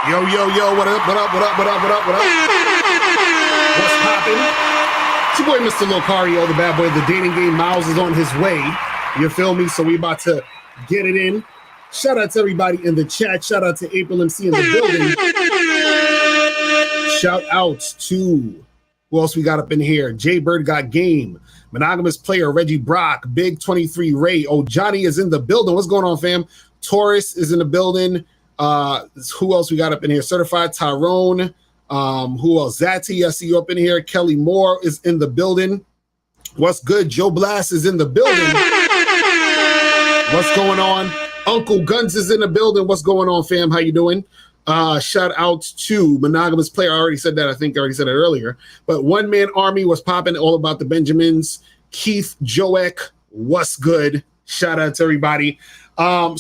Yo, what up, what up? What's poppin'? It's your boy, Mr. Locario, the bad boy of the dating game. Miles is on his way. You feel me? So we about to get it in. Shout out to everybody in the chat. Shout out to April MC in the building. Shout out to, who else we got up in here? Jay Bird got game. Monogamous player, Reggie Brock. Big 23 Ray. Oh, Johnny is in the building. What's going on, fam? Taurus is in the building. Who else we got up in here? Certified Tyrone. Who else? Zati, I see you up in here. Kelly Moore is in the building. What's good? Joe Blast is in the building. What's going on? Uncle Guns is in the building. What's going on, fam? How you doing? Shout out to Monogamous Player. I already said that. I think I already said it earlier. But One Man Army was popping, all about the Benjamins. Keith Joek, what's good? Shout out to everybody. So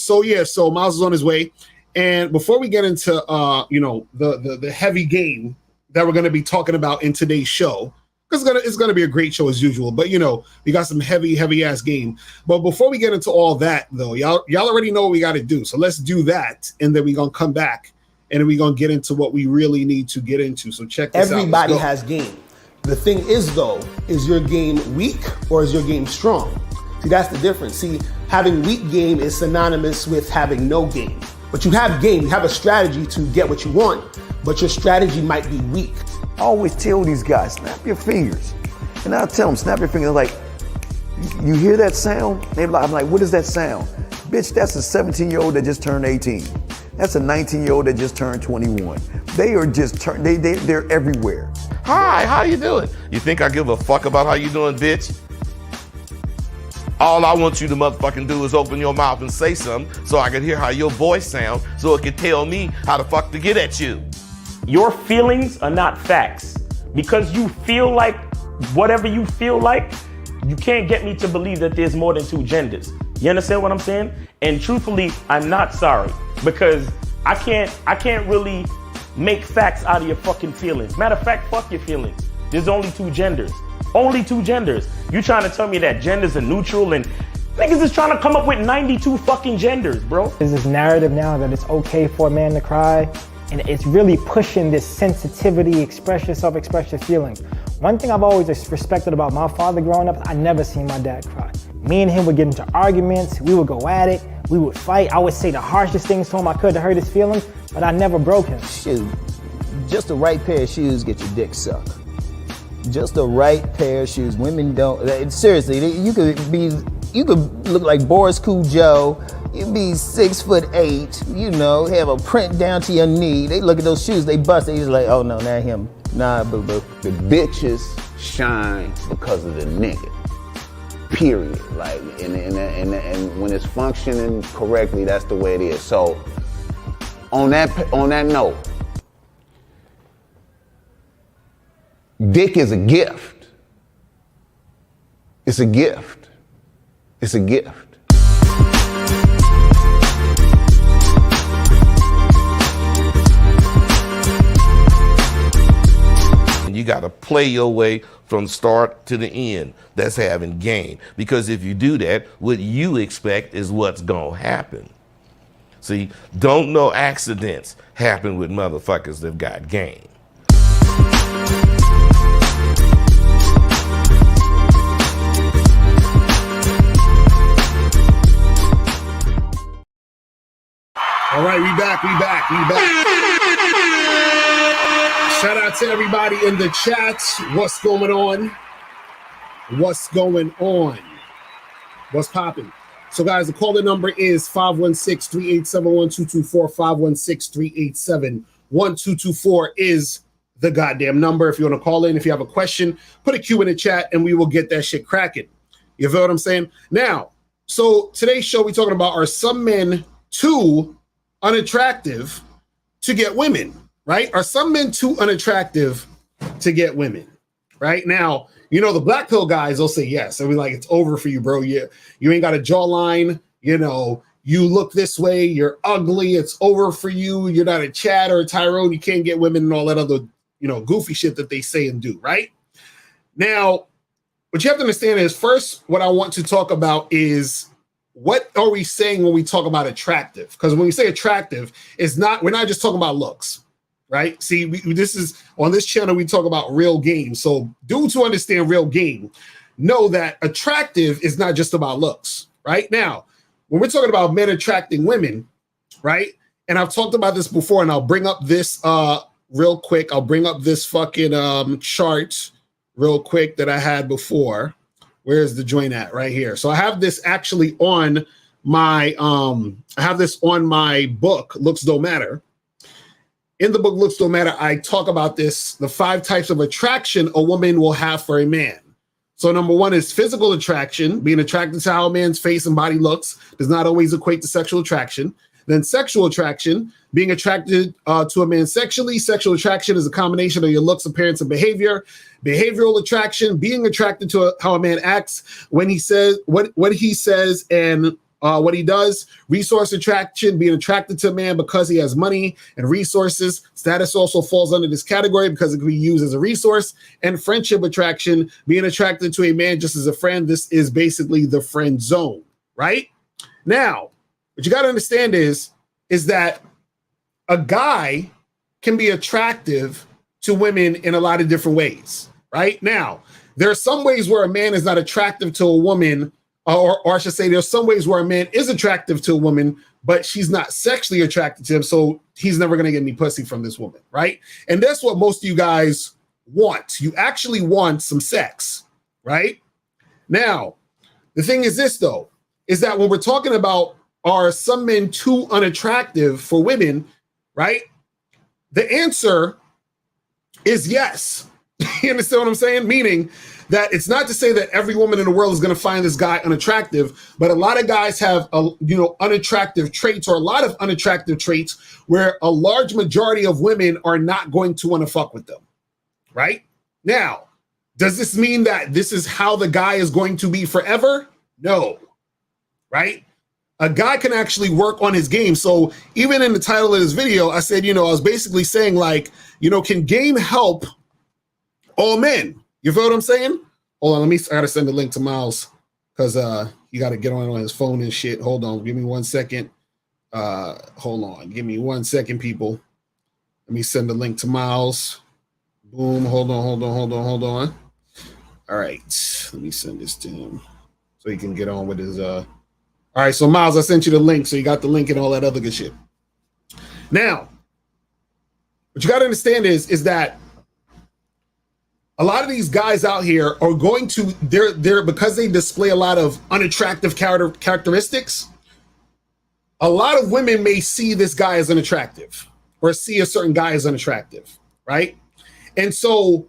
Miles is on his way. And before we get into the heavy game that we're going to be talking about in today's show, because it's gonna be a great show as usual. But we got some heavy ass game. But before we get into all that, though, y'all already know what we got to do. So let's do that, and then we're gonna come back and then we're gonna get into what we really need to get into. So check this out. Everybody has game. The thing is, though, is your game weak or is your game strong? See, that's the difference. See, having weak game is synonymous with having no game. But you have game, you have a strategy to get what you want, but your strategy might be weak. I always tell these guys, snap your fingers. And I tell them, snap your fingers. Like, you hear that sound? I'm like, what is that sound? Bitch, that's a 17-year-old that just turned 18. That's a 19-year-old that just turned 21. They are just, they're everywhere. Hi, how you doing? You think I give a fuck about how you doing, bitch? All I want you to motherfucking do is open your mouth and say something so I can hear how your voice sounds so it can tell me how the fuck to get at you. Your feelings are not facts. Because you feel like whatever you feel like, you can't get me to believe that there's more than two genders. You understand what I'm saying? And truthfully, I'm not sorry because I can't really make facts out of your fucking feelings. Matter of fact, fuck your feelings. There's only two genders. Only two genders. You trying to tell me that genders are neutral and niggas is trying to come up with 92 fucking genders, bro. There's this narrative now that it's okay for a man to cry, and it's really pushing this sensitivity, express yourself, express your feelings. One thing I've always respected about my father growing up, I never seen my dad cry. Me and him would get into arguments, we would go at it, we would fight. I would say the harshest things to him I could to hurt his feelings, but I never broke him. Shoot, just the right pair of shoes get your dick sucked. Just the right pair of shoes. Women don't, seriously, you could look like Boris Cujo, you be 6'8", have a print down to your knee. They look at those shoes, they bust, they just like, oh no, not him. Nah, but the bitches shine because of the nigga. Period. Like, and when it's functioning correctly, that's the way it is. So, on that note, dick is a gift. It's a gift. It's a gift. You got to play your way from start to the end. That's having game. Because if you do that, what you expect is what's going to happen. See, don't no accidents happen with motherfuckers that got game. All right, we back. Shout out to everybody in the chat. What's going on? What's popping? So, guys, the call-in number is 516-3871-224. 516-387-1224 is the goddamn number. If you want to call in, if you have a question, put a Q in the chat and we will get that shit cracking. You feel what I'm saying? Now, so today's show, we're talking about, are some men too unattractive to get women? Right? Are some men too unattractive to get women? Right? Now, the black pill guys, they'll say yes. They'll be like, it's over for you, bro. You ain't got a jawline. You look this way. You're ugly. It's over for you. You're not a Chad or a Tyrone. You can't get women and all that other, goofy shit that they say and do. Right? Now, what you have to understand is, first, what I want to talk about is what are we saying when we talk about attractive? Because when we say attractive, we're not just talking about looks, right? See, this is on this channel, we talk about real game. So dudes who understand real game know that attractive is not just about looks, right? Now, when we're talking about men attracting women, right? And I've talked about this before, and I'll bring up this real quick. I'll bring up this fucking chart real quick that I had before. Where's the joint at? Right here. So I have this actually on my book, Looks Don't Matter. In the book Looks Don't Matter, I talk about this, the 5 types of attraction a woman will have for a man. So number 1 is physical attraction. Being attracted to how a man's face and body looks does not always equate to sexual attraction. Then sexual attraction, being attracted to a man sexually. Sexual attraction is a combination of your looks, appearance, and behavior. Behavioral attraction, being attracted to how a man acts when he says what he says and what he does. Resource attraction, being attracted to a man because he has money and resources. Status also falls under this category because it can be used as a resource. And friendship attraction, being attracted to a man just as a friend. This is basically the friend zone, right? Now, what you got to understand is that a guy can be attractive to women in a lot of different ways, right? Now, there are some ways where a man is not attractive to a woman, or I should say there's some ways where a man is attractive to a woman, but she's not sexually attracted to him, so he's never going to get any pussy from this woman, right? And that's what most of you guys want. You actually want some sex, right? Now, the thing is this, though, is that when we're talking about are some men too unattractive for women, right? The answer is yes. You understand what I'm saying? Meaning that it's not to say that every woman in the world is going to find this guy unattractive, but a lot of guys have, unattractive traits, or a lot of unattractive traits where a large majority of women are not going to want to fuck with them, right? Now, does this mean that this is how the guy is going to be forever? No, right? A guy can actually work on his game. So even in the title of this video, I said, I was basically saying like, can game help all men? You feel what I'm saying? Hold on, I gotta send a link to Miles because you gotta get on his phone and shit. Hold on, give me 1 second. Hold on, give me 1 second, people. Let me send a link to Miles. Boom, hold on. All right, let me send this to him so he can get on with his All right, so Miles, I sent you the link, so you got the link and all that other good shit. Now, what you got to understand is that a lot of these guys out here are going to, they're because they display a lot of unattractive characteristics, a lot of women may see this guy as unattractive or see a certain guy as unattractive, right? And so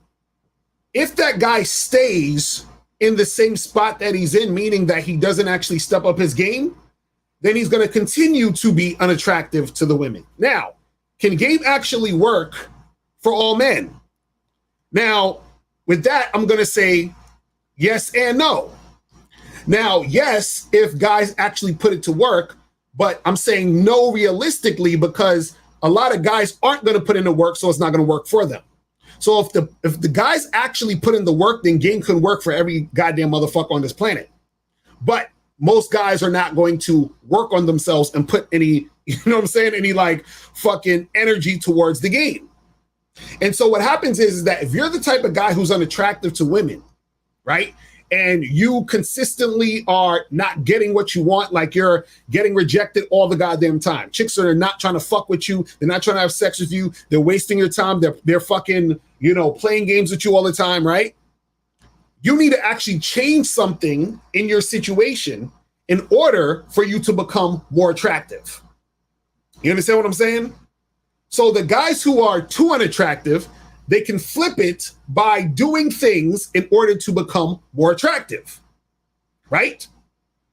if that guy stays in the same spot that he's in, meaning that he doesn't actually step up his game, then he's going to continue to be unattractive to the women. Now, can game actually work for all men? Now, with that, I'm going to say yes and no. Now, yes, if guys actually put it to work, but I'm saying no realistically because a lot of guys aren't going to put in the work, so it's not going to work for them. So if the guys actually put in the work, then game can work for every goddamn motherfucker on this planet. But most guys are not going to work on themselves and put any, any like fucking energy towards the game. And so what happens is that if you're the type of guy who's unattractive to women, right? And you consistently are not getting what you want, like you're getting rejected all the goddamn time. Chicks are not trying to fuck with you. They're not trying to have sex with you. They're wasting your time. They're fucking, playing games with you all the time, right? You need to actually change something in your situation in order for you to become more attractive. You understand what I'm saying? So the guys who are too unattractive, they can flip it by doing things in order to become more attractive, right?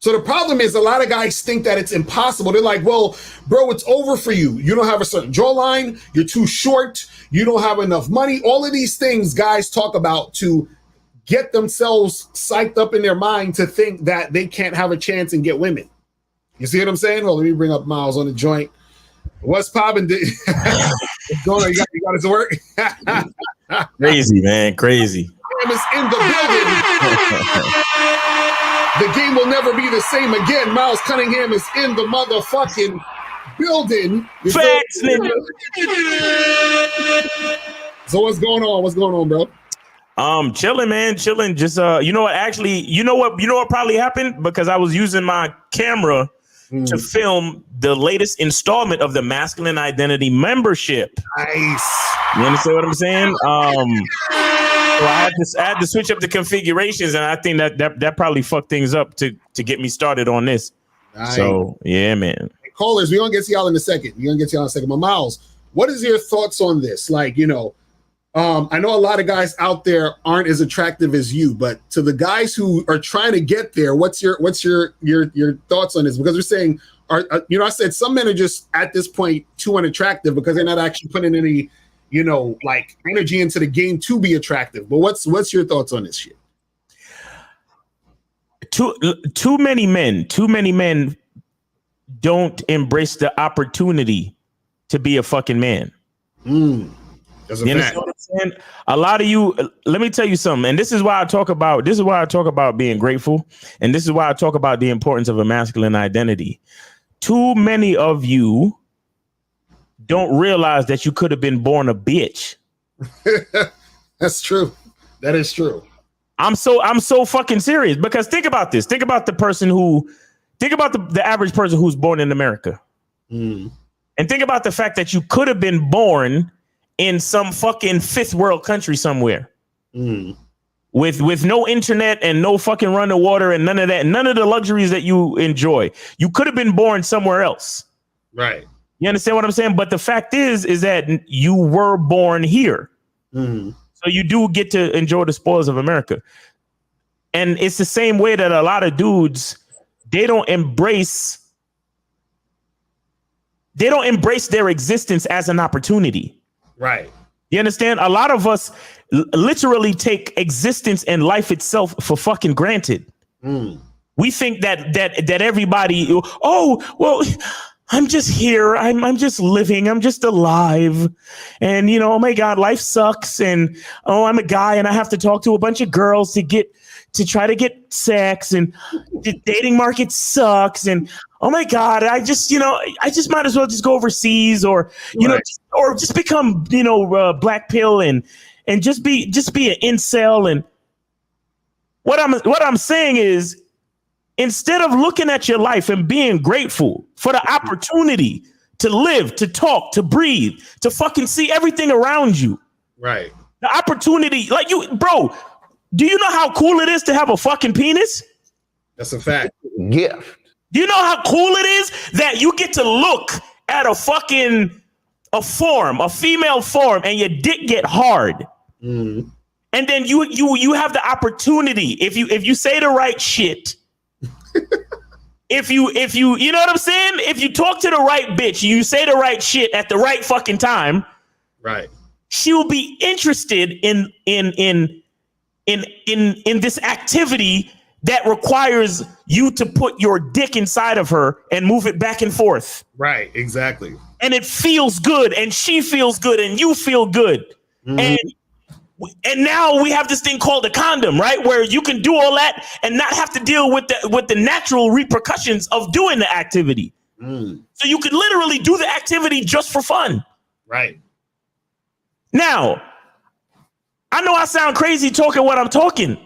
So the problem is a lot of guys think that it's impossible. They're like, well, bro, it's over for you. You don't have a certain jawline. You're too short. You don't have enough money. All of these things guys talk about to get themselves psyched up in their mind to think that they can't have a chance and get women. You see what I'm saying? Well, let me bring up Miles on the joint. What's poppin'? What's going on? You got us to work? Crazy, man. Crazy. Is in the building. The game will never be the same again. Miles Cunningham is in the motherfucking building. Facts, nigga. So what's going on? What's going on, bro? Chilling, man, chilling. Just you know what? Actually, you know what probably happened, because I was using my camera to film the latest installment of the Masculine Identity membership. Nice. You understand what I'm saying? So I had to switch up the configurations, and I think that probably fucked things up to get me started on this. Nice. So yeah, man. Hey, callers, we're gonna get to y'all in a second. But Miles, what is your thoughts on this? Like, you know, I know a lot of guys out there aren't as attractive as you, but to the guys who are trying to get there, what's your thoughts on this? Because we're saying, I said some men are just at this point too unattractive because they're not actually putting any, you know, like energy into the game to be attractive. But what's your thoughts on this shit? Too many men don't embrace the opportunity to be a fucking man. That's a You fact. understand what I'm saying? A lot of you, let me tell you something, and this is why I talk about being grateful, and this is why I talk about the importance of a masculine identity. Too many of you don't realize that you could have been born a bitch. That's true. That is true. I'm so fucking serious, because think about this. Think about the average person who's born in America. And think about the fact that you could have been born in some fucking fifth world country somewhere with no internet and no fucking running water and none of that, none of the luxuries that you enjoy. You could have been born somewhere else. Right. You understand what I'm saying? But the fact is that you were born here. So you do get to enjoy the spoils of America. And it's the same way that a lot of dudes, they don't embrace their existence as an opportunity. Right. You understand? A lot of us literally take existence and life itself for fucking granted. We think that everybody, oh, well, I'm just here. I'm just living. I'm just alive. And, you know, oh my God, life sucks. And, oh, I'm a guy and I have to talk to a bunch of girls to try to get sex, and the dating market sucks. And, oh my God, I just might as well just go overseas or just become, black pill and just be an incel. And what I'm saying is, instead of looking at your life and being grateful for the opportunity to live, to talk, to breathe, to fucking see everything around you. Right. The opportunity, like bro, do you know how cool it is to have a fucking penis? That's a fact. Gift. Do you know how cool it is that you get to look at a female form, and your dick get hard? And then you have the opportunity, if you say the right shit, if you know what I'm saying? If you talk to the right bitch, you say the right shit at the right fucking time, right? She'll be interested in this activity that requires you to put your dick inside of her and move it back and forth. Right, exactly. And it feels good, and she feels good, and you feel good. And now we have this thing called a condom, right? Where you can do all that and not have to deal with the natural repercussions of doing the activity. So you could literally do the activity just for fun. Right. Now, I know I sound crazy talking what I'm talking,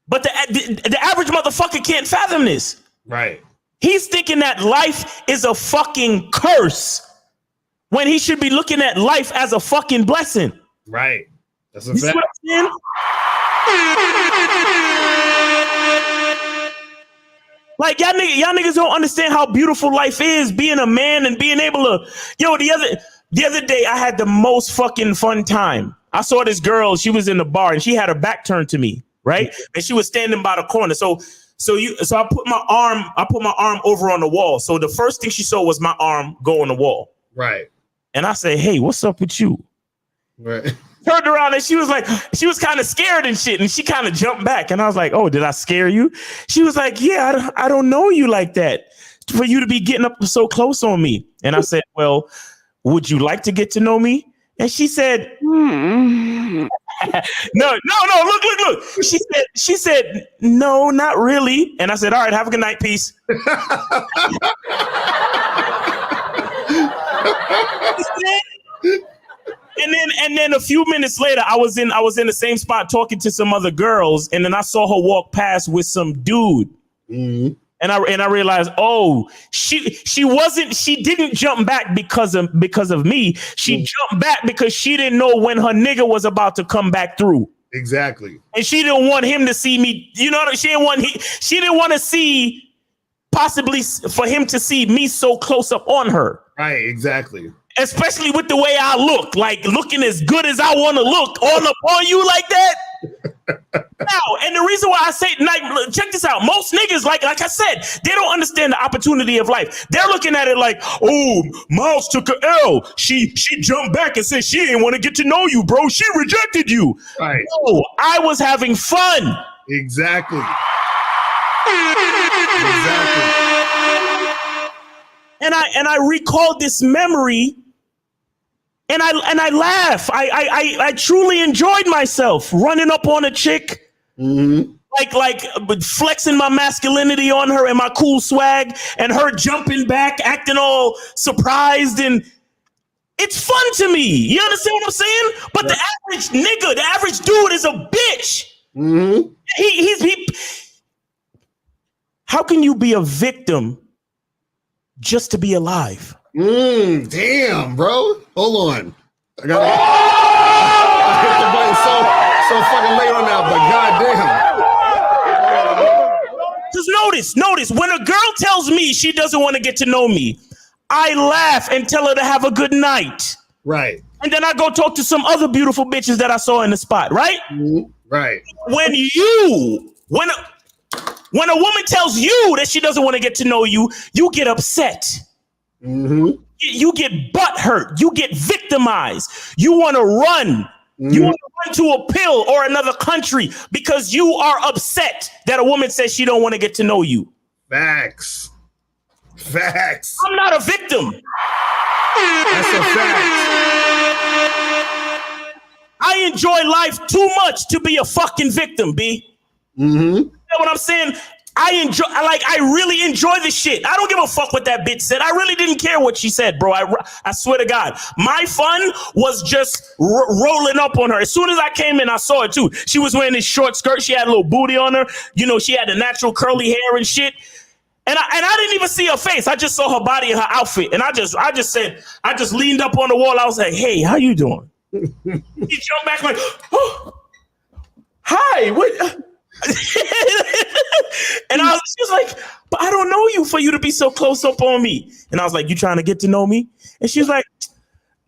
but the average motherfucker can't fathom this. Right. He's thinking that life is a fucking curse when he should be looking at life as a fucking blessing. Right. That's a you see fact. what I'm saying? Like y'all niggas don't understand how beautiful life is, being a man and being able to. Yo, the other day I had the most fucking fun time. I saw this girl. She was in the bar and she had her back turned to me, right? And she was standing by the corner. So I put my arm over on the wall. So the first thing she saw was my arm go on the wall. Right. And I say, hey, what's up with you? Right. Turned around and she was kind of scared and shit. And she kind of jumped back. And I was like, oh, did I scare you? She was like, yeah, I don't know you like that for you to be getting up so close on me. And I said, well, would you like to get to know me? And she said, No, look. She said, no, not really. And I said, all right, have a good night, peace. And then a few minutes later, I was in the same spot talking to some other girls, and then I saw her walk past with some dude. Mm-hmm. And I realized, oh, she didn't jump back because of me. She jumped back because she didn't know when her nigga was about to come back through. Exactly. And she didn't want him to see me. You know, she didn't want to see, possibly for him to see me so close up on her. Right. Exactly. Especially with the way I look, like looking as good as I want to look all up on you like that. Now, and the reason why I say, like, check this out. Most niggas, like I said, they don't understand the opportunity of life. They're looking at it like, oh, Miles took a L. She jumped back and said she didn't want to get to know you, bro. She rejected you. Right. No, I was having fun. Exactly. And I recalled this memory. And I laugh. I truly enjoyed myself running up on a chick, like flexing my masculinity on her and my cool swag, and her jumping back, acting all surprised, and it's fun to me. You understand what I'm saying? But the average nigga, the average dude, is a bitch. Mm-hmm. He. How can you be a victim just to be alive? Damn, bro. Hold on. I hit the button so fucking late on that, but goddamn. Just notice, when a girl tells me she doesn't want to get to know me, I laugh and tell her to have a good night. Right. And then I go talk to some other beautiful bitches that I saw in the spot, right? Mm-hmm. Right. When a woman tells you that she doesn't want to get to know you, you get upset. Mm-hmm. You get butthurt. You get victimized. You want to run. Mm-hmm. You want to run to a pill or another country because you are upset that a woman says she don't want to get to know you. Facts. I'm not a victim. That's a fact. I enjoy life too much to be a fucking victim, B. Mm-hmm. You know what I'm saying? I really enjoy this shit. I don't give a fuck what that bitch said. I really didn't care what she said, bro. I swear to God. My fun was just rolling up on her. As soon as I came in, I saw it too. She was wearing this short skirt. She had a little booty on her. You know, she had the natural curly hair and shit. And I didn't even see her face. I just saw her body and her outfit. And I just leaned up on the wall. I was like, hey, how you doing? He jumped back like, oh, hi, what? And she was like, but I don't know you for you to be so close up on me. And I was like, you trying to get to know me? And she was like,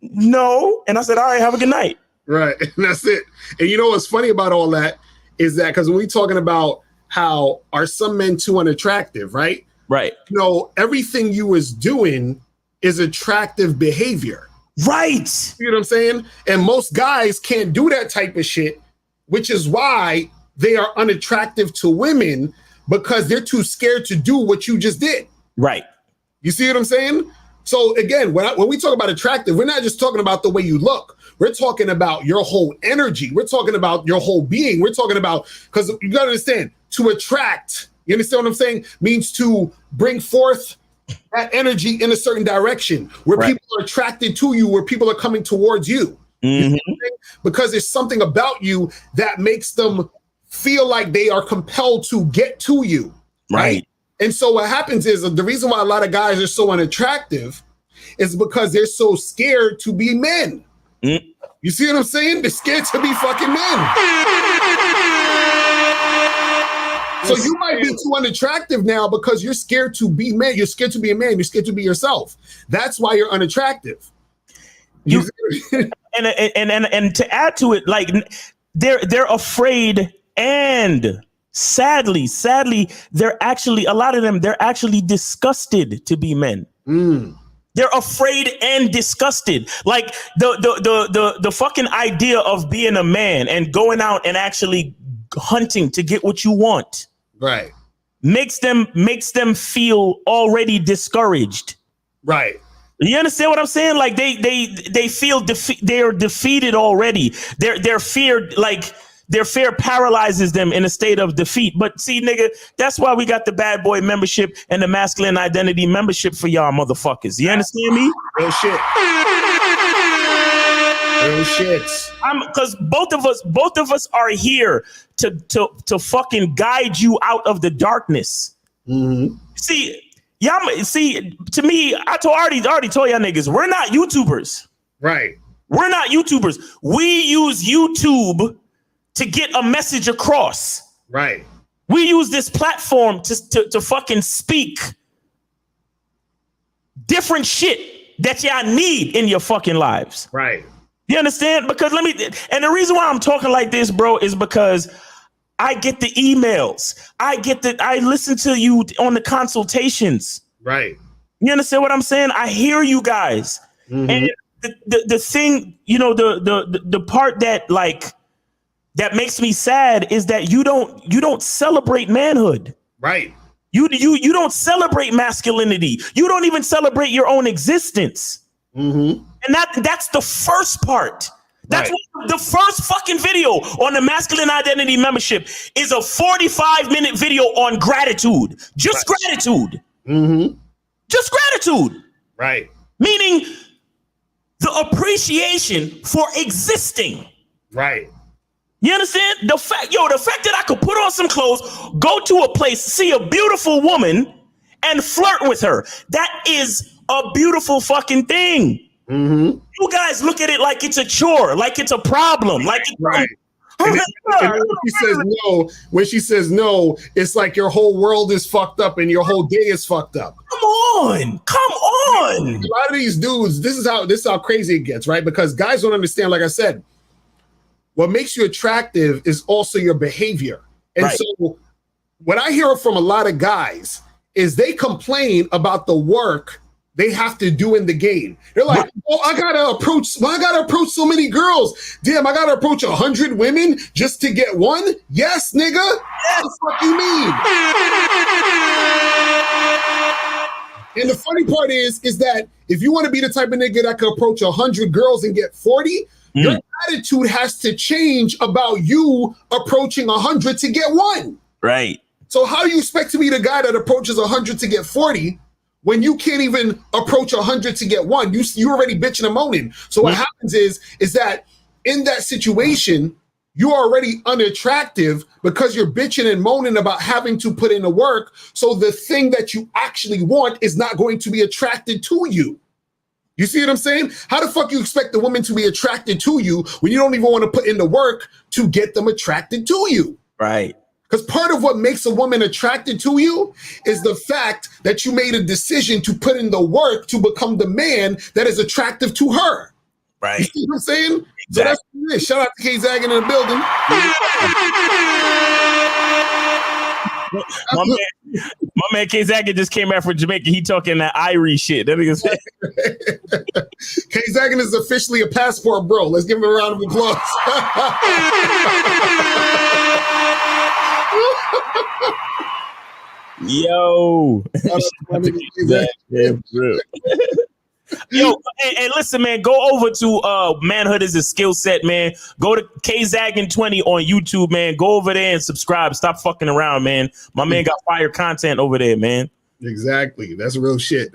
no. And I said, all right, have a good night. Right. And that's it. And you know what's funny about all that is that because when we're talking about how are some men too unattractive, right? Right. You know, everything you was doing is attractive behavior. Right. You know what I'm saying? And most guys can't do that type of shit, which is why they are unattractive to women because they're too scared to do what you just did. Right. You see what I'm saying? So again, when we talk about attractive, we're not just talking about the way you look. We're talking about your whole energy. We're talking about your whole being. We're talking about, because you got to understand, to attract, you understand what I'm saying, means to bring forth that energy in a certain direction where people are attracted to you, where people are coming towards you. Mm-hmm. You know, because there's something about you that makes them feel like they are compelled to get to you. Right. And so what happens is the reason why a lot of guys are so unattractive is because they're so scared to be men. Mm. You see what I'm saying? They're scared to be fucking men. So you might be too unattractive now because you're scared to be men. You're scared to be a man. You're scared to be yourself. That's why you're unattractive. And to add to it, like they're afraid. And sadly, they're actually, a lot of them, they're actually disgusted to be men. Mm. They're afraid and disgusted. Like the fucking idea of being a man and going out and actually hunting to get what you want. Right. Makes them feel already discouraged. Right. You understand what I'm saying? Like they feel they are defeated already. Their fear, like their fear paralyzes them in a state of defeat. But see, nigga, that's why we got the bad boy membership and the masculine identity membership for y'all motherfuckers. You understand me? Real shit. Real shit. Because both of us are here to fucking guide you out of the darkness. Mm-hmm. See, to me, I already told y'all niggas, we're not YouTubers. Right. We're not YouTubers. We use YouTube to get a message across. Right. We use this platform to fucking speak different shit that y'all need in your fucking lives. Right. You understand? Because and the reason why I'm talking like this, bro, is because I get the emails. I listen to you on the consultations. Right. You understand what I'm saying? I hear you guys. Mm-hmm. And the thing, the part that that makes me sad is that you don't celebrate manhood. Right. You don't celebrate masculinity. You don't even celebrate your own existence. Mm-hmm. And that's the first part. That's right. The first fucking video on the masculine identity membership is a 45-minute video on gratitude. Just gratitude. Mm-hmm. Just gratitude. Right. Meaning the appreciation for existing. Right. You understand? The fact that I could put on some clothes, go to a place, see a beautiful woman, and flirt with her. That is a beautiful fucking thing. Mm-hmm. You guys look at it like it's a chore, like it's a problem, like it's right. And when she says no, it's like your whole world is fucked up and your whole day is fucked up. Come on. A lot of these dudes, this is how crazy it gets, right? Because guys don't understand, like I said, what makes you attractive is also your behavior. And so what I hear from a lot of guys is they complain about the work they have to do in the game. They're like, oh, I gotta approach so many girls. Damn, I gotta approach 100 women just to get one? Yes, nigga. Yes. What the fuck you mean? And the funny part is that if you want to be the type of nigga that can approach 100 girls and get 40, your attitude has to change about you approaching 100 to get one. Right. So how do you expect to be the guy that approaches 100 to get 40 when you can't even approach 100 to get one? You already bitching and moaning. So what happens is that in that situation, you're already unattractive because you're bitching and moaning about having to put in the work. So the thing that you actually want is not going to be attracted to you. You see what I'm saying? How the fuck you expect the woman to be attracted to you when you don't even want to put in the work to get them attracted to you? Right. Because part of what makes a woman attracted to you is the fact that you made a decision to put in the work to become the man that is attractive to her. Right. You see what I'm saying? Exactly. So that's what it is. Shout out to K Zaggin in the building. My man K Zaggin just came out from Jamaica. He talking that Irie shit. That nigga said. K Zaggin is officially a passport bro. Let's give him a round of applause. Yo. Yo, hey, listen, man, go over to Manhood is a Skill Set, man. Go to KZaggin20 on YouTube, man. Go over there and subscribe. Stop fucking around, man. My man got fire content over there, man. Exactly. That's real shit.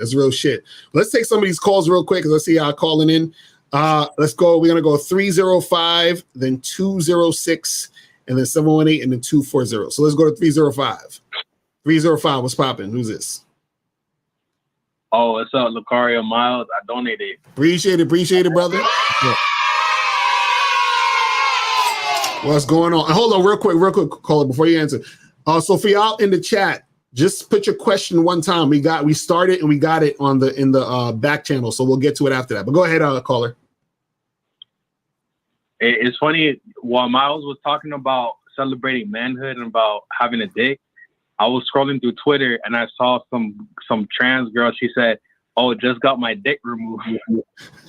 Let's take some of these calls real quick because I see y'all calling in. Let's go. We're going to go 305, then 206, and then 718, and then 240. So let's go to 305. 305, what's popping? Who's this? Oh, what's up, Locario Miles? I donated. Appreciate it, brother. Yeah. What's going on? Hold on, real quick, caller, before you answer. So for y'all in the chat, just put your question one time. We started and we got it in the back channel, so we'll get to it after that. But go ahead, caller. It's funny while Miles was talking about celebrating manhood and about having a dick. I was scrolling through Twitter and I saw some trans girl. She said, "Oh, just got my dick removed."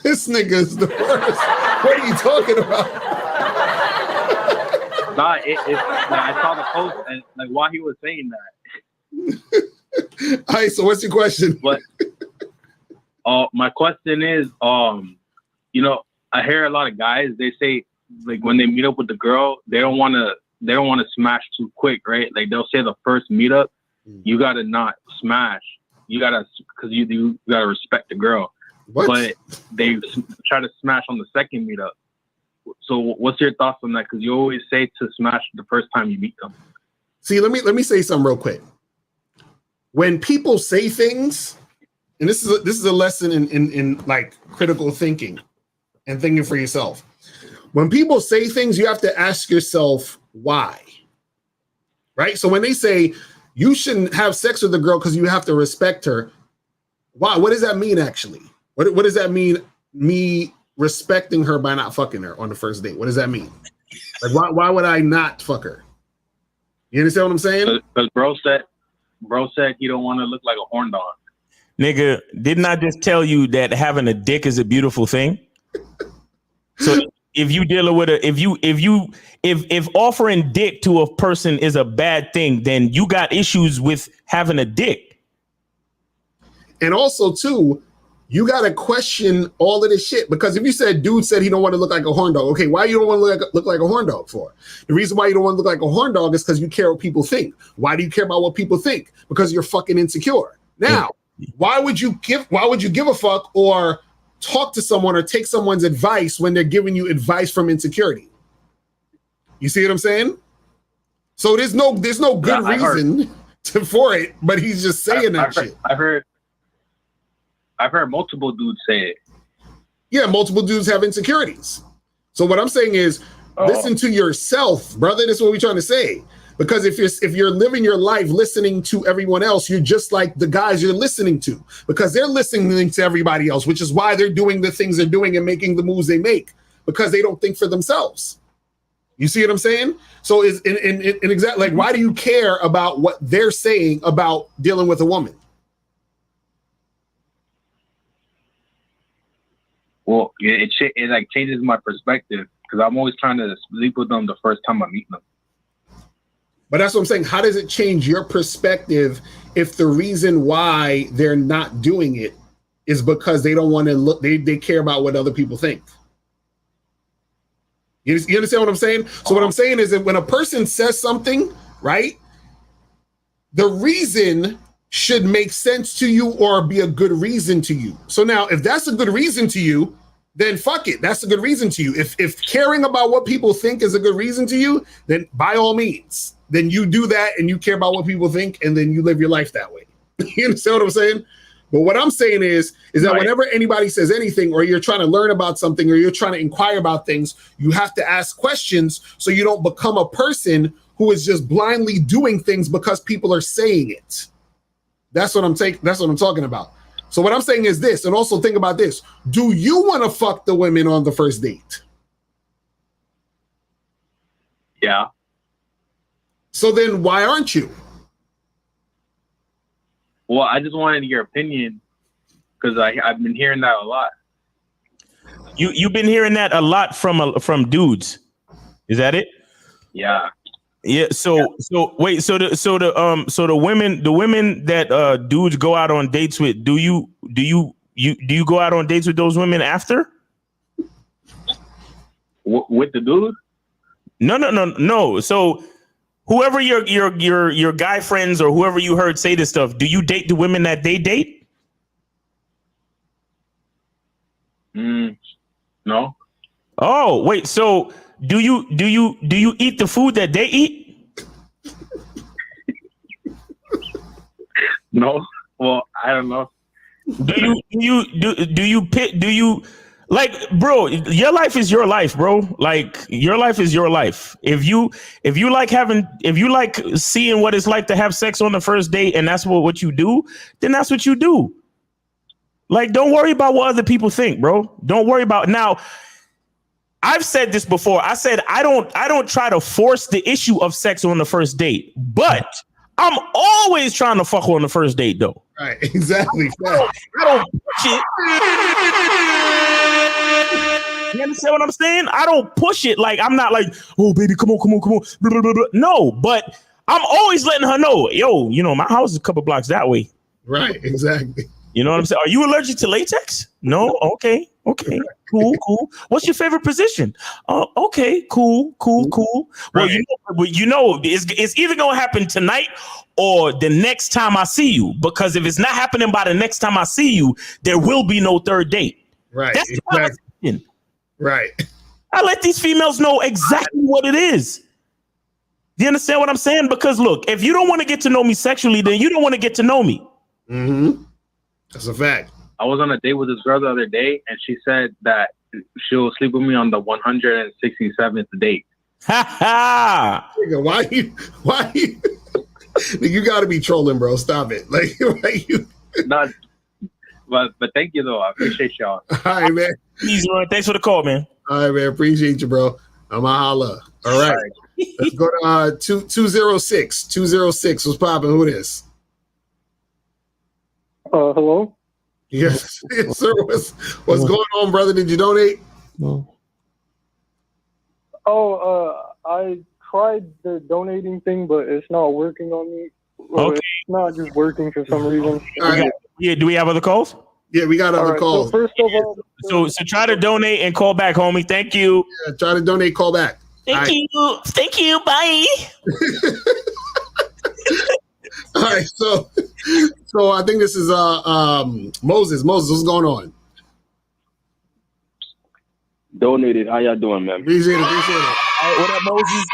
This nigga's the worst. What are you talking about? Nah, I saw the post and like while he was saying that. All right, so what's your question? But My question is, you know, I hear a lot of guys, they say, like, when they meet up with the girl, they don't want to smash too quick, right? Like, they'll say the first meetup, you gotta not smash. You gotta, because you gotta respect the girl. What? But they try to smash on the second meetup. So what's your thoughts on that? Because you always say to smash the first time you meet them. See, let me say something real quick. When people say things, and this is a lesson in like critical thinking and thinking for yourself. When people say things, you have to ask yourself why. Right? So when they say you shouldn't have sex with a girl because you have to respect her, why? What does that mean actually? What does that mean? Me respecting her by not fucking her on the first date. What does that mean? Like, why would I not fuck her? You understand what I'm saying? Because bro said he don't want to look like a horn dog. Nigga, didn't I just tell you that having a dick is a beautiful thing? So if you dealing with if offering dick to a person is a bad thing, then you got issues with having a dick. And also too, you got to question all of this shit, because if you said dude said he don't want to look like a horn dog, okay, why you don't want to look like a horn dog for? The reason why you don't want to look like a horn dog is because you care what people think. Why do you care about what people think? Because you're fucking insecure. Now, why would you give a fuck or talk to someone or take someone's advice when they're giving you advice from insecurity? You see what I'm saying? So there's no good reason for it, but he's just saying that shit. I've heard multiple dudes say it. Yeah, multiple dudes have insecurities. So what I'm saying is, listen to yourself, brother. That's what we're trying to say. Because if you're living your life listening to everyone else, you're just like the guys you're listening to, because they're listening to everybody else, which is why they're doing the things they're doing and making the moves they make, because they don't think for themselves. You see what I'm saying? So is in exactly, like, why do you care about what they're saying about dealing with a woman? Well, it like changes my perspective, because I'm always trying to sleep with them the first time I meet them. But that's what I'm saying. How does it change your perspective if the reason why they're not doing it is because they don't want to look, they care about what other people think? You understand what I'm saying? So what I'm saying is that when a person says something, right, the reason should make sense to you or be a good reason to you. So now, if that's a good reason to you, then fuck it. That's a good reason to you. If caring about what people think is a good reason to you, then by all means, then you do that and you care about what people think, and then you live your life that way. You understand what I'm saying? But what I'm saying is that whenever anybody says anything, or you're trying to learn about something, or you're trying to inquire about things, you have to ask questions so you don't become a person who is just blindly doing things because people are saying it. That's what I'm talking about. So what I'm saying is this, and also think about this. Do you want to fuck the women on the first date? Yeah. So then why aren't you? Well, I just wanted your opinion, because I've been hearing that a lot. You've been hearing that a lot from dudes. Is that it? Yeah. Yeah. So wait. So the women that dudes go out on dates with, do you go out on dates with those women after? With the dude? No. So whoever your guy friends or whoever you heard say this stuff, do you date the women that they date? No. Oh, wait. So do you eat the food that they eat? No. Well, I don't know. Do you like, bro, your life is your life, bro. Like, your life is your life. If you like seeing what it's like to have sex on the first date, and that's what you do, then that's what you do. Like, don't worry about what other people think, bro. Don't worry about. Now, I've said this before. I said I don't try to force the issue of sex on the first date, but I'm always trying to fuck on the first date, though. Right, exactly. I don't push it. You understand what I'm saying? I don't push it. Like, I'm not like, oh, baby, come on. Blah, blah, blah, blah. No, but I'm always letting her know, yo, my house is a couple blocks that way. Right, exactly. You know what I'm saying? Are you allergic to latex? No? Okay. Cool. What's your favorite position? Okay, cool. Well, Right. it's either gonna happen tonight or the next time I see you. Because if it's not happening by the next time I see you, there will be no third date. Right. That's the Exactly. conversation. Right. I let these females know exactly what it is. Do you understand what I'm saying? Because look, if you don't want to get to know me sexually, then you don't want to get to know me. Mm-hmm. That's a fact. I was on a date with this girl the other day, and she said that she'll sleep with me on the 167th date. Ha ha! Nigga, why you you gotta be trolling, bro. Stop it. Like you. Not, but thank you though. I appreciate y'all. All right, man. Easy, man. Thanks for the call, man. All right, man. Appreciate you, bro. I'm a holla. All right. Let's go to 206. 206 was popping. Who this? Hello? Yes, yes, sir. What's going on, brother? Did you donate? I tried the donating thing, but it's not working on me. Okay. It's not just working for some reason. All right. Do we have other calls? Yeah, we got other Right, calls. so first of all, So try to donate and call back, homie. Thank you. Yeah, try to donate, call back. Thank you. Bye. All right, so I think this is Moses. Moses, what's going on? Donated. How y'all doing, man? Appreciate it. What up, Moses?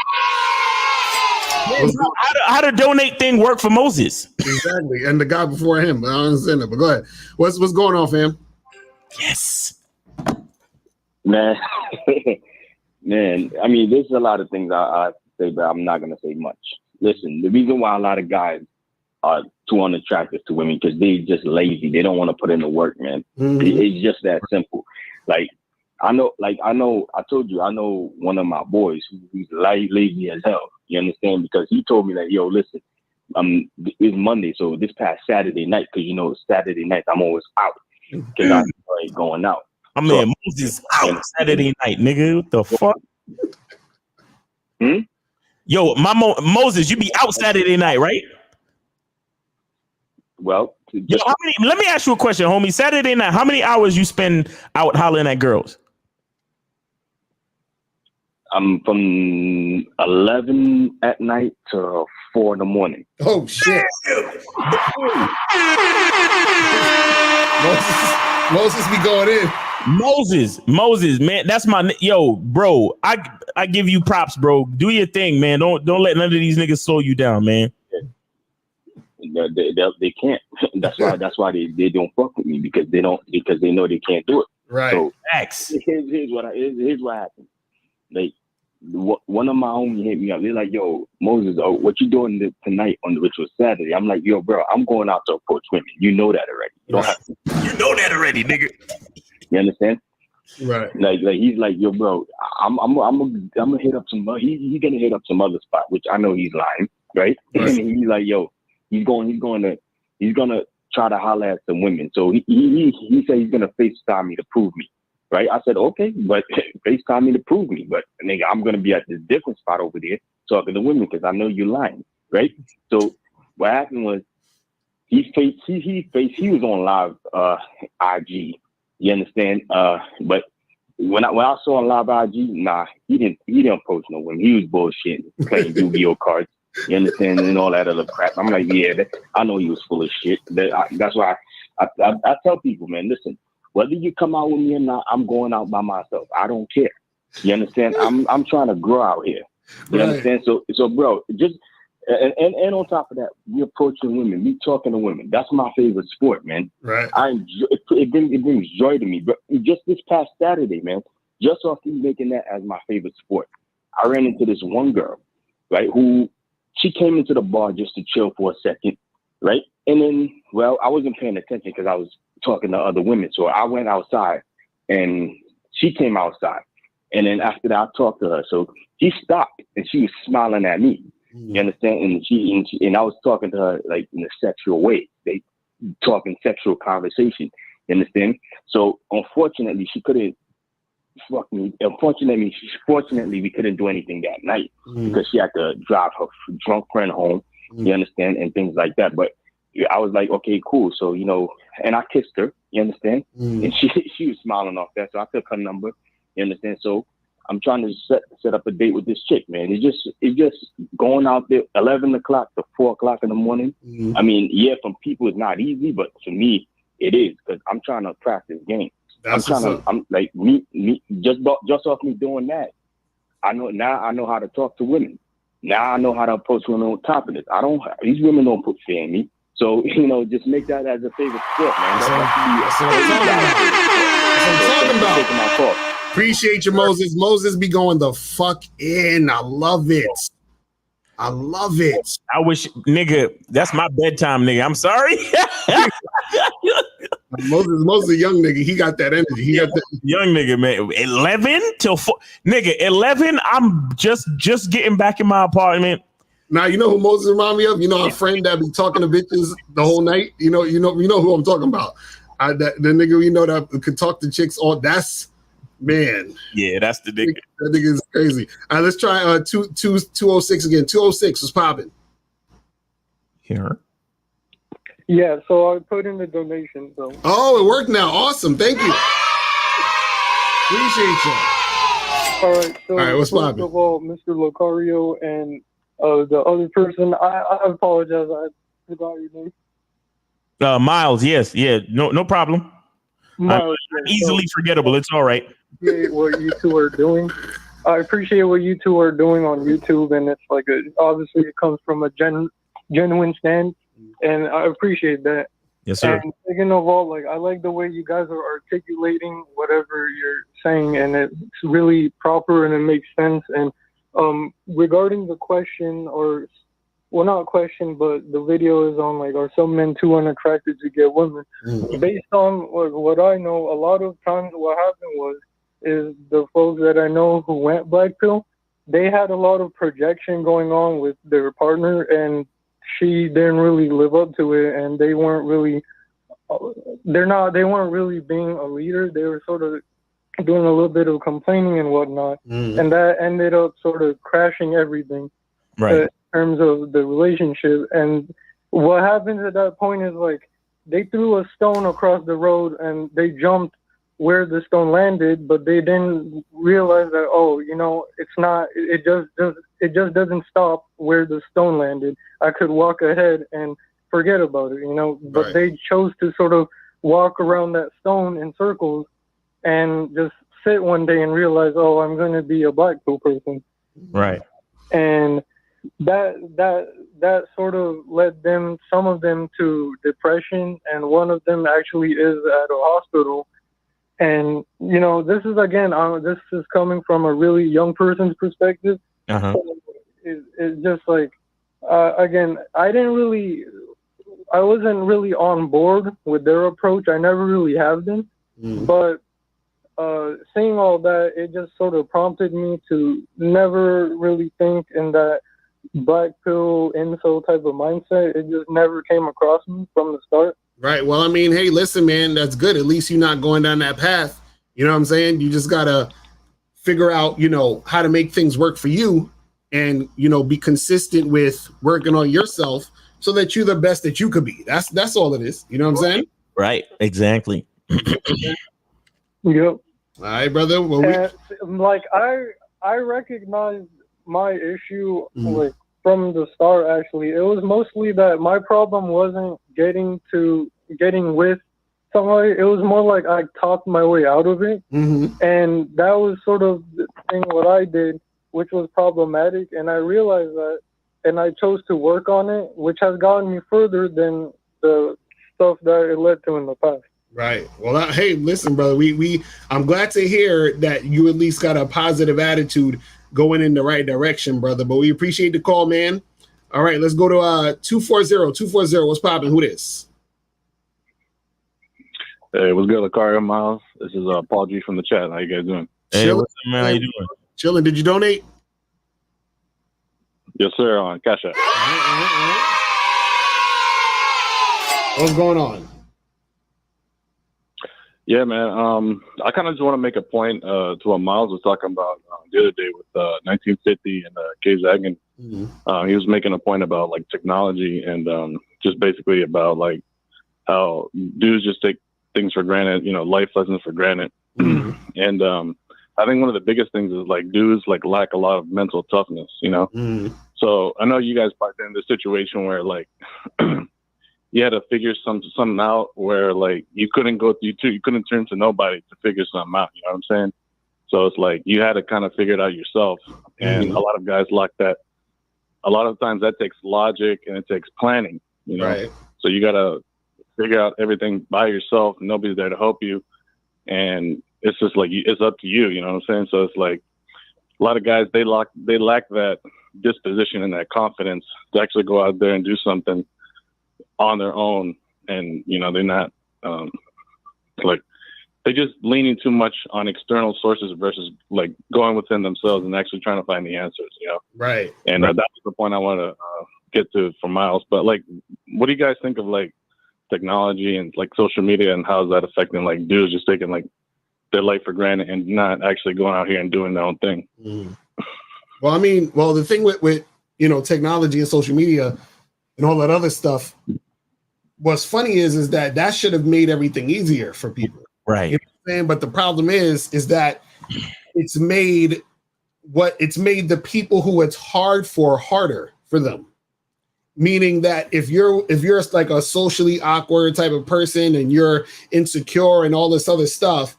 How the donate thing work for Moses? Exactly, and the guy before him. I don't understand that, but go ahead. What's going on, fam? Yes, man. Man, I mean, there's a lot of things I say, but I'm not gonna say much. Listen, the reason why a lot of guys are too unattractive to women because they just lazy. They don't want to put in the work, man. Mm-hmm. It's just that simple. I know one of my boys who's lazy as hell. You understand? Because he told me that, yo, listen, it's Monday, so this past Saturday night, because Saturday night I'm always out because I'm going out. Moses out Saturday night, nigga. What the fuck? Yo, Moses, you be out Saturday night, right? Well, let me ask you a question, homie. Saturday night, how many hours you spend out hollering at girls? From 11 at night to 4 in the morning. Oh shit! Moses be going in. Moses, man, that's my bro. I give you props, bro. Do your thing, man. Don't let none of these niggas slow you down, man. They can't. That's why they don't fuck with me because they know they can't do it. Right. So X. Here's what happened. Like one of my homies hit me up. They're like, "Yo, Moses, what you doing tonight which was Saturday?" I'm like, "Yo, bro, I'm going out to approach women. You know that already. You don't have to. You know that already, nigga." You understand? Right. Like he's like, "Yo, bro, I'm gonna hit up some. He's gonna hit up some other spot, which I know he's lying, right?" And he's like, "Yo, he's gonna try to holler at some women. So he said he's gonna FaceTime me to prove me." Right? I said, okay, but FaceTime me to prove me. But nigga, I'm gonna be at this different spot over there talking to women because I know you're lying, right? So what happened was he was on live IG. You understand? But when I saw on live IG, nah, he didn't approach no women. He was bullshitting, playing Yu-Gi-Oh cards. You understand? And all that other crap. I'm like, yeah, I know he was full of shit. That's why I tell people, man, listen. Whether you come out with me or not, I'm going out by myself. I don't care. You understand? I'm trying to grow out here. You understand? So bro, just and on top of that, we approaching women, we talking to women. That's my favorite sport, man. Right. I enjoy it brings joy to me. But just this past Saturday, man, just off me making that as my favorite sport, I ran into this one girl, right, who she came into the bar just to chill for a second, right? And then, well, I wasn't paying attention because I was talking to other women. So I went outside and she came outside. And then after that, I talked to her. So she stopped and she was smiling at me. You understand? And I was talking to her like in a sexual way. They talking sexual conversation. You understand? So unfortunately, she couldn't fuck me. Fortunately, we couldn't do anything that night because she had to drive her drunk friend home. You understand? And things like that. But I was like, okay, cool. So, you know, and I kissed her, you understand? And she was smiling off that. So I took her number, you understand? So I'm trying to set up a date with this chick, man. It's just going out there 11 o'clock to 4 o'clock in the morning. I mean, yeah, from people it's not easy, but for me it is, because I'm trying to practice game. I'm like me just off me doing that. I know how to talk to women. Now I know how to approach women on top of this. These women don't put fear in me. So, you know, just make that as a favorite sport, man. That's what I'm talking about. Appreciate you, Moses. Moses be going the fuck in. I love it. I love it. I wish, nigga, that's my bedtime, nigga. I'm sorry. Moses a young nigga. He got that energy. He got that young nigga, man. 11 till 4. Nigga, 11. I'm just getting back in my apartment. Now you know who Moses remind me of. You know our friend that be talking to bitches the whole night. You know who I'm talking about. The nigga you know that could talk to chicks all. That's man. Yeah, that's the nigga. That nigga is crazy. All right, let's try 206 again. 206 was popping. Here. Yeah, so I put in the donation. So. Oh, it worked now. Awesome. Thank you. Appreciate you. All right. So all right, what's popping? First of all, Mr. Locario and the other person, I apologize. I forgot your name. Miles. Yes. Yeah. No problem. Miles, I'm easily forgettable. It's all right. What you two are doing. I appreciate what you two are doing on YouTube, and it's like obviously it comes from a genuine stand, and I appreciate that. Yes, sir. And speaking of all, like I like the way you guys are articulating whatever you're saying, and it's really proper and it makes sense. And regarding the question, or well, not question, but the video is on like, are some men too unattracted to get women? Based on what I know, a lot of times what happened is the folks that I know who went black pill, they had a lot of projection going on with their partner, and she didn't really live up to it, and they weren't really being a leader. They were sort of doing a little bit of complaining and whatnot, and that ended up sort of crashing everything. Right. In terms of the relationship. And what happens at that point is like they threw a stone across the road and they jumped where the stone landed, but they didn't realize that, oh, you know, it just doesn't stop where the stone landed. I could walk ahead and forget about it, you know, but Right. they chose to sort of walk around that stone in circles and just sit one day and realize, oh, I'm going to be a black pill person. Right. And that sort of led some of them to depression, and one of them actually is at a hospital. And you know, this is coming from a really young person's perspective. So it's just like again, I wasn't really on board with their approach. I never really have been, but seeing all that, it just sort of prompted me to never really think in that black pill incel type of mindset. It just never came across me from the start. Right. Well, I mean, hey, listen, man, that's good. At least you're not going down that path. You know what I'm saying? You just gotta figure out, you know, how to make things work for you, and you know, be consistent with working on yourself so that you're the best that you could be. That's all it is. You know what I'm saying? Right. Exactly. Yep. All right, brother. Well, like I recognized my issue like from the start. Actually, it was mostly that my problem wasn't getting with somebody. It was more like I talked my way out of it, and that was sort of the thing what I did, which was problematic. And I realized that, and I chose to work on it, which has gotten me further than the stuff that it led to in the past. right. Well, hey, listen, brother. I'm glad to hear that you at least got a positive attitude going in the right direction, brother. But we appreciate the call, man. All right, let's go to 240. 240. What's popping? Who this? Hey, what's good, Locario, Miles? This is Paul G from the chat. How you guys doing? Hey, Chilling. what's up, man? How you doing? Chilling. Did you donate? Yes, sir, on Cash App. What's going on? Yeah, man. I kind of just want to make a point to what Miles was talking about the other day with 1950 and Kay Zagan. He was making a point about like technology and just basically about like how dudes just take things for granted, life lessons for granted. And I think one of the biggest things is like dudes like lack a lot of mental toughness, So I know you guys probably been in this situation where like you had to figure something out where like you couldn't turn to nobody to figure something out. You know what I'm saying? So it's like you had to kind of figure it out yourself. And a lot of guys lack that. A lot of times that takes logic and it takes planning, Right. So you got to figure out everything by yourself. Nobody's there to help you. And it's just like, it's up to you. You know what I'm saying? So it's like a lot of guys, they lack that disposition and that confidence to actually go out there and do something on their own. And, they're not like, they're just leaning too much on external sources versus like going within themselves and actually trying to find the answers, Right. And that was the point I want to get to for Miles. But like, what do you guys think of like technology and like social media and how is that affecting like dudes just taking like their life for granted and not actually going out here and doing their own thing? Well, I mean, the thing with technology and social media and all that other stuff, what's funny is that should have made everything easier for people. Right. You know what I'm saying? But the problem is that it's made the people who it's hard for harder for them. Meaning that if you're like a socially awkward type of person and you're insecure and all this other stuff,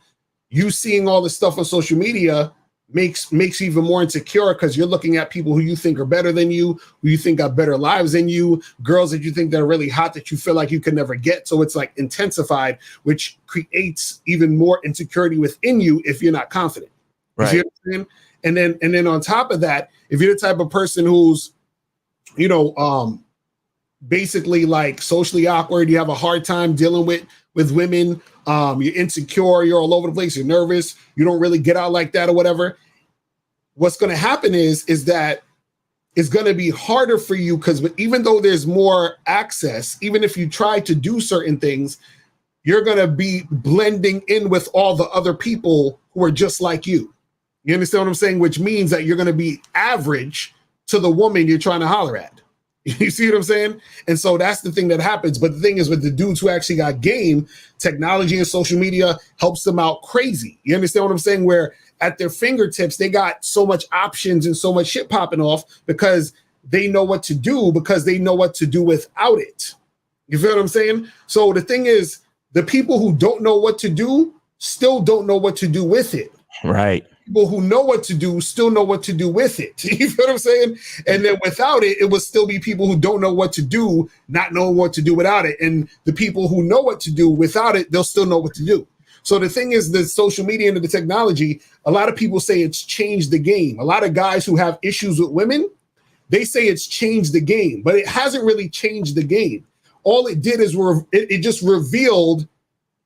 you seeing all this stuff on social media makes you even more insecure because you're looking at people who you think are better than you, who you think got better lives than you, girls that you think that are really hot that you feel like you can never get. So it's like intensified, which creates even more insecurity within you if you're not confident. You see what I'm saying? And then on top of that, if you're the type of person who's, basically like socially awkward, you have a hard time dealing with women, you're insecure, you're all over the place, you're nervous, you don't really get out like that or whatever. What's going to happen is that it's going to be harder for you because even though there's more access, even if you try to do certain things, you're going to be blending in with all the other people who are just like you. You understand what I'm saying? Which means that you're going to be average to the woman you're trying to holler at. You see what I'm saying? And so that's the thing that happens. But the thing is, with the dudes who actually got game, technology and social media helps them out crazy. You understand what I'm saying? Where at their fingertips, they got so much options and so much shit popping off because they know what to do, because they know what to do without it. You feel what I'm saying? So the thing is, the people who don't know what to do still don't know what to do with it. Right. People who know what to do still know what to do with it. You feel what I'm saying? And then without it, it would still be people who don't know what to do, not knowing what to do without it. And the people who know what to do without it, they'll still know what to do. So the thing is, the social media and the technology, a lot of people say it's changed the game. A lot of guys who have issues with women, they say it's changed the game, but it hasn't really changed the game. All it did is it just revealed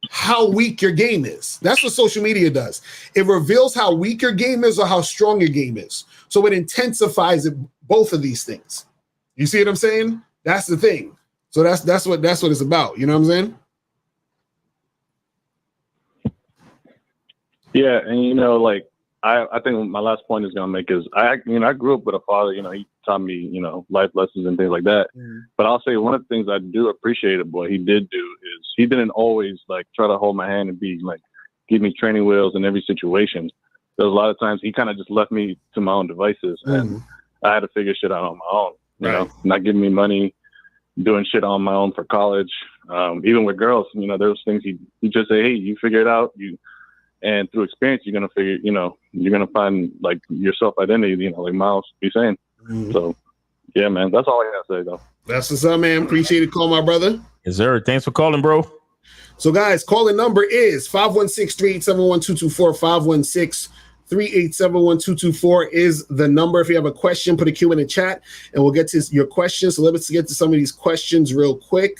how weak your game is. That's what social media does. It reveals how weak your game is or how strong your game is. So it intensifies both of these things. You see what I'm saying? That's the thing. So that's what it's about. You know what I'm saying? Yeah, and like I think my last point is gonna make is I grew up with a father. He taught me life lessons and things like that. But I'll say one of the things I do appreciate of what he did do is he didn't always like try to hold my hand and be like give me training wheels in every situation. There was a lot of times he kind of just left me to my own devices, and I had to figure shit out on my own. You know, not giving me money, doing shit on my own for college. Even with girls, there was things he just say, hey, you figure it out. And through experience, you're gonna figure, you're gonna find like your self identity, like Miles be saying. So, yeah, man, that's all I gotta say though. That's what's up, man. Appreciate it. Call my brother. Yes, sir. Thanks for calling, bro. So, guys, calling number is 516-387-1224. 516-387-1224 is the number. If you have a question, put a Q in the chat, and we'll get to your questions. So let's get to some of these questions real quick.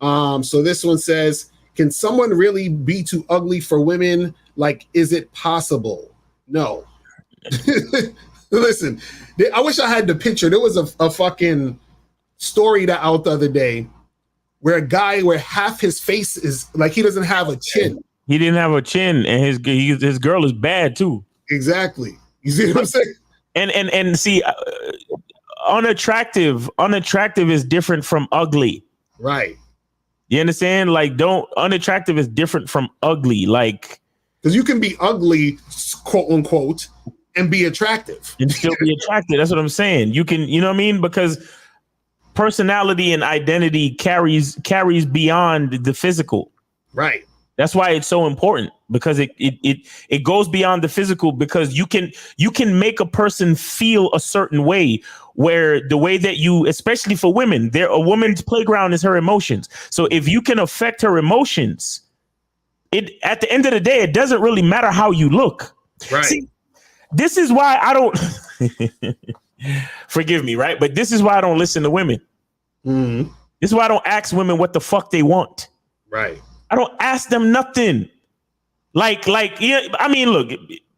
So this one says, can someone really be too ugly for women? Like, is it possible? No. Listen, I wish I had the picture. There was a fucking story that out the other day where a guy where half his face is like he doesn't have a chin. He didn't have a chin, and his girl is bad too. Exactly. You see what I'm saying? And see, unattractive is different from ugly. Right. You understand? Like, unattractive is different from ugly. Like, because you can be ugly, quote unquote, and be attractive. And still be attractive. That's what I'm saying. You can, you know what I mean? Because personality and identity carries beyond the physical. Right. That's why it's so important, because it goes beyond the physical, because you can make a person feel a certain way, where the way that you, especially for women, a woman's playground is her emotions. So if you can affect her emotions, at the end of the day, it doesn't really matter how you look. Right. See, this is why I don't forgive me, right? But this is why I don't listen to women. Mm-hmm. This is why I don't ask women what the fuck they want. Right. I don't ask them nothing. Like, yeah, I mean, look,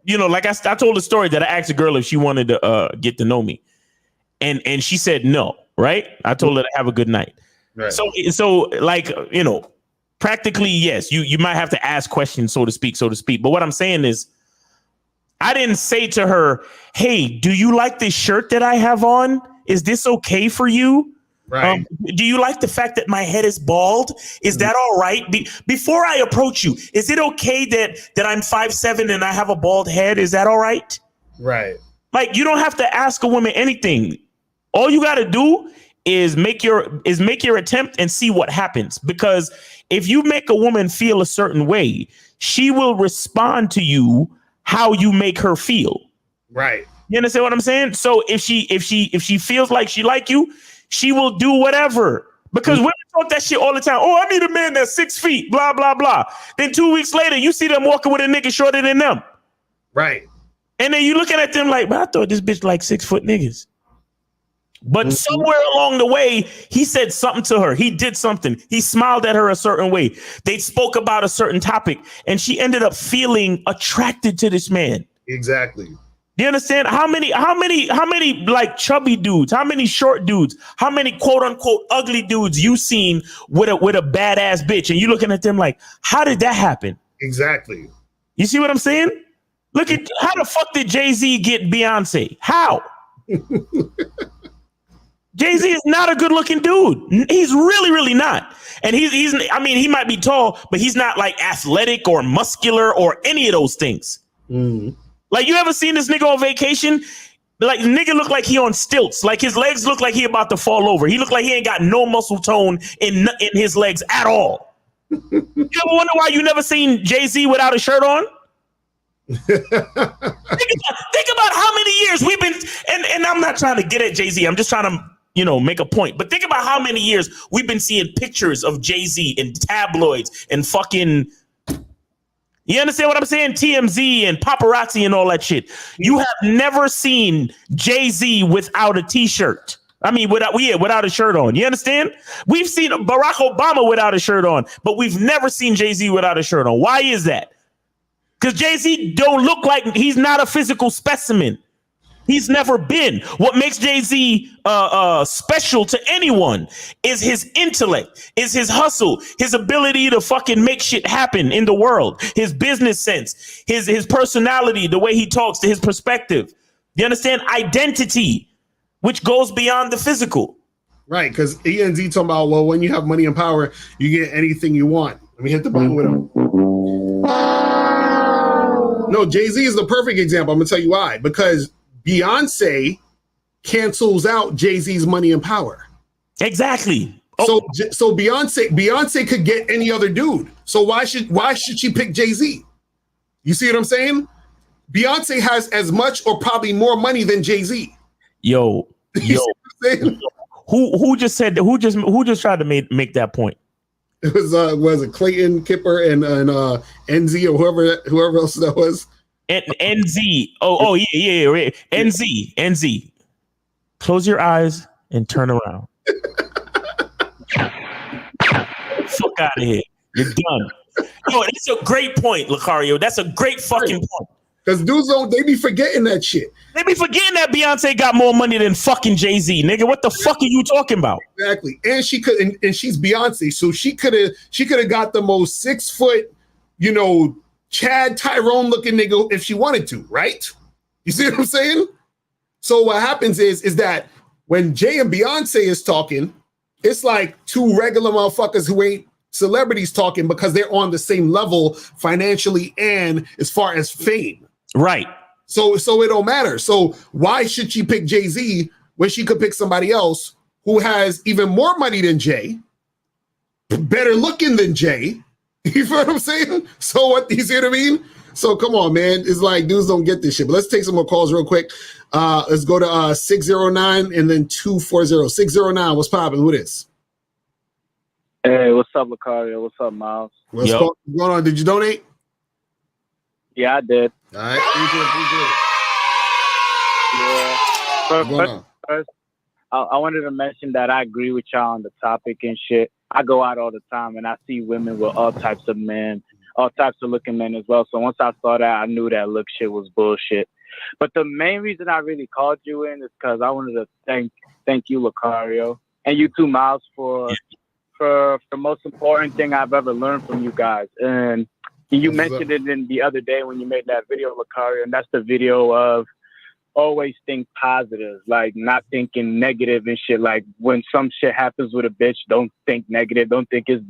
you know, like I told a story that I asked a girl if she wanted to get to know me, and she said no. Right. I told her to have a good night. Right. So like, you know, practically, yes, you might have to ask questions, so to speak. But what I'm saying is, I didn't say to her, hey, do you like this shirt that I have on? Is this okay for you? Right. Do you like the fact that my head is bald? Is that all right? Before I approach you, is it okay that I'm 5'7" and I have a bald head? Is that all right? Right. Like, you don't have to ask a woman anything. All you got to do is make your attempt and see what happens. Because if you make a woman feel a certain way, she will respond to you how you make her feel. Right. You understand what I'm saying? So if she feels like she like you, she will do whatever. Because women talk that shit all the time. Oh, I need a man that's 6 feet, blah, blah, blah. Then 2 weeks later, you see them walking with a nigga shorter than them. Right. And then you looking at them like, but I thought this bitch like 6 foot niggas. But somewhere along the way, he said something to her. He did something. He smiled at her a certain way. They spoke about a certain topic, and she ended up feeling attracted to this man. Exactly. Do you understand? How many like chubby dudes, how many short dudes, how many quote unquote ugly dudes you seen with a badass bitch, and you looking at them like, how did that happen? Exactly. You see what I'm saying? Look at how the fuck did Jay-Z get Beyonce? How? Jay-Z is not a good looking dude. He's really, really not. And he's I mean, he might be tall, but he's not like athletic or muscular or any of those things. Mm. Like, you ever seen this nigga on vacation? Like, nigga look like he on stilts. Like, his legs look like he about to fall over. He look like he ain't got no muscle tone in his legs at all. You ever wonder why you never seen Jay-Z without a shirt on? think about how many years we've been, and I'm not trying to get at Jay-Z. I'm just trying to, you know, make a point. But think about how many years we've been seeing pictures of Jay-Z in tabloids and fucking, you understand what I'm saying? TMZ and paparazzi and all that shit. You have never seen Jay-Z without a t-shirt. I mean, without a shirt on. You understand? We've seen Barack Obama without a shirt on, but we've never seen Jay-Z without a shirt on. Why is that? Because Jay-Z don't look like, he's not a physical specimen. He's never been. What makes Jay-Z special to anyone is his intellect, is his hustle, his ability to fucking make shit happen in the world, his business sense, his personality, the way he talks, to his perspective. You understand? Identity, which goes beyond the physical. Right, because E&Z talking about, well, when you have money and power, you get anything you want. Let me hit the button with him. No, Jay-Z is the perfect example. I'm going to tell you why. Because Beyonce cancels out Jay-Z's money and power. Exactly. So Beyonce could get any other dude. So why should she pick Jay-Z? You see what I'm saying? Beyonce has as much or probably more money than Jay-Z. Yo. Who just tried to make that point? It was it Clayton Kipper and NZ or whoever else that was. NZ. Oh yeah. NZ. Close your eyes and turn around. Fuck out of here. You're done. Yo, that's a great point, Locario. That's a great fucking point. Because dudes they be forgetting that shit. They be forgetting that Beyonce got more money than fucking Jay-Z, nigga. What the fuck are you talking about? Exactly. And she could, and she's Beyonce, so she could have got the most 6 foot you know, Chad Tyrone looking nigga if she wanted to, right? You see what I'm saying? So what happens is that when Jay and Beyonce is talking, it's like two regular motherfuckers who ain't celebrities talking because they're on the same level financially and as far as fame. Right. So it don't matter. So why should she pick Jay-Z when she could pick somebody else who has even more money than Jay, better looking than Jay? You feel what I'm saying? So what, you see what I mean? So come on, man. It's like dudes don't get this shit. But let's take some more calls real quick. Let's go to 609 and then 240. 609, what's popping? Who this? Hey, what's up, Locario? What's up, Miles? What's going on? Did you donate? Yeah, I did. All right. Yeah. First, I wanted to mention that I agree with y'all on the topic and shit. I go out all the time and I see women with all types of men, all types of looking men as well. So once I saw that, I knew that look shit was bullshit. But the main reason I really called you in is because I wanted to thank you, Locario, and you too, Miles, for the most important thing I've ever learned from you guys. And you mentioned it in the other day when you made that video, Locario, and that's the video of always think positive, like not thinking negative and shit. Like when some shit happens with a bitch, don't think negative. Don't think it's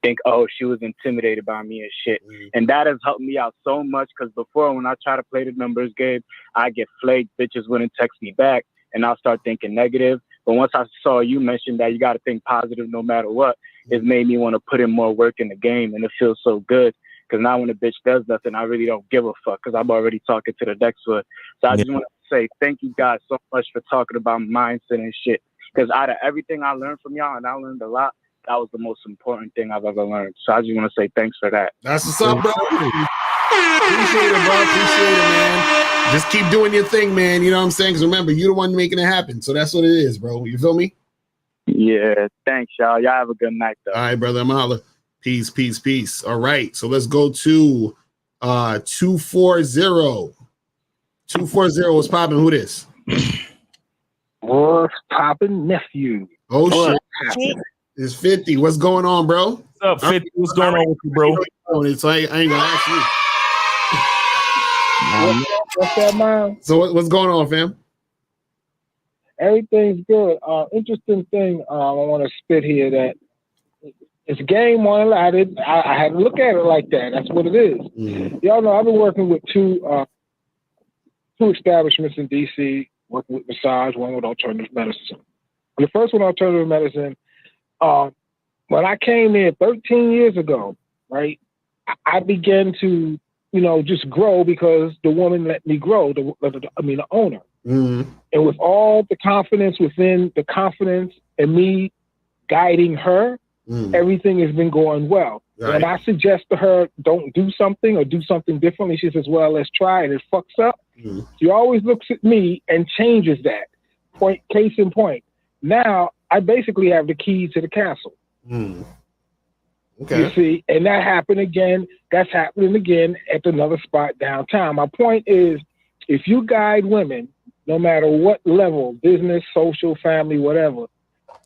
think, oh, she was intimidated by me and shit. And that has helped me out so much because before when I try to play the numbers game, I get flaked. Bitches wouldn't text me back and I'll start thinking negative. But once I saw you mention that you got to think positive no matter what, it made me want to put in more work in the game, and it feels so good. Because now when a bitch does nothing, I really don't give a fuck because I'm already talking to the next one. So I just want to say thank you guys so much for talking about mindset and shit. Because out of everything I learned from y'all, and I learned a lot, that was the most important thing I've ever learned. So I just want to say thanks for that. That's what's up, bro. Appreciate it, bro. Appreciate it, man. Just keep doing your thing, man. You know what I'm saying? Because remember, you're the one making it happen. So that's what it is, bro. You feel me? Yeah. Thanks, y'all. Y'all have a good night, though. All right, brother. I'm holla. Peace, peace, peace. All right. So let's go to 240. 240 was popping. Who this? What's popping, nephew? Oh, shit. It's 50. What's going on, bro? What's up, 50? What's going on with you, bro? So I ain't going to ask you. What's that, man? So what's going on, fam? Everything's good. Interesting thing I want to spit here that it's game one. I had to look at it like that. That's what it is. Mm-hmm. Y'all know I've been working with two establishments in DC, working with massage, one with alternative medicine. The first one, alternative medicine, when I came in 13 years ago, right, I began to, just grow because the woman let me grow, the owner. Mm-hmm. And with all the confidence and me guiding her, everything has been going well. Right. When I suggest to her, don't do something or do something differently, she says, well, let's try it. It fucks up. She always looks at me and changes that. Case in point. Now, I basically have the key to the castle. Okay. You see, and that happened again. That's happening again at another spot downtown. My point is, if you guide women, no matter what level, business, social, family, whatever,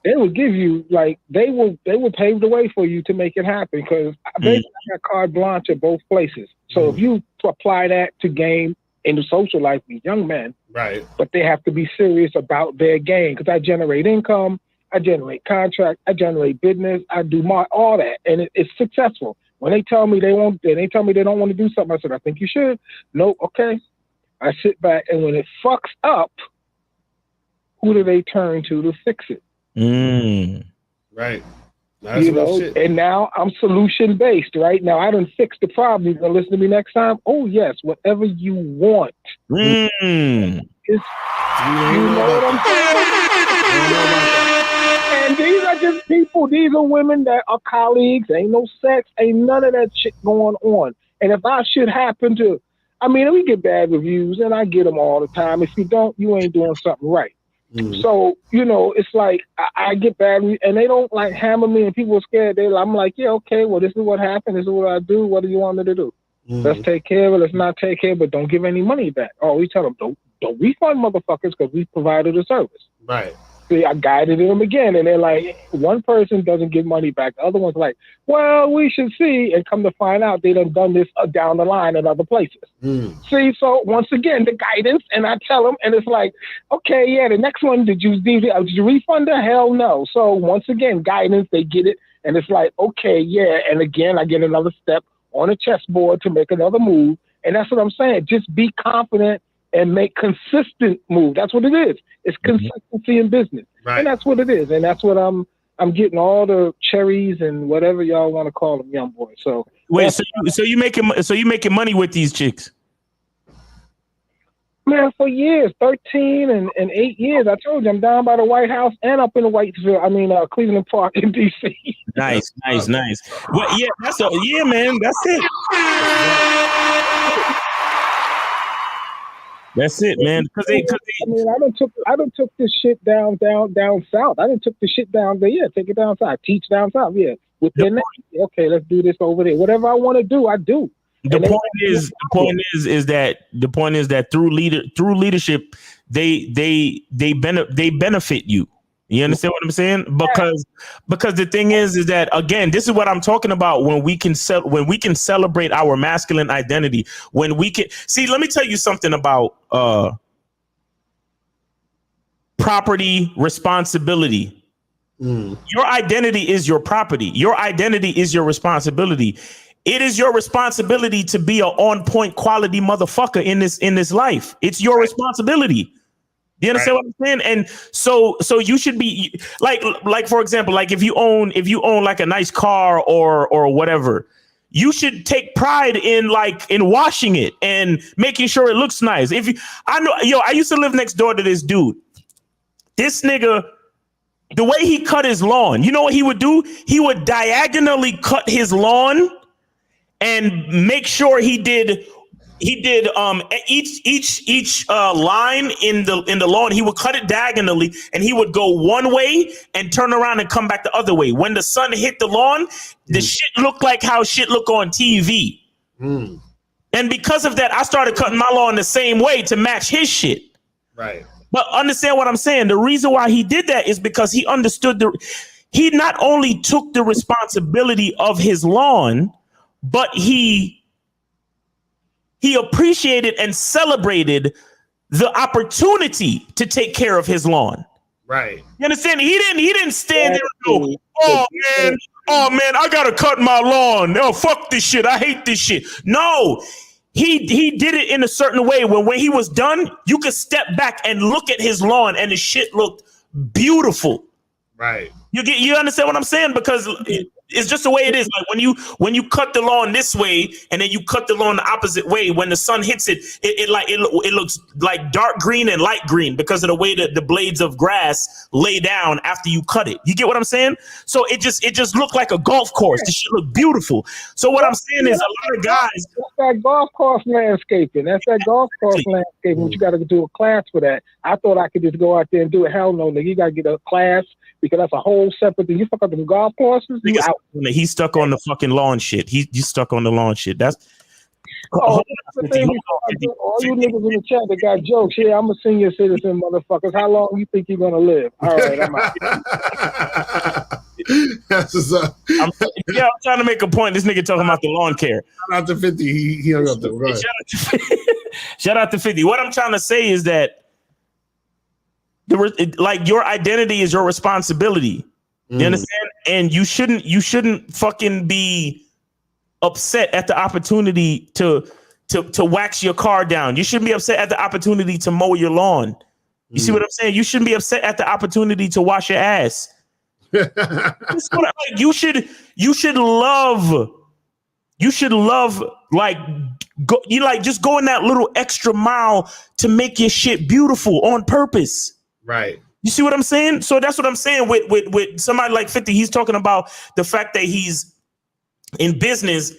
they will give you, they will pave the way for you to make it happen because basically I got carte blanche at both places. So if you apply that to game in the social life with young men, right? But they have to be serious about their game because I generate income, I generate contract, I generate business, I do all that, and it's successful. When they tell me they don't want to do something, I said, I think you should. Nope, okay. I sit back, and when it fucks up, who do they turn to fix it? Right. That's shit. And now I'm solution based. Right now, I done fixed the problem. You gonna listen to me next time? Oh yes, whatever you want. You know what I'm saying? And these are just people. These are women that are colleagues. Ain't no sex. Ain't none of that shit going on. And if I should happen to, we get bad reviews, and I get them all the time. If you don't, you ain't doing something right. So, it's like I get bad, and they don't hammer me, and people are scared. I'm like, yeah, okay, well, this is what happened. This is what I do. What do you want me to do? Let's take care of it. Let's not take care of it, but don't give any money back. Oh, we tell them, don't refund motherfuckers because we provided a service. Right. See, I guided them again, and they're like, one person doesn't give money back. The other one's like, well, we should see, and come to find out they done this down the line in other places. See, so once again, the guidance, and I tell them, and it's like, okay, yeah, the next one, did you refund her? Hell no. So once again, guidance, they get it, and it's like, okay, yeah, and again, I get another step on a chessboard to make another move, and that's what I'm saying. Just be confident and make consistent moves. That's what it is. It's consistency in business, and that's what it is. And that's what I'm getting all the cherries and whatever y'all want to call them, young boys. So wait, so you making money with these chicks? Man, for years, 13 and 8 years. I told you I'm down by the White House and up in the Cleveland Park in DC. Nice. Well, yeah, man, that's it. That's it, man. I done took this shit down south. I done took the shit down there. Yeah, take it down south. Teach down south. Yeah, okay, let's do this over there. Whatever I want to do, I do. The point is that through leadership, they benefit you. You understand what I'm saying? Because the thing is that, again, this is what I'm talking about when we can celebrate our masculine identity. When we can see, let me tell you something about property responsibility. Your identity is your property. Your identity is your responsibility. It is your responsibility to be an on-point quality motherfucker in this life. It's your responsibility. Do you understand what I'm saying? And so you should be like for example, like if you own like a nice car or whatever, you should take pride in washing it and making sure it looks nice. I used to live next door to this dude. This nigga, the way he cut his lawn, you know what he would do? He would diagonally cut his lawn and make sure he did each line in the lawn. He would cut it diagonally, and he would go one way and turn around and come back the other way. When the sun hit the lawn, the shit looked like how shit look on TV. And because of that, I started cutting my lawn the same way to match his shit. Right. But understand what I'm saying. The reason why he did that is because he understood he not only took the responsibility of his lawn, but he appreciated and celebrated the opportunity to take care of his lawn. Right. You understand? He didn't stand there and go, oh man, I gotta cut my lawn. Oh, fuck this shit. I hate this shit. No, he did it in a certain way when he was done, you could step back and look at his lawn and the shit looked beautiful. Right. You understand what I'm saying? Because it's just the way it is. Like when you cut the lawn this way and then you cut the lawn the opposite way, when the sun hits it, it looks like dark green and light green because of the way that the blades of grass lay down after you cut it. You get what I'm saying? So it just looked like a golf course. The shit looked beautiful. So what I'm saying is a lot of guys. That's that golf course landscaping. But you got to do a class for that. I thought I could just go out there and do it. Hell no, nigga. You got to get a class. Because that's a whole separate thing. You fuck up them golf courses. He's stuck on the fucking lawn shit. He's stuck on the lawn shit. That's all you niggas in the chat that got jokes. Yeah, I'm a senior citizen, motherfuckers. How long you think you're gonna live? All right, I'm out. I'm trying to make a point. This nigga talking about the lawn care. Shout out to 50. He hung up there. Right. Shout out to 50. What I'm trying to say is that your identity is your responsibility. You understand? And you shouldn't fucking be upset at the opportunity to wax your car down. You shouldn't be upset at the opportunity to mow your lawn. You see what I'm saying? You shouldn't be upset at the opportunity to wash your ass. You should love just going that little extra mile to make your shit beautiful on purpose. Right. You see what I'm saying? So that's what I'm saying with somebody like 50. He's talking about the fact that he's in business.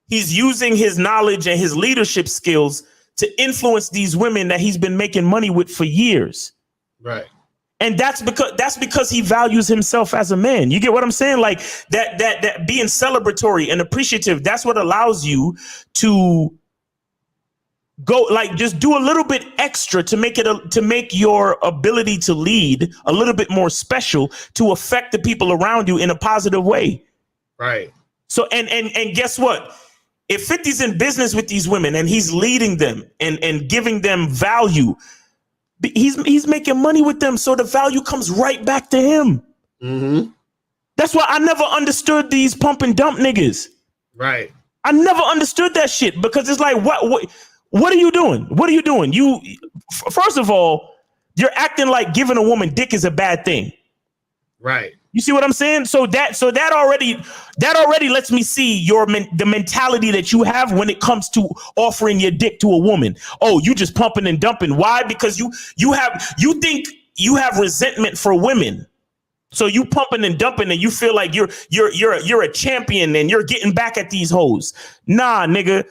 He's using his knowledge and his leadership skills to influence these women that he's been making money with for years. Right. And that's because he values himself as a man. You get what I'm saying? Like that being celebratory and appreciative, that's what allows you to go like just do a little bit extra to make it to make your ability to lead a little bit more special to affect the people around you in a positive way. Right. So and guess what? If 50's in business with these women and he's leading them and giving them value, he's making money with them. So the value comes right back to him. Mm-hmm. That's why I never understood these pump and dump niggas. Right. I never understood that shit because it's like, what are you doing? What are you doing? You, first of all, you're acting like giving a woman dick is a bad thing. Right. You see what I'm saying? So that already lets me see the mentality that you have when it comes to offering your dick to a woman. Oh, you just pumping and dumping. Why? Because you think you have resentment for women. So you pumping and dumping and you feel like you're a champion and you're getting back at these hoes. Nah, nigga.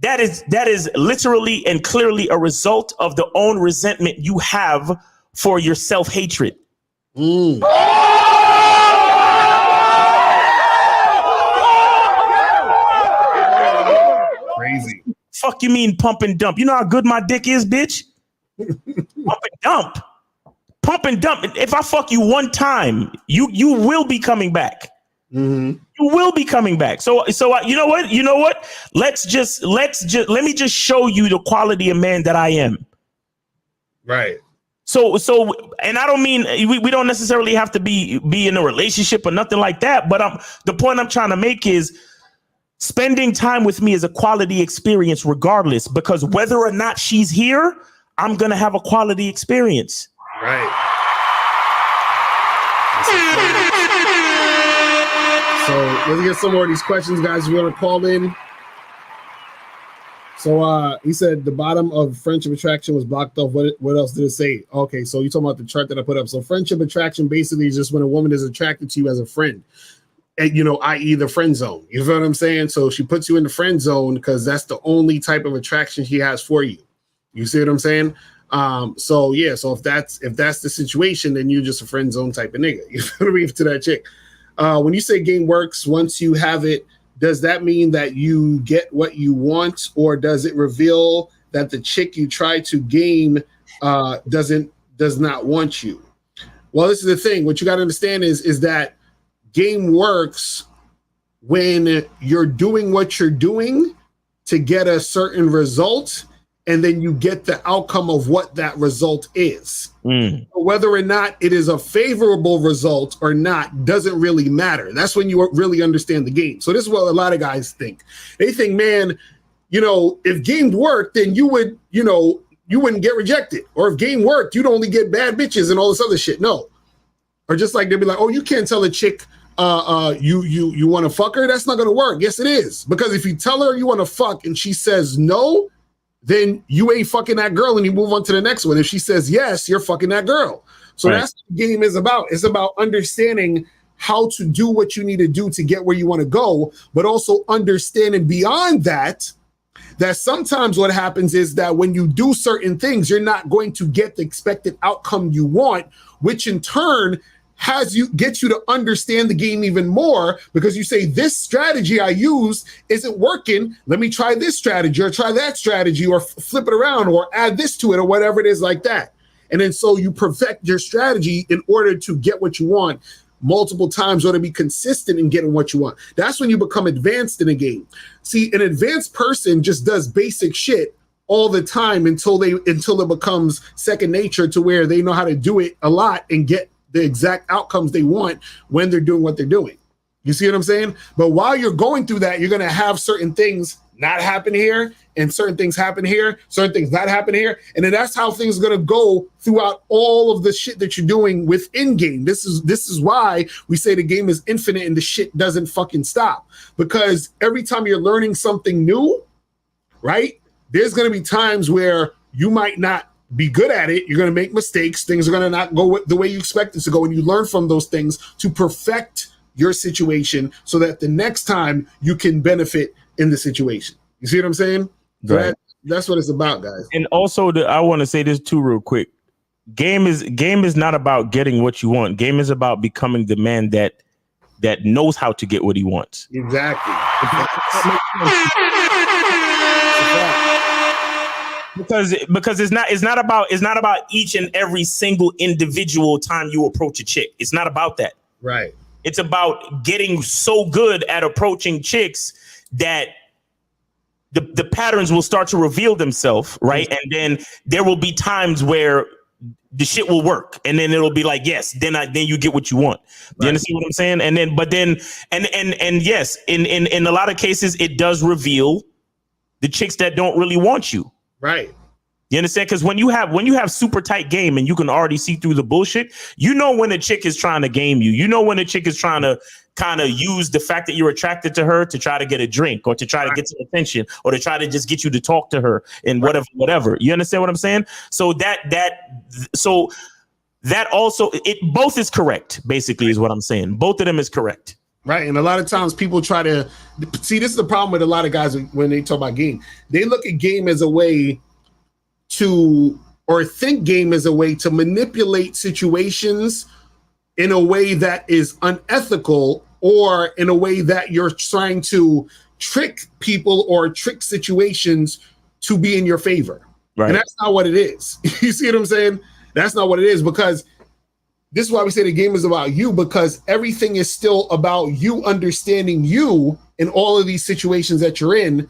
That is literally and clearly a result of the own resentment you have for your self-hatred. Mm. Crazy. Fuck you mean pump and dump? You know how good my dick is, bitch? Pump and dump. Pump and dump. If I fuck you one time, you will be coming back. Mm-hmm. You will be coming back. So you know what? Let me just show you the quality of man that I am. Right. So, and I don't mean we don't necessarily have to be in a relationship or nothing like that. But the point I'm trying to make is spending time with me is a quality experience, regardless, because whether or not she's here, I'm gonna have a quality experience. Right. So let's get some more of these questions, guys. If you want to call in. So he said the bottom of friendship attraction was blocked off. What else did it say? Okay, so you're talking about the chart that I put up. So friendship attraction basically is just when a woman is attracted to you as a friend, and i.e. the friend zone. You know what I'm saying? So she puts you in the friend zone because that's the only type of attraction she has for you. You see what I'm saying? So if that's the situation, then you're just a friend zone type of nigga. You feel me? To that chick. When you say game works, once you have it, does that mean that you get what you want, or does it reveal that the chick you try to game does not want you? Well, this is the thing. What you got to understand is that game works when you're doing what you're doing to get a certain result, and then you get the outcome of what that result is. Whether or not it is a favorable result or not doesn't really matter. That's when you really understand the game. So this is what a lot of guys think. They think, man, if game worked, then you would, you wouldn't get rejected. Or if game worked, you'd only get bad bitches and all this other shit. No. Or just like they'd be like, oh, you can't tell a chick you want to fuck her. That's not going to work. Yes, it is. Because if you tell her you want to fuck and she says no, then you ain't fucking that girl and you move on to the next one. If she says yes, you're fucking that girl. So That's what the game is about. It's about understanding how to do what you need to do to get where you want to go, but also understanding beyond that sometimes what happens is that when you do certain things, you're not going to get the expected outcome you want, which in turn gets you to understand the game even more, because you say, this strategy I used isn't working. Let me try this strategy or try that strategy or flip it around or add this to it or whatever it is like that. And then so you perfect your strategy in order to get what you want multiple times or to be consistent in getting what you want. That's when you become advanced in a game. See, an advanced person just does basic shit all the time until it becomes second nature to where they know how to do it a lot and get the exact outcomes they want when they're doing what they're doing. You see what I'm saying? But while you're going through that, you're going to have certain things not happen here and certain things happen here, certain things not happen here. And then that's how things are going to go throughout all of the shit that you're doing within game. This is why we say the game is infinite and the shit doesn't fucking stop, because every time you're learning something new, right? There's going to be times where you might not be good at it. You're going to make mistakes. Things are going to not go the way you expect it to go. And you learn from those things to perfect your situation so that the next time you can benefit in the situation. You see what I'm saying? So right. That's what it's about, guys. And also, I want to say this too real quick. Game is not about getting what you want. Game is about becoming the man that knows how to get what he wants. Exactly. because it's not about each and every single individual time you approach a chick. It's not about that. Right. It's about getting so good at approaching chicks that the patterns will start to reveal themselves, right? And then there will be times where the shit will work, and then it'll be like, yes, then you get what you want. Do you understand what I'm saying? And yes, in a lot of cases, it does reveal the chicks that don't really want you. Right. You understand? Because when you have super tight game and you can already see through the bullshit, you know when a chick is trying to game you. You know when a chick is trying to kind of use the fact that you're attracted to her to try to get a drink or to try to get some attention or to try to just get you to talk to her and whatever. You understand what I'm saying? So that also, it both is correct, basically, is what I'm saying. Both of them is correct. Right. And a lot of times people try to see, this is the problem with a lot of guys when they talk about game. They look at game as a way to, or think game as a way to manipulate situations in a way that is unethical, or in a way that you're trying to trick people or trick situations to be in your favor. Right. And that's not what it is. You see what I'm saying? That's not what it is, because this is why we say the game is about you, because everything is still about you understanding you in all of these situations that you're in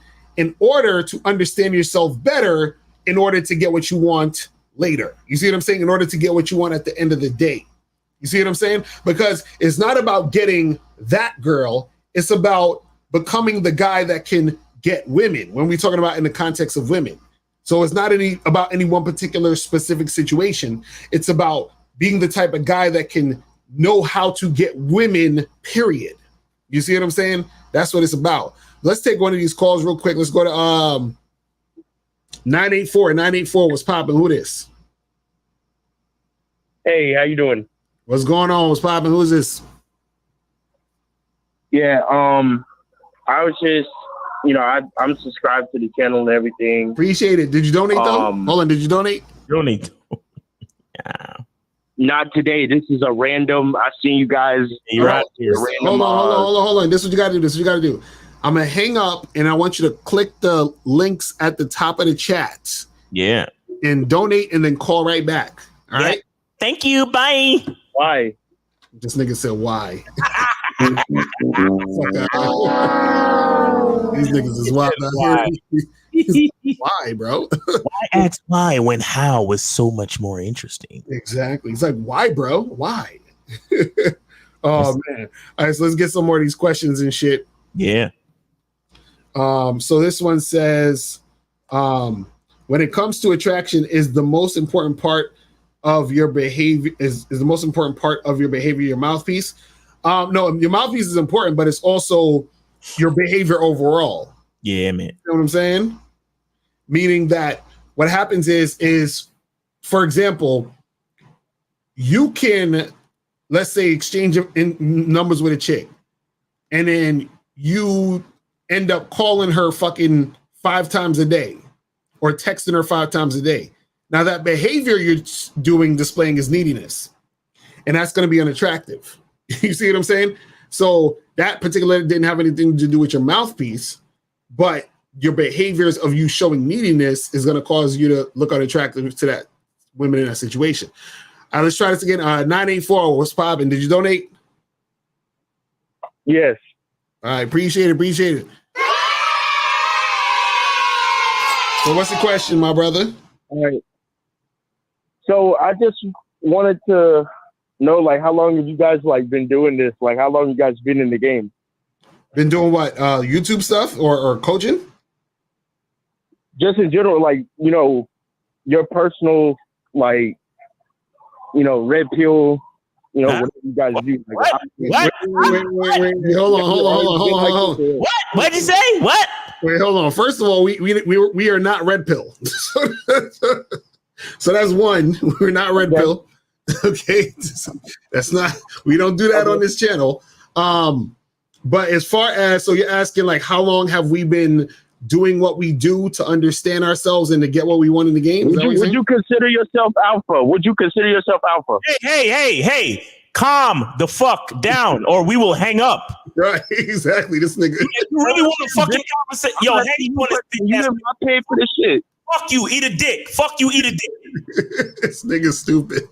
order to understand yourself better, in order to get what you want later. You see what I'm saying? In order to get what you want at the end of the day. You see what I'm saying? Because it's not about getting that girl. It's about becoming the guy that can get women, when we're talking about in the context of women. So it's not about any one particular specific situation. It's about being the type of guy that can know how to get women, period. You see what I'm saying? That's what it's about. Let's take one of these calls real quick. Let's go to 984. 984 was popping. Who this? Hey, how you doing? What's going on? What's popping? Who's this? Yeah, I was just, I'm subscribed to the channel and everything. Appreciate it. Did you donate though? Hold on, did you donate? Donate. Not today. This is a random. I seen you guys. Right here. Hold on. This is what you gotta do. I'm gonna hang up, and I want you to click the links at the top of the chat. Yeah. And donate, and then call right back. All right. Thank you. Bye. Why? This nigga said why. These niggas is wild. Why, bro? Why ask why when how was so much more interesting? Exactly. It's like, why, bro? Why? Oh man. All right, so let's get some more of these questions and shit. Yeah. So this one says, when it comes to attraction, is the most important part of your behavior your mouthpiece? No, your mouthpiece is important, but it's also your behavior overall. Yeah, man. You know what I'm saying? Meaning that what happens is, for example, you can, let's say, exchange in numbers with a chick, and then you end up calling her fucking 5 times a day or texting her 5 times a day. Now that behavior you're displaying is neediness, and that's going to be unattractive. You see what I'm saying? So that particular didn't have anything to do with your mouthpiece, but your behaviors of you showing neediness is going to cause you to look unattractive to that women in that situation. All right, let's try this again. 984, what's poppin'? Did you donate? Yes. All right, appreciate it. So what's the question, my brother? All right. So I just wanted to know, like, how long have you guys been doing this? Like, how long you guys been in the game? Been doing what? YouTube stuff or coaching? Just in general, your personal, red pill, whatever you guys do. What? Wait, hold on. What? What'd you say? What? Wait, hold on. First of all, we are not red pill. So that's one. We're not red pill. Okay. That's not, we don't do that on this channel. But as far as, so you're asking how long have we been doing what we do to understand ourselves and to get what we want in the game? Would you consider yourself alpha? Hey, calm the fuck down or we will hang up. Right, exactly. This nigga. You really want to fucking conversate? Yo, hey, you want to? I paid for this shit. Fuck you, eat a dick. Fuck you, eat a dick. This nigga's stupid.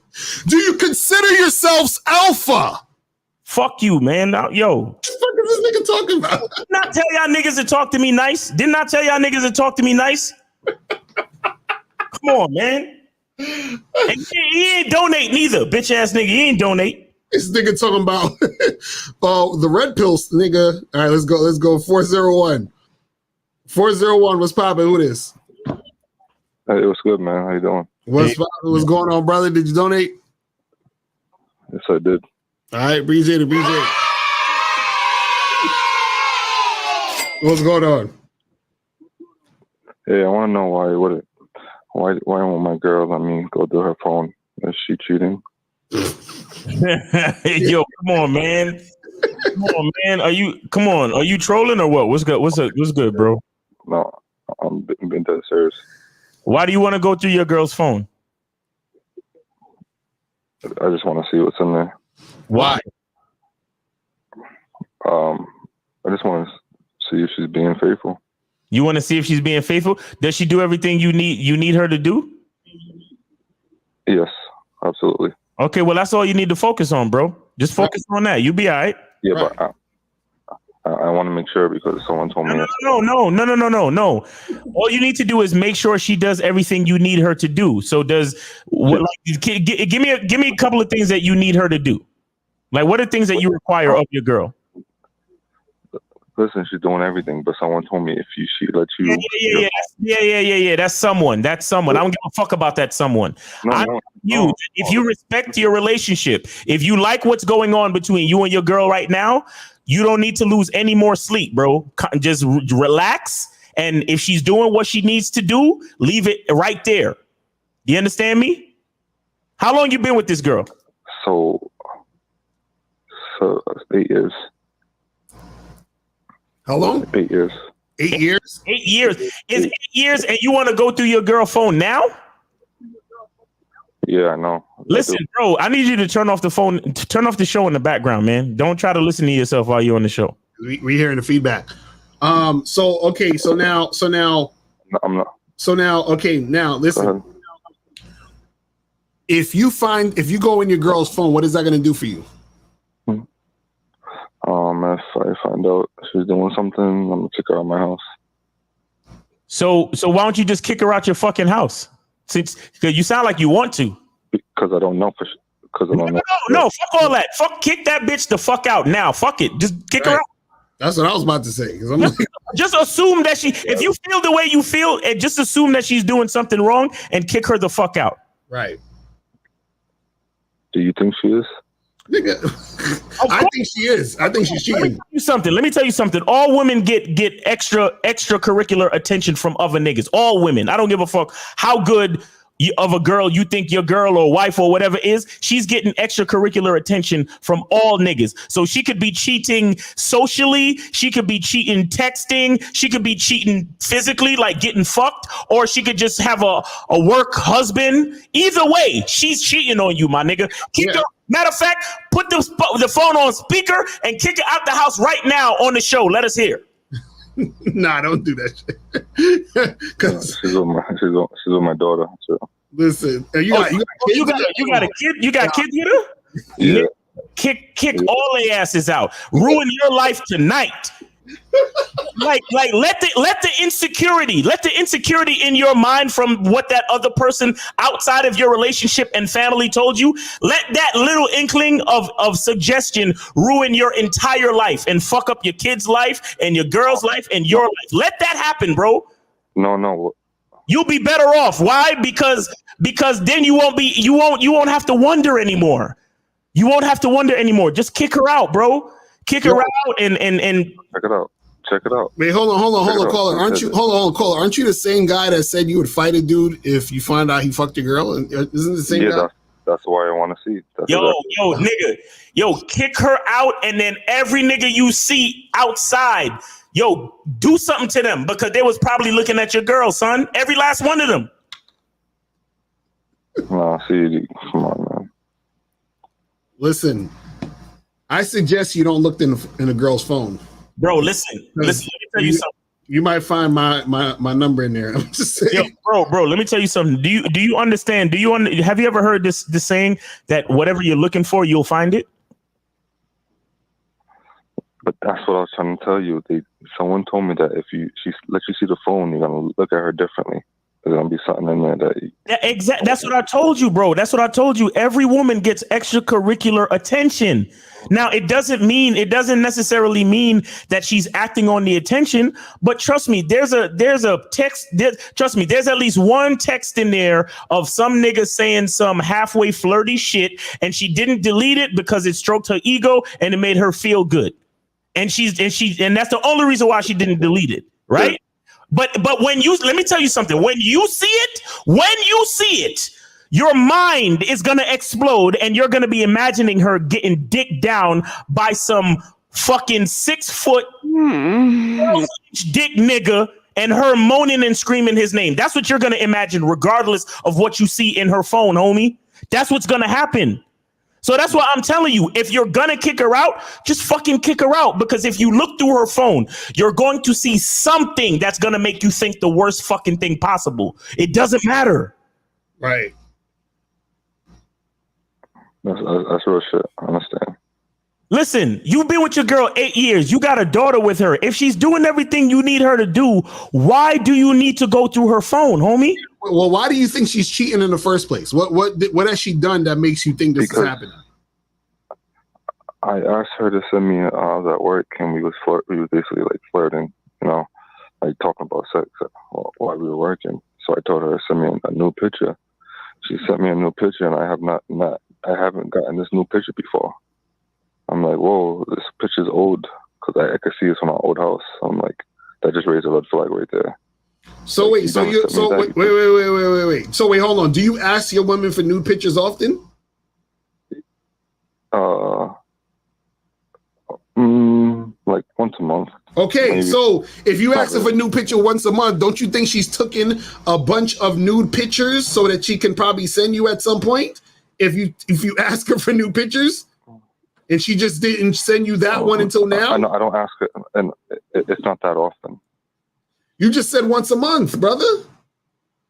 Do you consider yourselves alpha? Fuck you, man. Now, yo. What the fuck is this nigga talking about? Didn't I tell y'all niggas to talk to me nice? Didn't I tell y'all niggas to talk to me nice? Come on, man. And he ain't donate neither, bitch ass nigga. He ain't donate. This nigga talking about the red pills, nigga. All right, let's go. Let's go. 401. 401. What's poppin'? Who this? Hey, what's good, man? How you doing? What's going on, brother? Did you donate? Yes, I did. All right, BJ to BJ. What's going on? Hey, I want to know why won't my girl let me go through her phone? Is she cheating? Yo, come on, man. Come on, man. Are you trolling or what? What's good? What's good, bro? No, I'm being dead serious. Why do you want to go through your girl's phone? I just want to see what's in there. Why? I just want to see if she's being faithful. You want to see if she's being faithful? Does she do everything you need her to do? Yes, absolutely. Okay, well, that's all you need to focus on, bro. Just focus on that. You'll be all right. Yeah, right. But I want to make sure because someone told me. No. All you need to do is make sure she does everything you need her to do. So give me a couple of things that you need her to do. Like, what are things that you require of your girl? Listen, she's doing everything, but someone told me if she lets you. Yeah. That's someone. I don't give a fuck about that someone. If you respect your relationship, if you like what's going on between you and your girl right now, you don't need to lose any more sleep, bro. Just relax. And if she's doing what she needs to do, leave it right there. You understand me? How long you been with this girl? So 8 years. How long? 8 years. 8 years? 8 years. Is 8 years and you want to go through your girl phone now? Yeah, I know. Listen, bro, I need you to turn off the phone, turn off the show in the background, man. Don't try to listen to yourself while you're on the show. We're hearing the feedback. Now listen. If you go in your girl's phone, what is that going to do for you? If I find out she's doing something, I'm gonna kick her out of my house. So why don't you just kick her out your fucking house? Because you sound like you want to. Because I don't know for sure. Because I don't know. No, fuck all that. Kick that bitch the fuck out now. Fuck it. Just kick her out. That's what I was about to say. Just assume that if you feel the way you feel, and just assume that she's doing something wrong and kick her the fuck out. Right. Do you think she is? I think she is. I think she's cheating. Let me tell you something. All women get extracurricular attention from other niggas. All women. I don't give a fuck how good of a girl you think your girl or wife or whatever is. She's getting extracurricular attention from all niggas. So she could be cheating socially. She could be cheating texting. She could be cheating physically, like getting fucked. Or she could just have a work husband. Either way, she's cheating on you, my nigga. Matter of fact, put the phone on speaker and kick her out the house right now on the show. Let us hear. Nah, don't do that shit. She's with my daughter. So. Listen, you got a kid. You got kids with her? Yeah. Kick all their asses out. Ruin your life tonight. Like let the insecurity in your mind from what that other person outside of your relationship and family told you, let that little inkling of suggestion ruin your entire life and fuck up your kid's life and your girl's life and your life. Let that happen, bro. No. You'll be better off. Why? Because then you won't have to wonder anymore. You won't have to wonder anymore. Just kick her out, bro. Kick her out and check it out. Wait, hold on, caller. Aren't you the same guy that said you would fight a dude if you find out he fucked your girl? Isn't the same guy? That's why I want to see. Nigga, kick her out, and then every nigga you see outside, do something to them because they was probably looking at your girl, son. Every last one of them. Nah, see, come on, man. Listen, I suggest you don't look in a girl's phone. Bro, listen, let me tell you something. You might find my number in there. I'm just saying. Yo, bro, let me tell you something. Do you understand? Have you ever heard this saying that whatever you're looking for, you'll find it? But that's what I was trying to tell you. Someone told me that if she let you see the phone, you're gonna look at her differently. There's gonna be something in there that. Exactly. That's what I told you, bro. That's what I told you. Every woman gets extracurricular attention. Now, it doesn't necessarily mean that she's acting on the attention. But trust me, there's a text. Trust me, there's at least one text in there of some nigga saying some halfway flirty shit, and she didn't delete it because it stroked her ego and it made her feel good. And that's the only reason why she didn't delete it, right? But let me tell you something. When you see it, your mind is gonna explode, and you're gonna be imagining her getting dicked down by some fucking 6 foot dick nigga, and her moaning and screaming his name. That's what you're gonna imagine, regardless of what you see in her phone, homie. That's what's gonna happen. So that's why I'm telling you, if you're gonna kick her out, just fucking kick her out. Because if you look through her phone, you're going to see something that's gonna make you think the worst fucking thing possible. It doesn't matter. Right. That's real shit. I understand. Listen, you've been with your girl 8 years. You got a daughter with her. If she's doing everything you need her to do, why do you need to go through her phone, homie? Well, why do you think she's cheating in the first place? What has she done that makes you think this is happening? I asked her to send me. I was at work and we was basically like flirting, like talking about sex while we were working. So I told her to send me a new picture. She sent me a new picture, and I haven't gotten this new picture before. I'm like, whoa, this picture's old, because I could see it's from my old house. I'm like, that just raised a red flag right there. So wait, wait. So wait, hold on. Do you ask your women for nude pictures often? Like once a month. Okay, maybe. so if you ask her for a new picture once a month, don't you think she's taken a bunch of nude pictures so that she can probably send you at some point? If you ask her for new pictures, and she just didn't send you that one until now? I don't ask it, and it's not that often. You just said once a month, brother.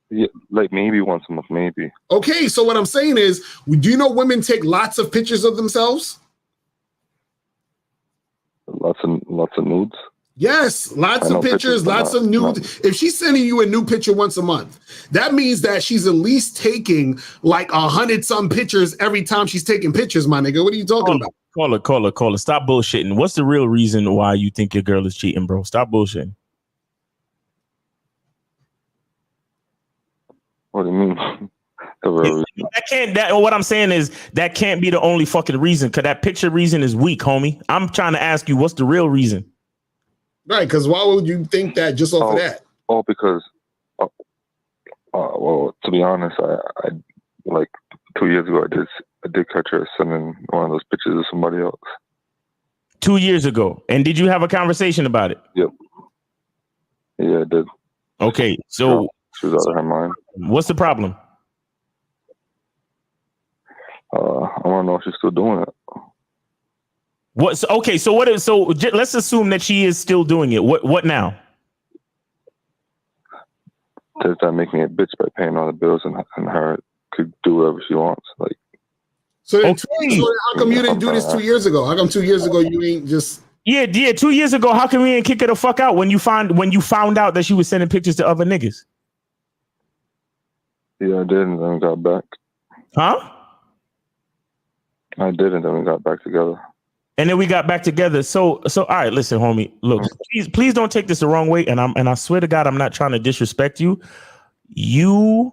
Yeah, like maybe once a month, maybe. Okay, so what I'm saying is, do you know women take lots of pictures of themselves? Lots of nudes. Yes, lots of pictures, lots of nudes. If she's sending you a new picture once a month, that means that she's at least taking like 100-some pictures every time she's taking pictures, my nigga. What are you talking about? Call her. Stop bullshitting. What's the real reason why you think your girl is cheating, bro? Stop bullshitting. What do you mean? What I'm saying is that can't be the only fucking reason, because that picture reason is weak, homie. I'm trying to ask you, what's the real reason? Right, because why would you think that just off of that? Oh, because, well, to be honest, I like 2 years ago, I did catch her sending one of those pictures of somebody else. 2 years ago, and did you have a conversation about it? Yep. Yeah, I did. Okay, so she was out of her mind. What's the problem? I want to know if she's still doing it. Let's assume that she is still doing it. What now? Does that make me a bitch by paying all the bills and her could do whatever she wants? Like, so how come you didn't do this 2 years ago? How come 2 years ago you ain't just? Yeah. 2 years ago, how come we ain't kick her the fuck out when you found out that she was sending pictures to other niggas? Yeah, I did, and then we got back. Huh? I did, and then we got back together. And then we got back together. So all right, listen, homie. Look, please don't take this the wrong way. And I swear to God, I'm not trying to disrespect you. You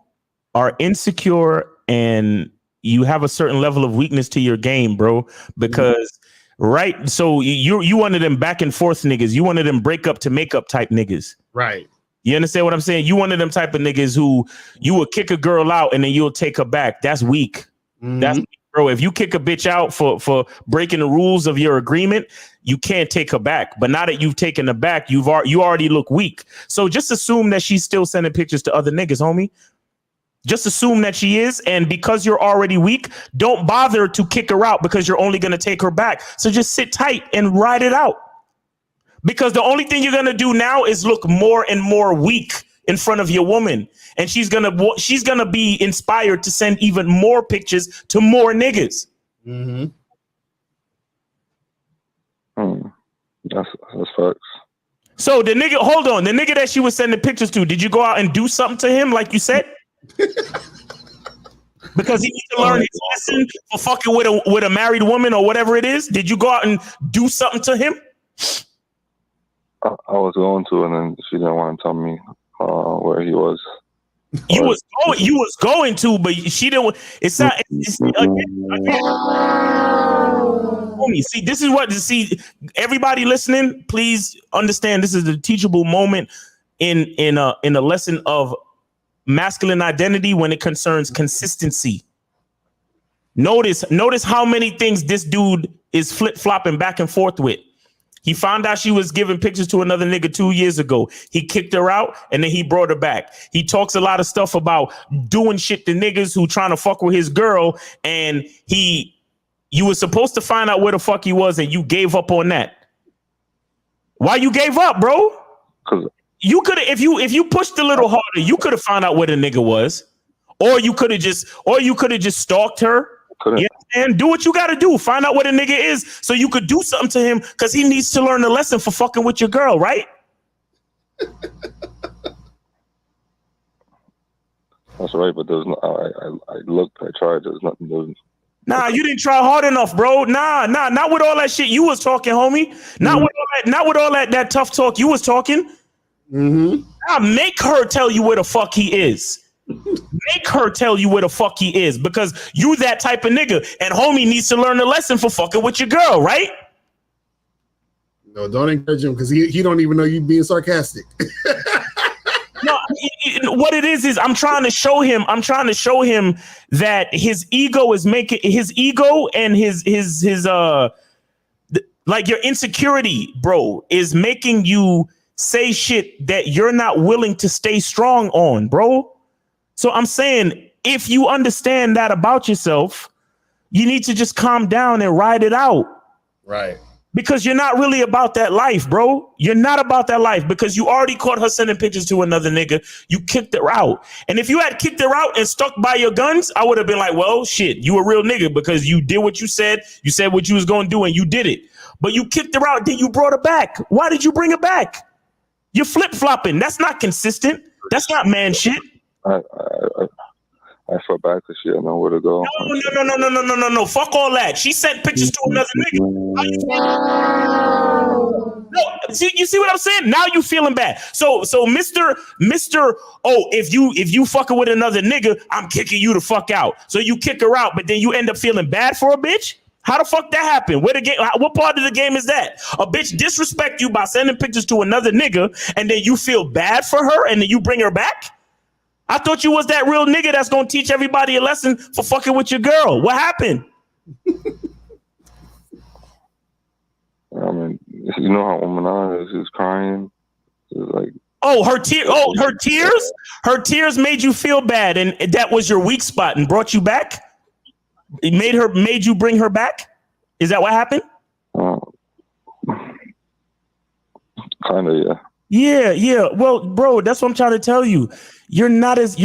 are insecure and you have a certain level of weakness to your game, bro. Because right, so you one of them back and forth niggas. You one of them break up to make up type niggas. Right. You understand what I'm saying? You one of them type of niggas who you will kick a girl out and then you'll take her back. That's weak. That's weak. Bro, if you kick a bitch out for breaking the rules of your agreement, you can't take her back. But now that you've taken her back, you already look weak. So just assume that she's still sending pictures to other niggas, homie. Just assume that she is. And because you're already weak, don't bother to kick her out because you're only going to take her back. So just sit tight and ride it out. Because the only thing you're gonna do now is look more and more weak in front of your woman, and she's gonna be inspired to send even more pictures to more niggas. Mm-hmm. That's facts. So the nigga that she was sending pictures to, did you go out and do something to him like you said? Because he needs to learn his lesson for fucking with a married woman or whatever it is. Did you go out and do something to him? I was going to, and then she didn't want to tell me where he was. You was going to, but she didn't. It's not. Again. Homie, see, everybody listening, please understand. This is a teachable moment in a lesson of masculine identity when it concerns consistency. Notice how many things this dude is flip-flopping back and forth with. He found out she was giving pictures to another nigga 2 years ago. He kicked her out and then he brought her back. He talks a lot of stuff about doing shit to niggas who trying to fuck with his girl, and you were supposed to find out where the fuck he was, and you gave up on that. Why you gave up, bro? You could have, if you pushed a little harder, you could have found out where the nigga was, or you could have just stalked her. Yeah, and do what you got to do. Find out what a nigga is so you could do something to him, because he needs to learn a lesson for fucking with your girl, right? That's right, but there's no. I looked, I tried. There's nothing. Nah, you didn't try hard enough, bro. Nah, not with all that shit you was talking, homie. Not with all that tough talk you was talking. Mm-hmm. Now make her tell you where the fuck he is. Make her tell you where the fuck he is, because you that type of nigga, and homie needs to learn a lesson for fucking with your girl, right? No, don't encourage him, because he don't even know you being sarcastic. No, what it is I'm trying to show him that his ego is making his ego and his like your insecurity, bro, is making you say shit that you're not willing to stay strong on, bro. So I'm saying, if you understand that about yourself, you need to just calm down and ride it out. Right. Because you're not really about that life, bro. You're not about that life, because you already caught her sending pictures to another nigga. You kicked her out. And if you had kicked her out and stuck by your guns, I would have been like, well, shit, you a real nigga, because you did what you said. You said what you was going to do, and you did it. But you kicked her out, then you brought her back. Why did you bring her back? You're flip-flopping. That's not consistent. That's not man shit. I felt bad because she didn't know where to go. No. Fuck all that. She sent pictures to another nigga. No, you see what I'm saying? Now you feeling bad. So Mr. Oh, if you fucking with another nigga, I'm kicking you the fuck out. So you kick her out, but then you end up feeling bad for a bitch? How the fuck that happened? What part of the game is that? A bitch disrespect you by sending pictures to another nigga, and then you feel bad for her, and then you bring her back? I thought you was that real nigga that's gonna teach everybody a lesson for fucking with your girl. What happened? I mean, you know how woman is. She's crying. She's like, her tears made you feel bad, and that was your weak spot and brought you back. It made you bring her back. Is that what happened? Kind of, yeah. Yeah. Well, bro, that's what I'm trying to tell you. You're not as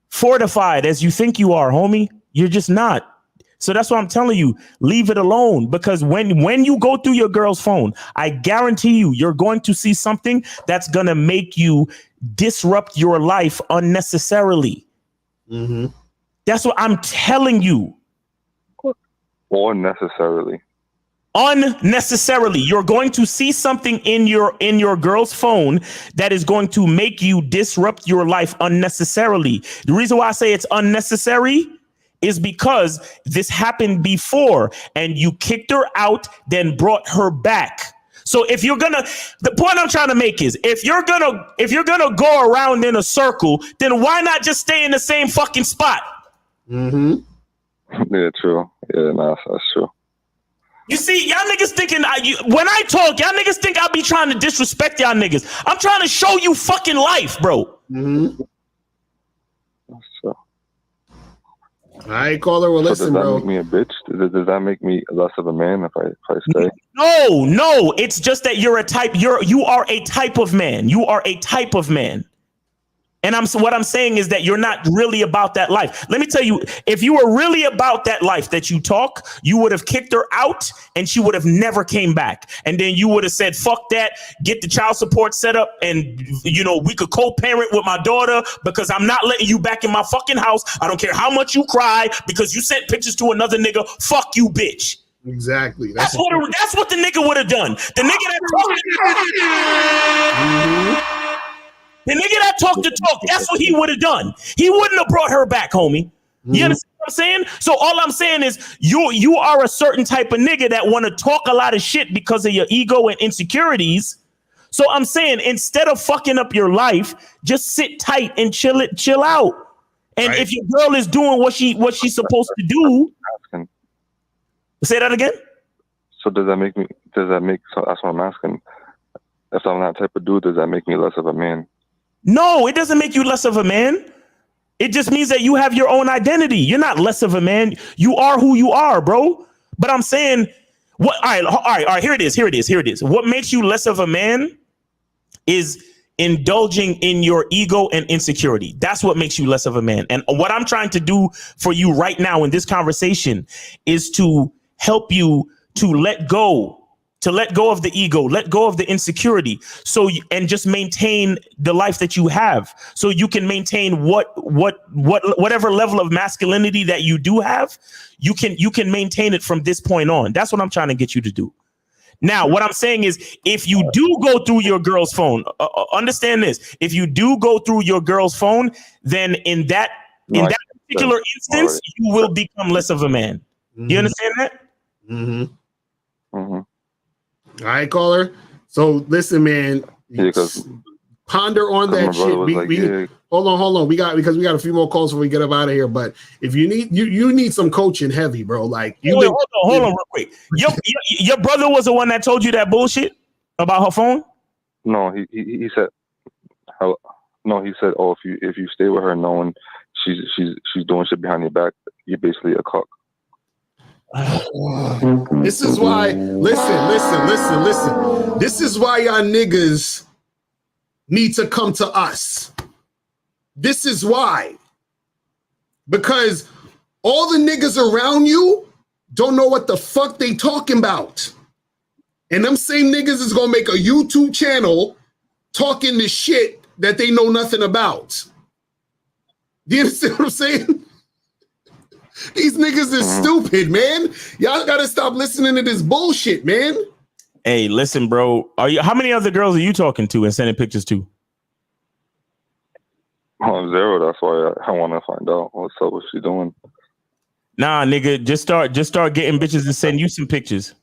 fortified as you think you are, homie. You're just not. So that's why I'm telling you, leave it alone, because when you go through your girl's phone, I guarantee you're going to see something that's going to make you disrupt your life unnecessarily. Mm-hmm. That's what I'm telling you. Or necessarily. Unnecessarily. You're going to see something in your girl's phone that is going to make you disrupt your life unnecessarily. The reason why I say it's unnecessary is because this happened before, and you kicked her out, then brought her back. So the point I'm trying to make is, if you're gonna go around in a circle, then why not just stay in the same fucking spot? Mm-hmm. Yeah, true. Yeah, no, that's true. You see, y'all niggas thinking when I talk, y'all niggas think I'll be trying to disrespect y'all niggas. I'm trying to show you fucking life, bro. Mm-hmm. That's true. All right, caller. Well, listen, does that bro. make me a bitch? Does that make me less of a man if I stay? No. It's just that you're a type. You are a type of man. You are a type of man. And what I'm saying is that you're not really about that life. Let me tell you, if you were really about that life that you talk, you would have kicked her out and she would have never came back. And then you would have said, fuck that, get the child support set up. And, we could co-parent with my daughter because I'm not letting you back in my fucking house. I don't care how much you cry because you sent pictures to another nigga. Fuck you, bitch. Exactly. That's what the nigga would have done. The nigga that The nigga that talked the talk, that's what he would have done. He wouldn't have brought her back, homie. You understand what I'm saying? So all I'm saying is you are a certain type of nigga that want to talk a lot of shit because of your ego and insecurities. So I'm saying instead of fucking up your life, just sit tight and chill out. And if your girl is doing what she's supposed to do, say that again. So so that's what I'm asking. If I'm that type of dude, does that make me less of a man? No, it doesn't make you less of a man. It just means that you have your own identity. You're not less of a man. You are who you are, bro. But I'm saying, all right. Here it is. What makes you less of a man is indulging in your ego and insecurity. That's what makes you less of a man. And what I'm trying to do for you right now in this conversation is to help you to let go of the ego, let go of the insecurity, and just maintain the life that you have, so you can maintain whatever level of masculinity that you do have. You can maintain it from this point on. That's what I'm trying to get you to do. Now, what I'm saying is, if you do go through your girl's phone, understand this: if you do go through your girl's phone, then in that particular instance, you will become less of a man. Mm-hmm. You understand that? Mm-hmm. Mm-hmm. All right, caller. So listen, man. Ponder on that shit. Hold on. Because we got a few more calls before we get up out of here. But if you need some coaching heavy, bro. Like hold on real quick. Your brother was the one that told you that bullshit about her phone? No, he said he said, oh, if you stay with her knowing she's doing shit behind your back, you're basically a cuck. This is why, listen. This is why y'all niggas need to come to us. This is why. Because all the niggas around you don't know what the fuck they talking about. And them same niggas is gonna make a YouTube channel talking this shit that they know nothing about. Do you understand what I'm saying? These niggas is stupid, man. Y'all gotta stop listening to this bullshit, man. Hey, listen, bro. How many other girls are you talking to and sending pictures to? Oh, zero. That's why I want to find out what's up, what she doing. Nah, nigga, just start getting bitches to send you some pictures.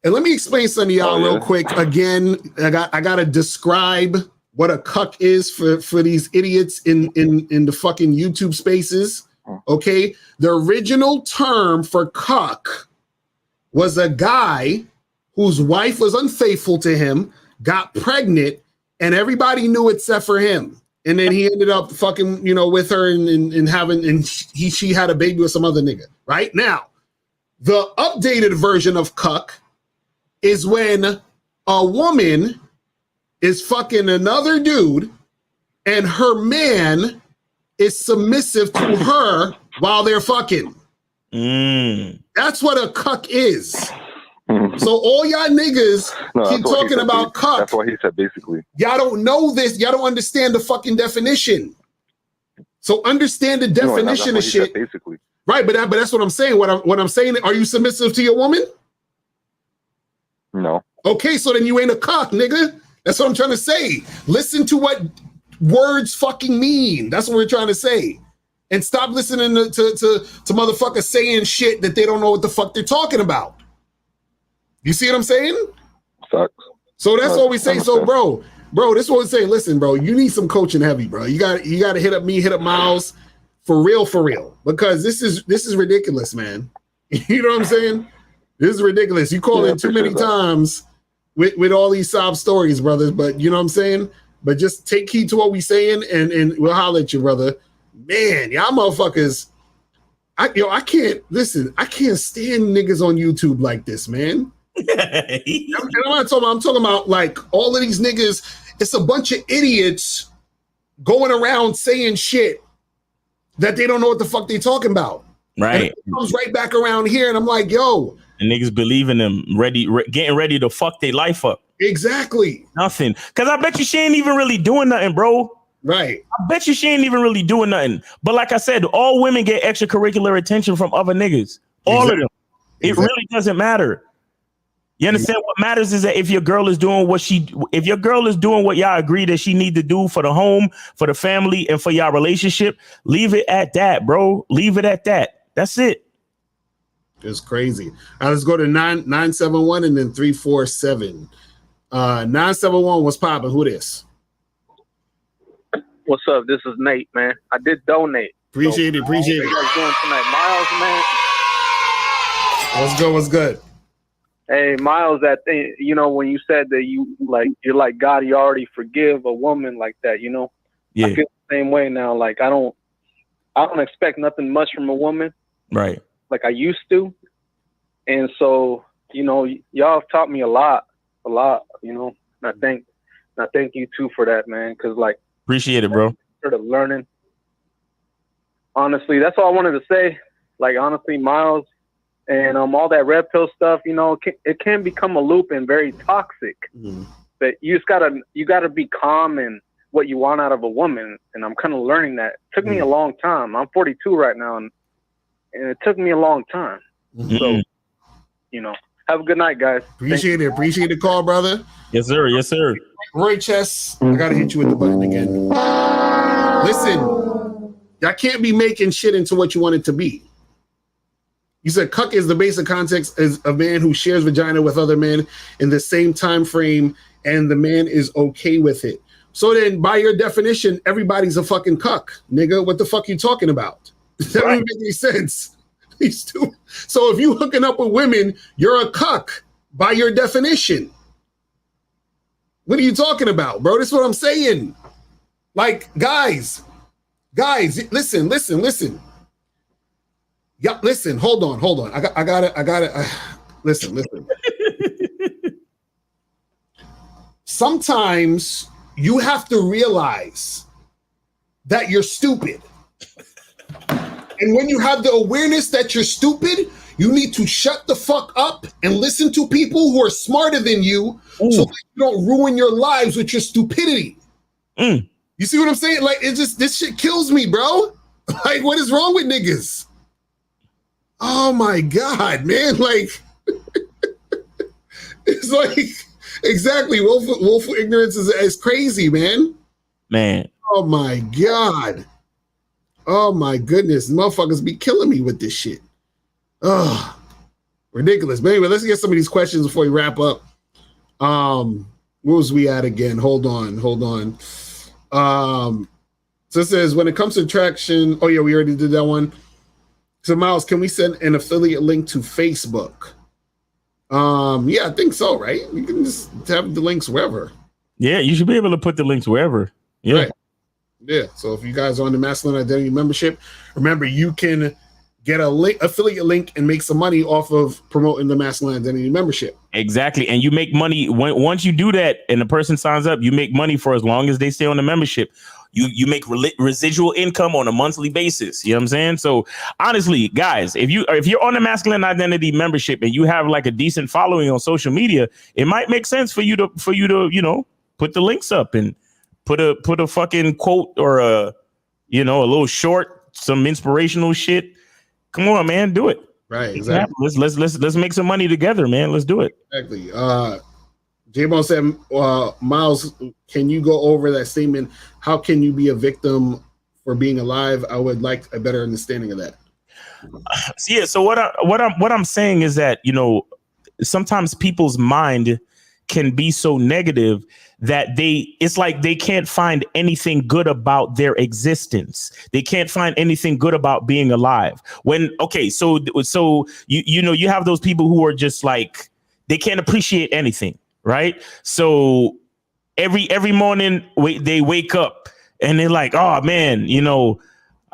And let me explain something to y'all real quick. Again, I gotta describe what a cuck is for these idiots in the fucking YouTube spaces. Okay, the original term for cuck was a guy whose wife was unfaithful to him, got pregnant, and everybody knew except for him. And then he ended up fucking, with her and she had a baby with some other nigga. Right now, the updated version of cuck is when a woman is fucking another dude and her man is submissive to her while they're fucking. That's what a cuck is. So all y'all niggas keep talking about cuck. That's why he said basically. Y'all don't know this. Y'all don't understand the fucking definition. So understand the definition of shit. Basically. Right, but that's what I'm saying. What I'm saying, are you submissive to your woman? No. Okay, so then you ain't a cuck, nigga. That's what I'm trying to say. Listen to what words fucking mean. That's what we're trying to say. And stop listening to motherfuckers saying shit that they don't know what the fuck they're talking about. You see what I'm saying? Facts. So that's what we say. So bro, this is what we say. Listen, bro, you need some coaching heavy, bro. You got to hit up me, hit up Miles for real. Because this is ridiculous, man. You know what I'm saying? This is ridiculous. You call in too many times with all these sob stories, brothers. But you know what I'm saying? But just take heed to what we saying and we'll holler at you, brother. Man, y'all motherfuckers. I can't listen. I can't stand niggas on YouTube like this, man. I'm talking about like all of these niggas. It's a bunch of idiots going around saying shit that they don't know what the fuck they talking about. Right. And it comes right back around here, and I'm like, yo. And niggas believe in them, getting ready to fuck their life up. Exactly. Nothing. Because I bet you she ain't even really doing nothing, bro. Right. I bet you she ain't even really doing nothing. But like I said, all women get extracurricular attention from other niggas. All of them. It really doesn't matter. You understand? What matters is that if your girl is doing what y'all agree that she need to do for the home, for the family, and for y'all relationship, leave it at that, bro. Leave it at that. That's it. It's crazy. Let's go to 971 and then 347. 971 was popping. Who this? What's up? This is Nate, man. I did donate. Appreciate it. What you guys doing tonight? Miles, man. What's good? Hey, Miles, that thing, when you said that you're like God, you already forgive a woman like that, Yeah. I feel the same way now. Like I don't expect nothing much from a woman. Right. Like I used to. And so, y'all have taught me a lot, and I thank you too for that, man. Cause like, appreciate it, bro. Sort of learning. Honestly, that's all I wanted to say. Like, honestly, Miles, and all that red pill stuff, it can become a loop and very toxic. But you gotta be calm in what you want out of a woman. And I'm kind of learning that. It took me a long time. I'm 42 right now, and it took me a long time. So, have a good night, guys. Appreciate it. Appreciate the call, brother. Yes, sir. Yes, sir. Roy Chess, I gotta hit you with the button again. Listen, y'all can't be making shit into what you want it to be. You said cuck is the basic context is a man who shares vagina with other men in the same time frame, and the man is okay with it. So then, by your definition, everybody's a fucking cuck, nigga. What the fuck you talking about? That doesn't make any sense. So if you hooking up with women, you're a cuck by your definition. What are you talking about, bro? That's what I'm saying. Like, guys, listen. Yeah, listen, hold on. I got it. Listen. Sometimes you have to realize that you're stupid. And when you have the awareness that you're stupid, you need to shut the fuck up and listen to people who are smarter than you so that you don't ruin your lives with your stupidity. You see what I'm saying? Like, this shit kills me, bro. Like, what is wrong with niggas? Oh my God, man. Like, it's like, exactly. Willful ignorance is crazy, man. Oh my God. Oh my goodness. Motherfuckers be killing me with this shit. Oh, ridiculous. But anyway, let's get some of these questions before we wrap up. Where was we at again? Hold on. So it says, when it comes to attraction, oh yeah, we already did that one. So Miles, can we send an affiliate link to Facebook? Yeah, I think so, right? You can just have the links wherever. Yeah, you should be able to put the links wherever. Yeah. Right. Yeah. So if you guys are on the Masculine Identity membership, remember you can get a affiliate link and make some money off of promoting the Masculine Identity membership. Exactly. And you make money once you do that and the person signs up, you make money for as long as they stay on the membership. You make residual income on a monthly basis. You know what I'm saying? So honestly, guys, if you're on the Masculine Identity membership and you have like a decent following on social media, it might make sense for you to put the links up and put a fucking quote or a little short, some inspirational shit. Come on, man, do it. Right, exactly. Let's make some money together, man. Let's do it. Exactly. J-Bone said, Miles, can you go over that statement? How can you be a victim for being alive? I would like a better understanding of that. Yeah. So what I'm saying is that, sometimes people's mind can be so negative that it's like they can't find anything good about their existence. They can't find anything good about being alive. So you have those people who are just like, they can't appreciate anything, right? So every morning they wake up and they're like, oh man,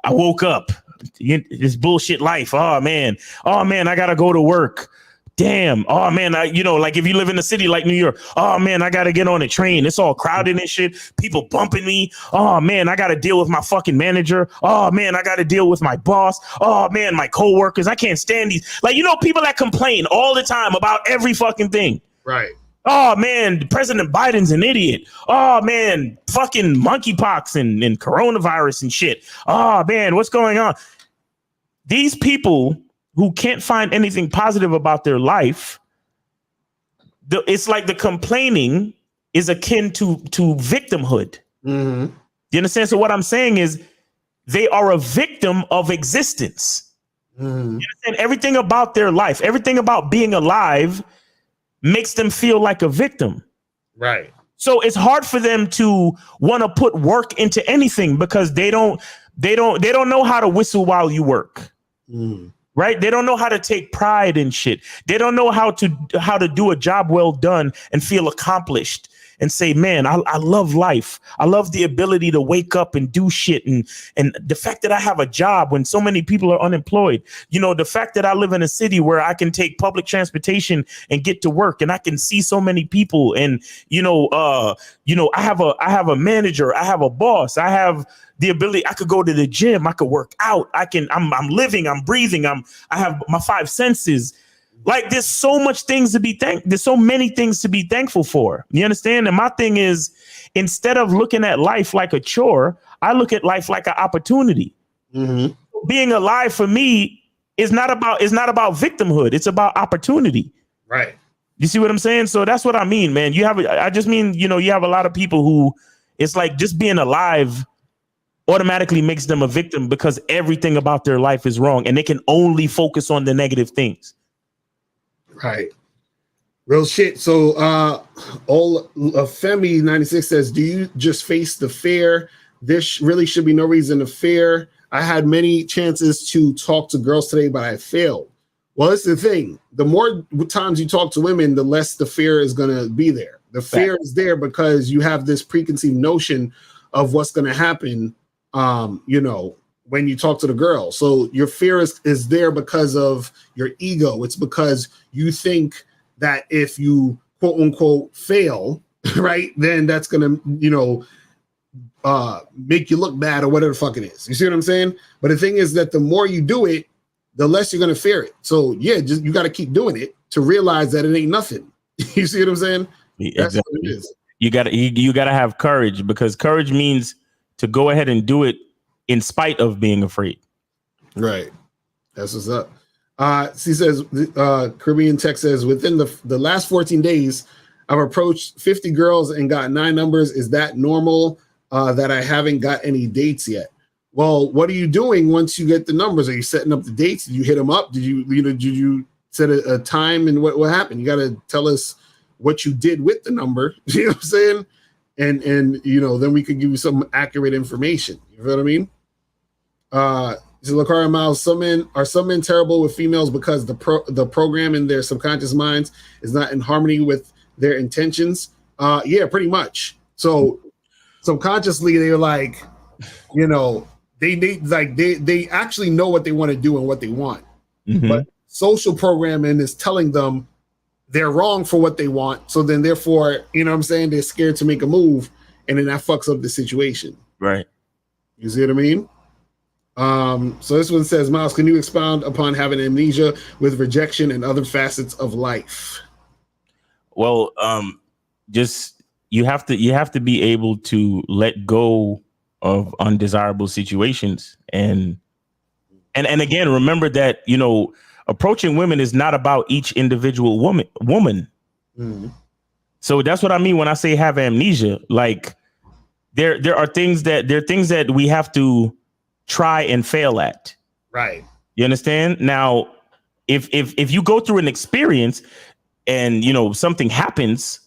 I woke up. This bullshit life. Oh man, I gotta go to work. Damn. Oh man, like if you live in a city like New York, oh man, I gotta get on a train. It's all crowded and shit. People bumping me. Oh man, I gotta deal with my fucking manager. Oh man, I gotta deal with my boss. Oh man, my coworkers. I can't stand these. Like, people that complain all the time about every fucking thing. Right. Oh man, President Biden's an idiot. Oh man, fucking monkeypox and coronavirus and shit. Oh man, what's going on? These people who can't find anything positive about their life, it's like the complaining is akin to victimhood. Mm-hmm. You understand? So what I'm saying is they are a victim of existence. Mm-hmm. You understand? Everything about their life, everything about being alive makes them feel like a victim. Right. So it's hard for them to want to put work into anything because they don't know how to whistle while you work. Mm. Right? They don't know how to take pride in shit. They don't know how to do a job well done and feel accomplished and say, man, I love life. I love the ability to wake up and do shit. And the fact that I have a job when so many people are unemployed, the fact that I live in a city where I can take public transportation and get to work and I can see so many people. And, I have a manager, I have a boss, I have the ability, I could go to the gym, I could work out. I'm living, I'm breathing. I have my 5 senses. Like there's so many things to be thankful for. You understand? And my thing is, instead of looking at life like a chore, I look at life like an opportunity. Mm-hmm. Being alive for me is not about victimhood. It's about opportunity. Right. You see what I'm saying? So that's what I mean, man. You have a lot of people who it's like just being alive automatically makes them a victim because everything about their life is wrong and they can only focus on the negative things. Right. Real shit. So Femi 96 says, do you just face the fear? There really should be no reason to fear. I had many chances to talk to girls today, but I failed. Well, it's the thing. The more times you talk to women, the less the fear is going to be there. The fear is there because you have this preconceived notion of what's going to happen, when you talk to the girl. So your fear is there because of your ego. It's because you think that if you quote unquote fail, right, then that's gonna, make you look bad or whatever the fuck it is. You see what I'm saying? But the thing is that the more you do it, the less you're gonna fear it. So yeah, you got to keep doing it to realize that it ain't nothing. You see what I'm saying? That's exactly. what it is. You gotta have courage, because courage means to go ahead and do it in spite of being afraid. Right. That's what's up. She says, Caribbean Tech says, within the last 14 days, I've approached 50 girls and got 9 numbers. Is that normal that I haven't got any dates yet? Well, what are you doing once you get the numbers? Are you setting up the dates? Did you hit them up? Did you set a time, and what happened? You got to tell us what you did with the number. You know what I'm saying? And then we could give you some accurate information. You know what I mean? So Locario Miles, some men terrible with females because the program in their subconscious minds is not in harmony with their intentions. Yeah, pretty much. So subconsciously they're like, they actually know what they want to do and what they want. Mm-hmm. But social programming is telling them they're wrong for what they want. So then therefore, they're scared to make a move, and then that fucks up the situation. Right. You see what I mean? So this one says, Miles, can you expound upon having amnesia with rejection and other facets of life? Well, just you have to be able to let go of undesirable situations, and again, remember that approaching women is not about each individual woman. Mm-hmm. So that's what I mean when I say have amnesia. Like there are things that we have to try and fail at. Right. You understand? Now, if you go through an experience and something happens,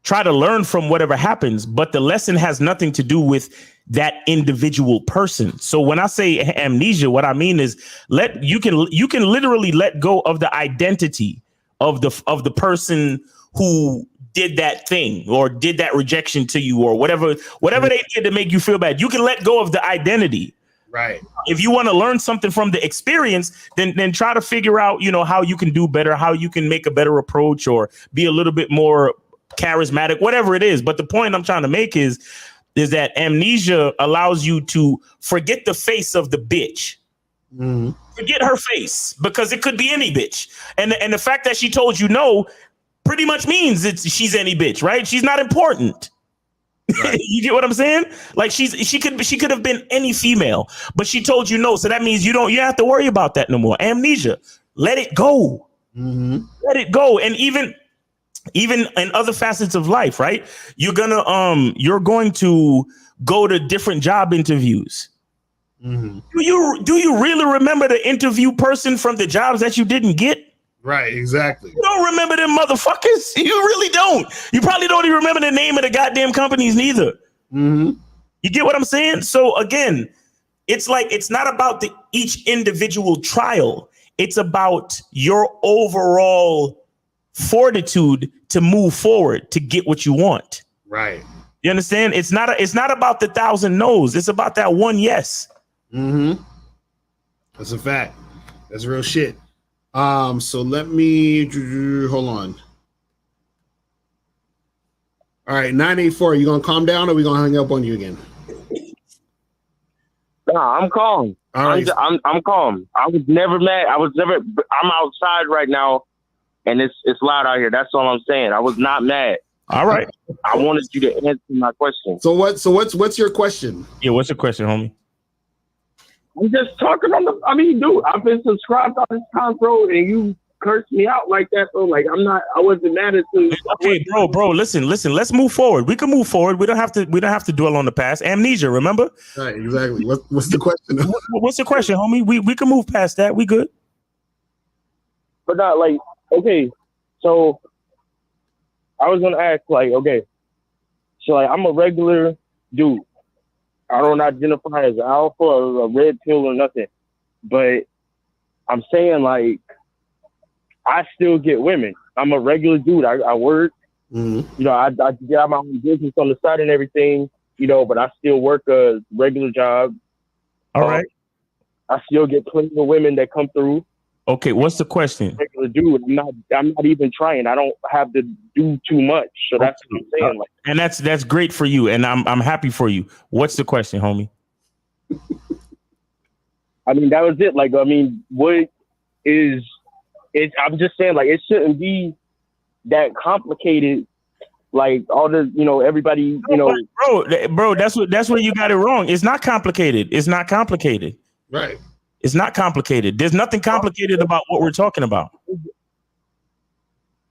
try to learn from whatever happens, but the lesson has nothing to do with that individual person. So when I say amnesia, what I mean is you can literally let go of the identity of the person who did that thing or did that rejection to you or whatever they did to make you feel bad. You can let go of the identity. Right. If you want to learn something from the experience, then try to figure out, how you can do better, how you can make a better approach or be a little bit more charismatic, whatever it is. But the point I'm trying to make is that amnesia allows you to forget the face of the bitch. Mm-hmm. Forget her face, because it could be any bitch. And the fact that she told you no pretty much means she's any bitch, right? She's not important. Right. You get what I'm saying? Like she could have been any female, but she told you no. So that means you have to worry about that no more. Amnesia. Let it go. Mm-hmm. Let it go. And even in other facets of life, right? You're going to go to different job interviews. Mm-hmm. Do you really remember the interview person from the jobs that you didn't get? Right, exactly. You don't remember them motherfuckers. You really don't. You probably don't even remember the name of the goddamn companies neither. Mm-hmm. You get what I'm saying? So again, it's not about each individual trial. It's about your overall fortitude to move forward to get what you want. Right. You understand? It's not about the 1,000 no's. It's about that one yes. Mm-hmm. That's a fact. That's real shit. So let me hold on. All right, 984. You gonna calm down, or we gonna hang up on you again? Nah, I'm calm. All right. I'm calm. I was never mad. I'm outside right now, and it's loud out here. That's all I'm saying. I was not mad. All right. I wanted you to answer my question. So what's your question? Yeah, what's your question, homie? I'm just talking dude, I've been subscribed on this console and you cursed me out like that, bro. Like I wasn't mad at you. Okay, bro, listen, let's move forward. We can move forward. We don't have to dwell on the past. Amnesia, remember? Right, exactly. What's the question? What's the question, homie? We can move past that. We good. But not like, okay, so I was gonna ask, like, okay, so like I'm a regular dude. I don't identify as an alpha or a red pill or nothing, but I'm saying, like, I still get women. I'm a regular dude. I work, mm-hmm. I got my own business on the side and everything, but I still work a regular job. All right. I still get plenty of women that come through. Okay, what's the question? Regular dude. I'm not even trying. I don't have to do too much. So that's what I'm saying. Like, and that's great for you, and I'm happy for you. What's the question, homie? That was it. Like, what is it? I'm just saying, like, it shouldn't be that complicated. Like all the, everybody, Bro, that's where you got it wrong. It's not complicated. It's not complicated. Right. It's not complicated. There's nothing complicated about what we're talking about.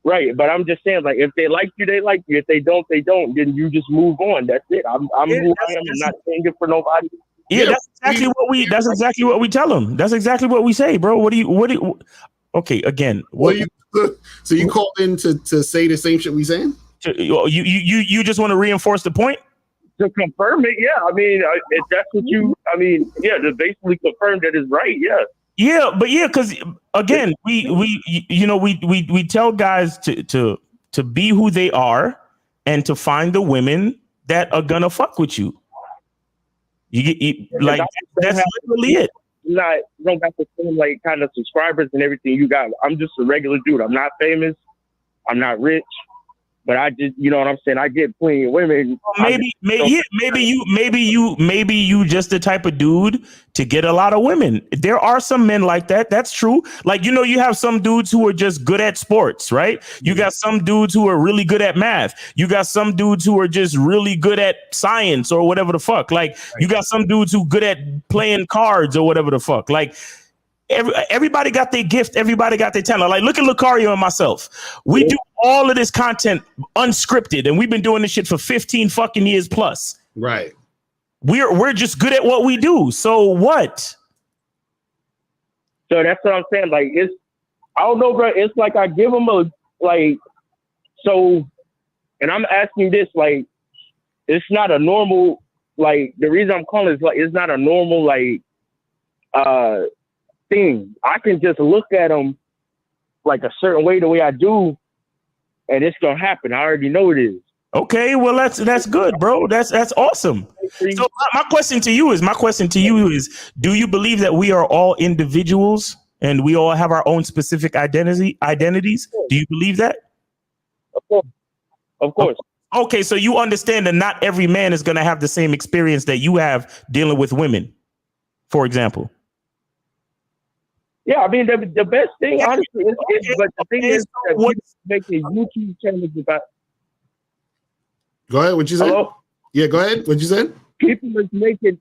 Right, but I'm just saying, like, if they like you, they like you. If they don't, they don't. Then you just move on. That's it. I'm who I am. I'm not changing for nobody. Yeah, that's exactly what we tell them. That's exactly what we say, bro. What do you? Okay, again. So you called in to say the same shit we saying? You just want to reinforce the point? To confirm it, yeah. If that's what you, to basically confirm that it's right, yeah. Yeah, but because again, we tell guys to be who they are and to find the women that are gonna fuck with you. That's literally it. You don't got the same like kind of subscribers and everything you got. I'm just a regular dude. I'm not famous. I'm not rich. But I just, you know what I'm saying? I get plenty of women. Maybe you just the type of dude to get a lot of women. There are some men like that. That's true. Like, you have some dudes who are just good at sports, right? You got some dudes who are really good at math. You got some dudes who are just really good at science or whatever the fuck. Like, you got some dudes who good at playing cards or whatever the fuck. Like, everybody got their gift. Everybody got their talent. Like, look at Locario and myself. We do all of this content unscripted, and we've been doing this shit for 15 fucking years plus. Right. We're just good at what we do. So what? So that's what I'm saying. Like, I don't know, bro. It's like I give them and I'm asking this, like, it's not a normal, like, the reason I'm calling is like, it's not a normal, like, thing. I can just look at them like a certain way, the way I do, and it's gonna happen. I already know it is. Okay, well that's good, bro. That's awesome. So my question to you is, do you believe that we are all individuals and we all have our own specific identities? Do you believe that? Of course. Okay, so you understand that not every man is going to have the same experience that you have dealing with women, for example. Yeah, I mean the best thing, honestly, but the thing is that people making YouTube channels about. Go ahead. What you said? Hello? Yeah, go ahead. What you said? People is making.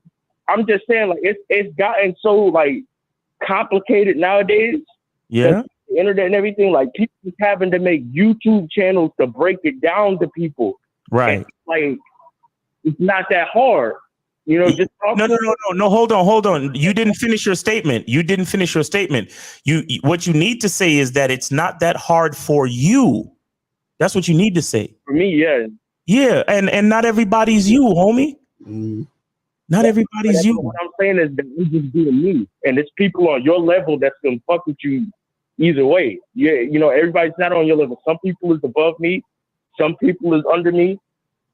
I'm just saying, like it's gotten so like complicated nowadays. Yeah. The internet and everything, like people is having to make YouTube channels to break it down to people. Right. And, like it's not that hard. You know, just no. Hold on. You didn't finish your statement. You what you need to say is that it's not that hard for you. That's what you need to say. For me, yeah. Yeah, and not everybody's you, homie. Not everybody's you. What I'm saying is that I'm just being me, and it's people on your level that's gonna fuck with you either way. Yeah, you know, everybody's not on your level. Some people is above me, some people is under me.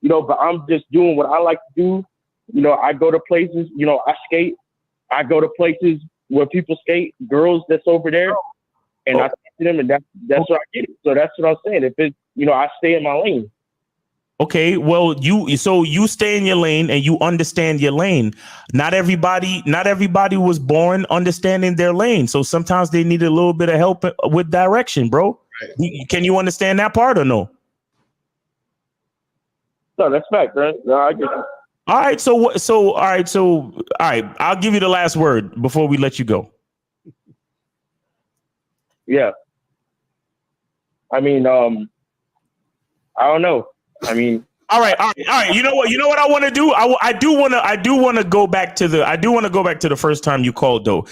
You know, but I'm just doing what I like to do. You know, I go to places, you know, I skate. I go to places where people skate, girls that's over there, and I talk to them, and that's what I get. So that's what I'm saying. If it's, you know, I stay in my lane. Okay, well, you stay in your lane and you understand your lane. Not everybody was born understanding their lane. So sometimes they need a little bit of help with direction, bro. Right. Can you understand that part or no? No, that's fact, right? No, I get it. All right. I'll give you the last word before we let you go. Yeah. I mean, I don't know. I mean, all right. You know what I want to do? I do want to go back to the first time you called though.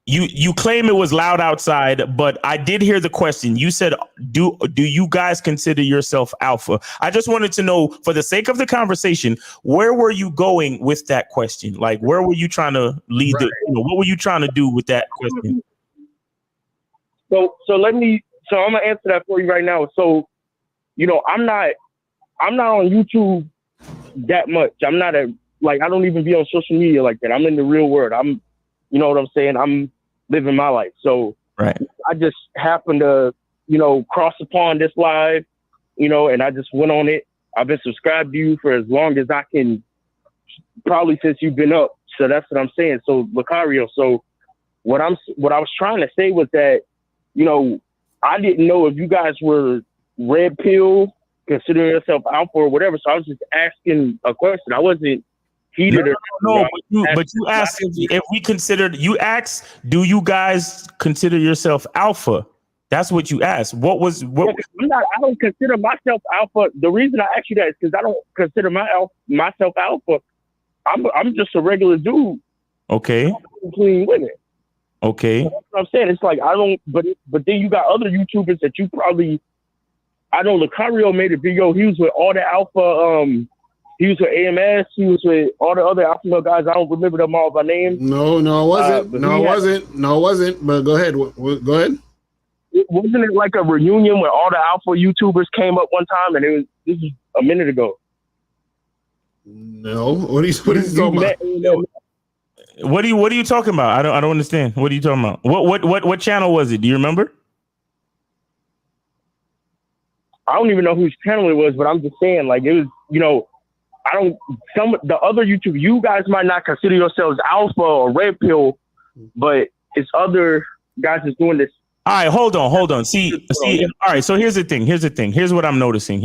You claim it was loud outside, but I did hear the question. You said, do you guys consider yourself alpha? I just wanted to know, for the sake of the conversation, where were you going with that question? Like, where were you trying to lead what were you trying to do with that question? So I'm gonna answer that for you right now. So, you know, I'm not on YouTube that much. I don't even be on social media like that. I'm in the real world. You know what I'm saying? I'm living my life. So right. I just happened to, you know, cross upon this live, you know, and I just went on it. I've been subscribed to you for as long as I can, probably since you've been up. So that's what I'm saying. So Locario. So what I was trying to say was that, you know, I didn't know if you guys were red pill, considering yourself alpha or whatever. So I was just asking a question. I wasn't heated. But you asked if we considered. You asked, do you guys consider yourself alpha? That's what you asked. I don't consider myself alpha. The reason I asked you that is because I don't consider myself alpha. I'm just a regular dude. Okay. Clean women. Okay. So that's what I'm saying. It's like I don't. But then you got other YouTubers that you probably. I know Locario made a video. He was with all the alpha. He was with AMS. He was with all the other alpha male guys. I don't remember them all by name. No, it wasn't. No, it wasn't. But go ahead. Go ahead. Wasn't it like a reunion where all the alpha YouTubers came up one time? And this was a minute ago. No. What are you talking about? What are you talking about? I don't understand. What are you talking about? What channel was it? Do you remember? I don't even know whose channel it was, but I'm just saying, like, it was, you know, the other YouTube, you guys might not consider yourselves alpha or red pill, but it's other guys that's doing this. All right, hold on. See. All right, so here's the thing. Here's what I'm noticing.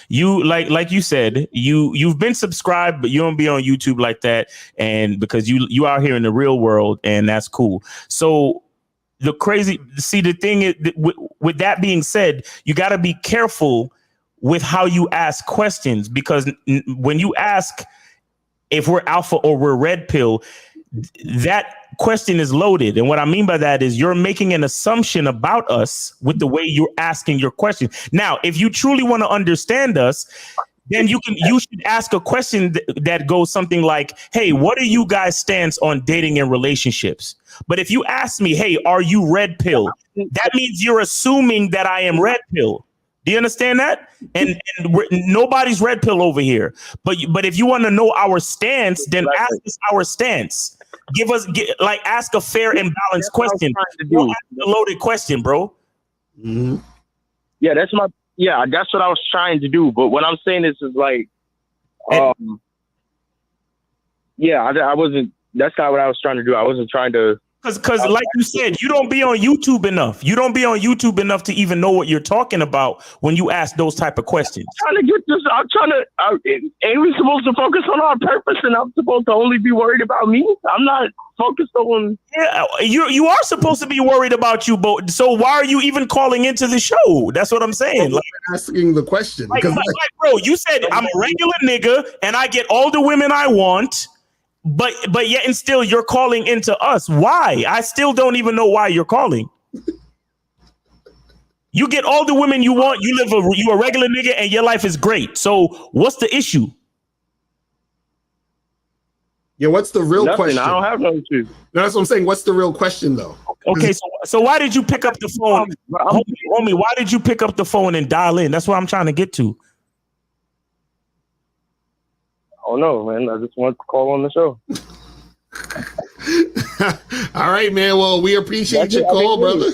You like you said, you've been subscribed, but you don't be on YouTube like that, and because you out here in the real world, and that's cool. So the thing is, with that being said, you got to be careful with how you ask questions, because when you ask if we're alpha or we're red pill, that question is loaded. And what I mean by that is you're making an assumption about us with the way you're asking your question. Now, if you truly want to understand us, then you should ask a question that goes something like, hey, what are you guys' stance on dating and relationships? But if you ask me, hey, are you red pill? That means you're assuming that I am red pill. Do you understand that? And nobody's red pill over here. But if you want to know our stance, then ask us our stance. Ask a fair and balanced question. Don't ask a loaded question, bro. Mm-hmm. Yeah, that's what I was trying to do. But what I'm saying is like, I wasn't. That's not what I was trying to do. I wasn't trying to. Because like you said, you don't be on YouTube enough. You don't be on YouTube enough to even know what you're talking about when you ask those type of questions. I'm trying to get this. Ain't we supposed to focus on our purpose, and I'm supposed to only be worried about me? I'm not focused on. Yeah, you are supposed to be worried about you, but so why are you even calling into the show? That's what I'm saying. Like asking the question, like, bro, you said I'm a regular nigga and I get all the women I want. But yet and still you're calling into us. Why? I still don't even know why you're calling. You get all the women you want. You a regular nigga and your life is great. So what's the issue? Yeah, what's the real question? I don't have no issue. No, that's what I'm saying. What's the real question though? Okay, so why did you pick up the phone? Homie, why did you pick up the phone and dial in? That's what I'm trying to get to. Oh no, man! I just want to call on the show. All right, man. Well, we appreciate your call, brother.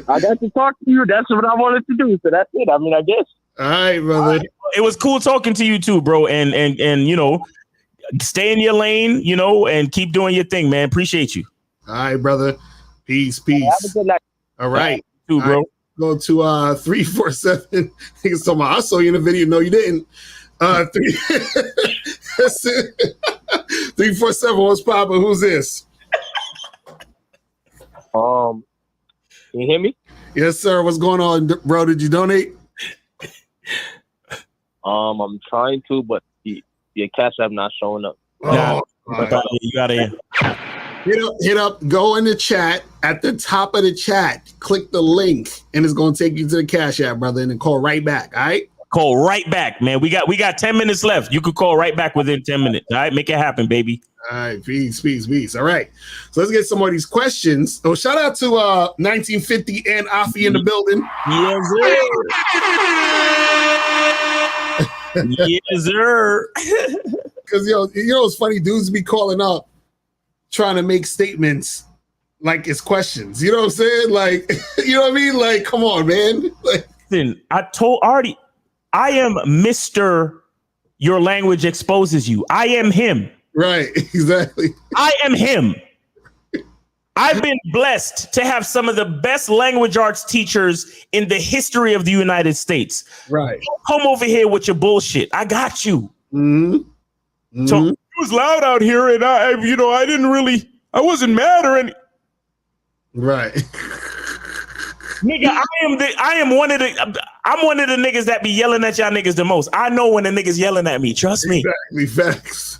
I got to talk to you. That's what I wanted to do. So that's it. I mean, I guess. All right, brother. It was cool talking to you too, bro. And you know, stay in your lane, you know, and keep doing your thing, man. Appreciate you. All right, brother. Peace. Have a good night. All right. Too, bro. Right. Go to 347. Niggas talking about, I saw you in the video. No, you didn't. 347. What's poppin'? Who's this? Can you hear me? Yes, sir. What's going on, bro? Did you donate? I'm trying to, but your cash app not showing up. You gotta hit up. Go in the chat at the top of the chat. Click the link, and it's gonna take you to the cash app, brother, and then call right back. All right. Call right back, man. We got 10 minutes left. You could call right back within 10 minutes. All right, make it happen, baby. All right, peace. All right, so let's get some more of these questions. So shout out to 1950 and Afi in the building. Yes, sir. Because you know it's funny. Dudes be calling up, trying to make statements like it's questions. You know what I'm saying? Like, you know what I mean? Like, come on, man. Like, listen, I am Mr. Your language exposes you. I am him. Right, exactly. I am him. I've been blessed to have some of the best language arts teachers in the history of the United States. Right. Don't come over here with your bullshit. I got you. Mm-hmm. Mm-hmm. So it was loud out here, and I wasn't mad or anything. Right. Nigga, I'm one of the niggas that be yelling at y'all niggas the most. I know when the niggas yelling at me. Trust me. Exactly. Facts.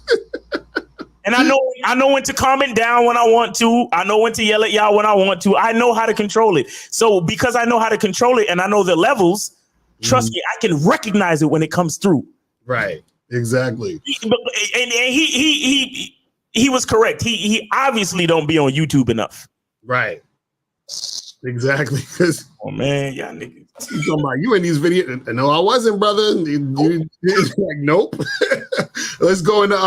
And I know when to calm it down when I want to. I know when to yell at y'all when I want to. I know how to control it. So because I know how to control it and I know the levels, trust me, I can recognize it when it comes through. Right. Exactly. And he was correct. He obviously don't be on YouTube enough. Right. Exactly. Oh man, y'all niggas. You talking about you in these videos? No, I wasn't, brother. Like, nope. Let's go into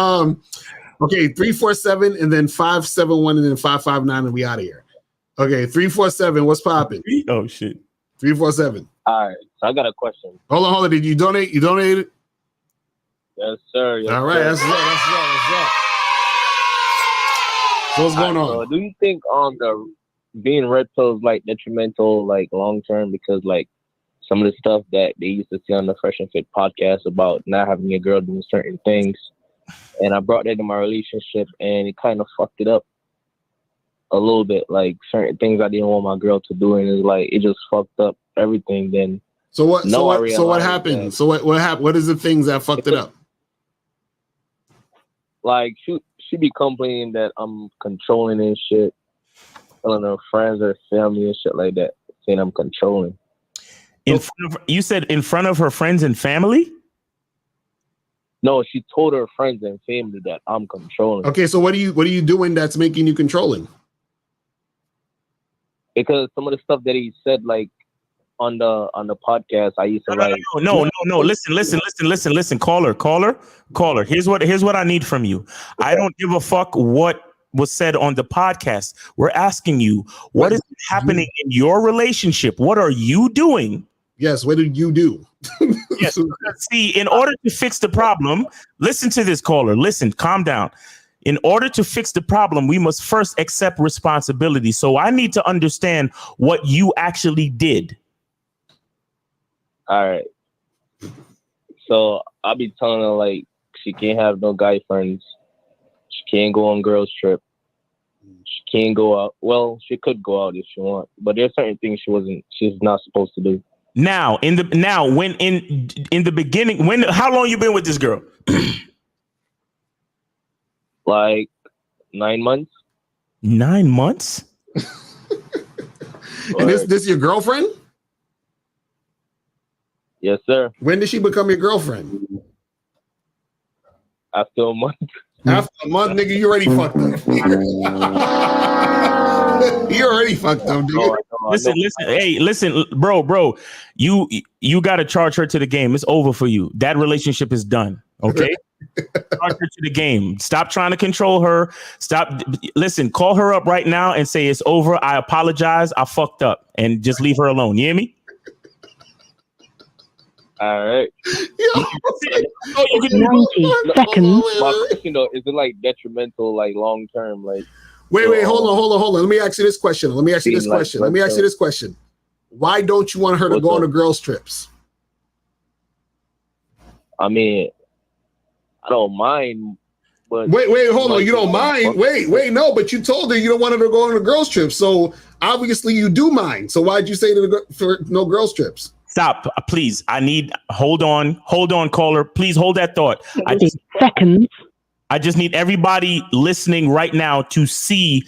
347 and then 571 and then 559 and we out of here. Okay, 347. What's popping? Oh shit. 347. All right. So I got a question. Hold on. Did you donate? You donated? Yes, sir. Yes, all right. Sir. That's up. So what's going on? So do you think the being red pill is like detrimental, like long term, because like some of the stuff that they used to see on the Fresh and Fit podcast about not having a girl doing certain things, and I brought that to my relationship, and it kind of fucked it up a little bit. Like certain things I didn't want my girl to do, and it's like it just fucked up everything. Then so what happened? So what happened? What is the things that fucked it up? Like she be complaining that I'm controlling and shit. Telling her friends or family and shit like that, saying I'm controlling. You said in front of her friends and family? No, she told her friends and family that I'm controlling. Okay, so what are you doing that's making you controlling? Because some of the stuff that he said, like on the podcast, I used to No. Listen. Caller. Here's what I need from you. I don't give a fuck what was said on the podcast. We're asking you, what is happening in your relationship? What are you doing? Yes, what did you do? Yes. See, in order to fix the problem, listen to this, caller. Listen, calm down. In order to fix the problem, we must first accept responsibility. So I need to understand what you actually did. All right. So I'll be telling her like she can't have no guy friends. She can't go on girls trip. She can't go out. Well, she could go out if she wants, but there's certain things she's not supposed to do. Now, in the beginning, how long you been with this girl? Like 9 months. 9 months? And this your girlfriend? Yes, sir. When did she become your girlfriend? After a month. After a month, nigga, you already fucked up. You already fucked up, dude. Listen. Hey, listen, bro. You got to charge her to the game. It's over for you. That relationship is done. Okay. Charge her to the game. Stop trying to control her. Listen, call her up right now and say it's over. I apologize. I fucked up, and just leave her alone. You hear me? All right. 90 seconds. My question though, is it like detrimental, like long term, like? Wait, hold on. Let me ask you this question. Why don't you want her to go on the girls' trips? I mean, I don't mind, but wait, hold on. You don't mind? Wait, no, but you told her you don't want her to go on the girls' trips. So obviously you do mind. So why'd you say for no girls' trips? Stop, please. Hold on, caller. Please hold that thought. Seconds. I just need everybody listening right now to see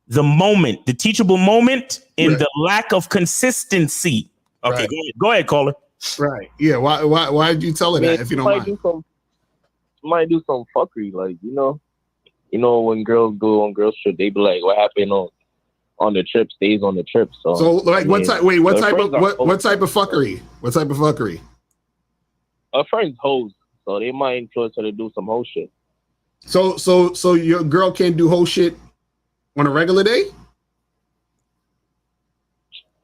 the moment, the teachable moment in the lack of consistency. Okay, go ahead, caller. Right. Yeah. Why did you tell her that if you don't mind? Might do some fuckery, like you know when girls go on girls trip, they be like, what happened on the trip stays on the trip. So like what type of fuckery? What type of fuckery? Her friends hoes, so they might influence her to do some hoe shit. So your girl can't do hoe shit on a regular day?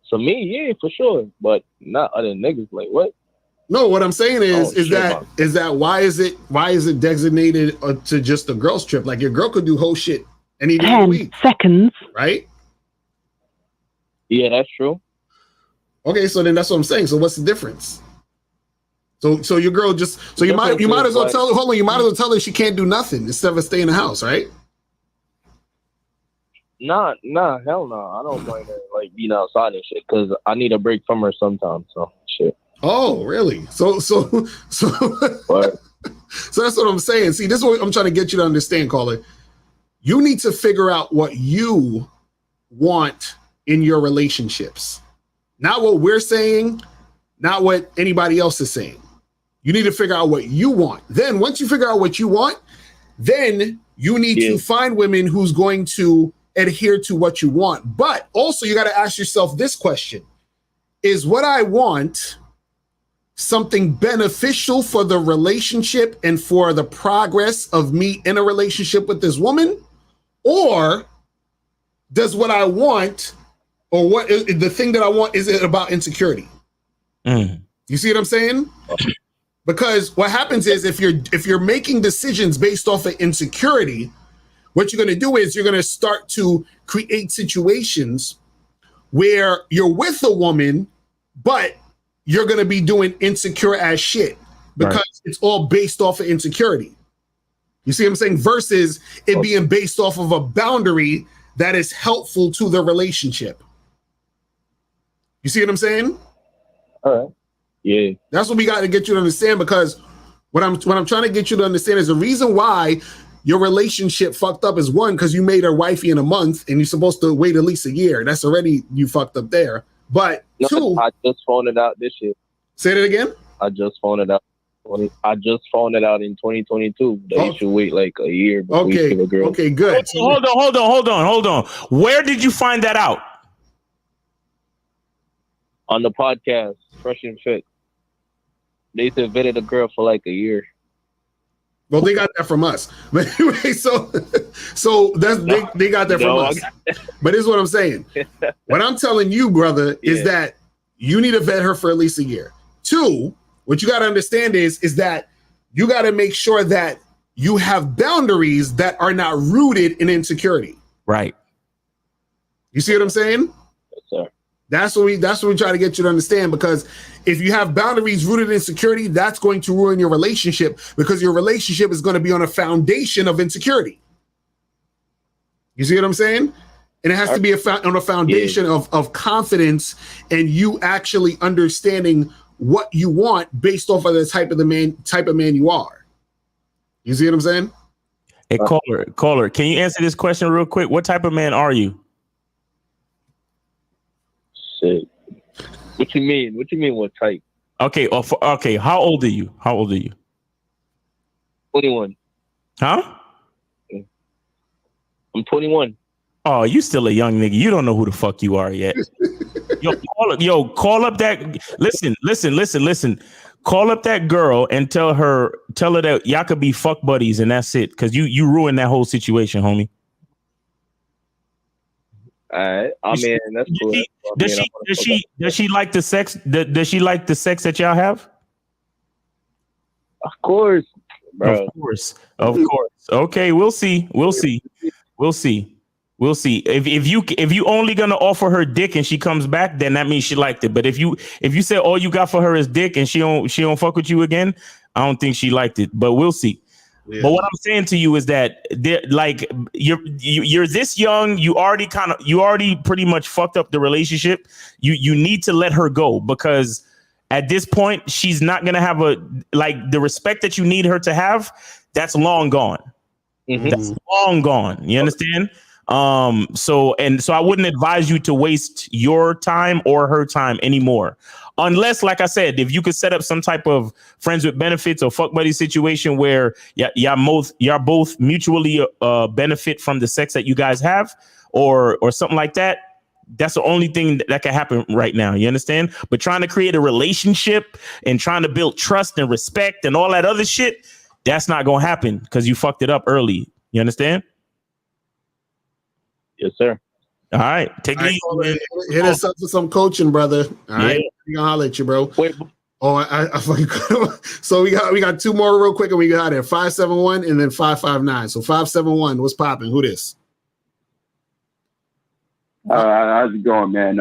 So me, yeah, for sure, but not other niggas. Like what? No, what I'm saying is that why is it designated to just a girls trip? Like your girl could do hoe shit any day of the week. 10 seconds. Right? Yeah, that's true. Okay, so then that's what I'm saying. So what's the difference? So your girl you might as well tell her. Hold on, you might as well tell her she can't do nothing instead of stay in the house, right? Nah, hell no. I don't mind her like being outside and shit because I need a break from her sometimes. So shit. Oh, really? So so that's what I'm saying. See, this is what I'm trying to get you to understand, caller. You need to figure out what you want in your relationships. Not what we're saying, not what anybody else is saying. You need to figure out what you want. Then once you figure out what you want, then you need to find women who's going to adhere to what you want. But also you got to ask yourself this question. Is what I want something beneficial for the relationship and for the progress of me in a relationship with this woman? Or does what I want, or what the thing that I want, is it about insecurity? You see what I'm saying? Because what happens is if you're making decisions based off of insecurity, what you're going to do is you're going to start to create situations where you're with a woman, but you're going to be doing insecure ass shit because it's all based off of insecurity. You see what I'm saying? Versus it being based off of a boundary that is helpful to the relationship. You see what I'm saying? All right. Yeah. That's what we got to get you to understand, because what I'm trying to get you to understand is the reason why your relationship fucked up is, one, because you made her wifey in a month and you're supposed to wait at least a year. That's already, you fucked up there. But two, I just phoned it out this year. Say that again? I just phoned it out. I just phoned it out in 2022 that you should wait like a year before you see a girl. Okay, good. Hold on. Where did you find that out? On the podcast, Fresh and Fit, they said vetted a girl for like a year. Well, they got that from us. But anyway, so that's they got that from us. But here's what I'm saying. What I'm telling you, brother, is that you need to vet her for at least a year. 2, what you got to understand is that you got to make sure that you have boundaries that are not rooted in insecurity. Right. You see what I'm saying? Yes, sir. That's what we try to get you to understand, because if you have boundaries rooted in insecurity, that's going to ruin your relationship, because your relationship is going to be on a foundation of insecurity. You see what I'm saying? And it has to be on a foundation of confidence and you actually understanding what you want based off of the type of man you are. You see what I'm saying? Hey, caller, can you answer this question real quick? What type of man are you? Shit. What you mean? What you mean? What type? Okay. Okay. How old are you? 21. Huh? I'm 21. Oh, you still a young nigga. You don't know who the fuck you are yet. Call up that. Listen. Call up that girl and tell her that y'all could be fuck buddies and that's it. Cause you ruined that whole situation, homie. All right. I mean, that's cool. Does she like the sex? Does she like the sex that y'all have? Of course, bro. Of course. Okay, we'll see. If you only gonna offer her dick and she comes back, then that means she liked it. But if you say all you got for her is dick and she don't fuck with you again, I don't think she liked it. But we'll see. Yeah. But what I'm saying to you is that like you're this young, you already pretty much fucked up the relationship. You need to let her go, because at this point she's not gonna have the respect that you need her to have. That's long gone. Mm-hmm. That's long gone. You understand? So I wouldn't advise you to waste your time or her time anymore. Unless, like I said, if you could set up some type of friends with benefits or fuck buddy situation where y'all both mutually benefit from the sex that you guys have, or something like that. That's the only thing that can happen right now. You understand? But trying to create a relationship and trying to build trust and respect and all that other shit, that's not gonna happen because you fucked it up early. You understand? Yes, sir. All right, take it easy. Hit us up for some coaching, brother. All right, we gonna holler at you, bro. Wait. Oh, I fucking. So we got 2 more real quick, and we got it 571 and then 559. So 571, what's popping? Who this? How's it going, man?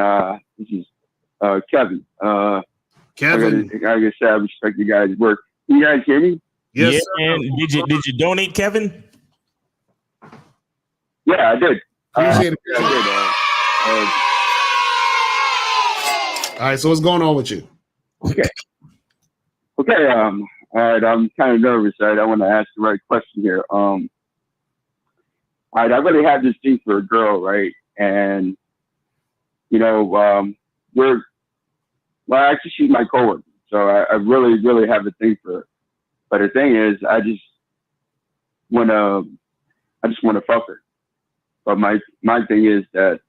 This is Kevin. Kevin, I gotta say I respect you guys' work. Can you guys hear me? Yes, man. Did you donate, Kevin? Yeah, I did. Appreciate it. Yeah, I did. All right, so what's going on with you? Okay. All right, I'm kind of nervous. Right? I want to ask the right question here. All right, I really have this thing for a girl, right? And actually, she's my coworker, so I really, really have a thing for her. But the thing is, I just want to fuck her. But my thing is that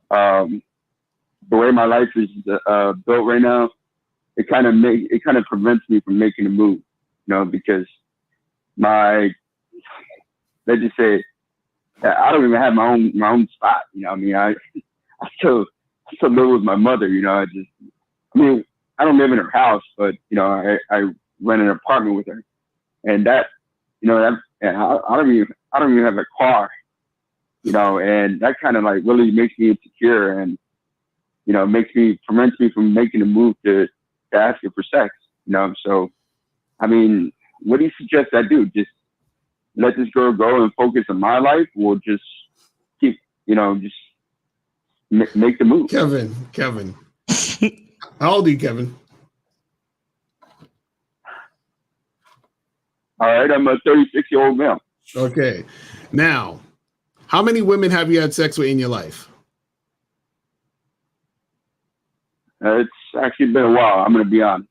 the way my life is built right now, it kind of prevents me from making a move, because let's just say I don't even have my own spot. I still live with my mother. I don't live in her house, but I rent an apartment with her, and I don't even have a car. And that kind of like really makes me insecure and, prevents me from making a move to ask her for sex, So, what do you suggest I do? Just let this girl go and focus on my life, or just keep, make the move? Kevin. How old are you, Kevin? All right, I'm a 36-year-old male. Okay. Now, how many women have you had sex with in your life? It's actually been a while. I'm going to be honest.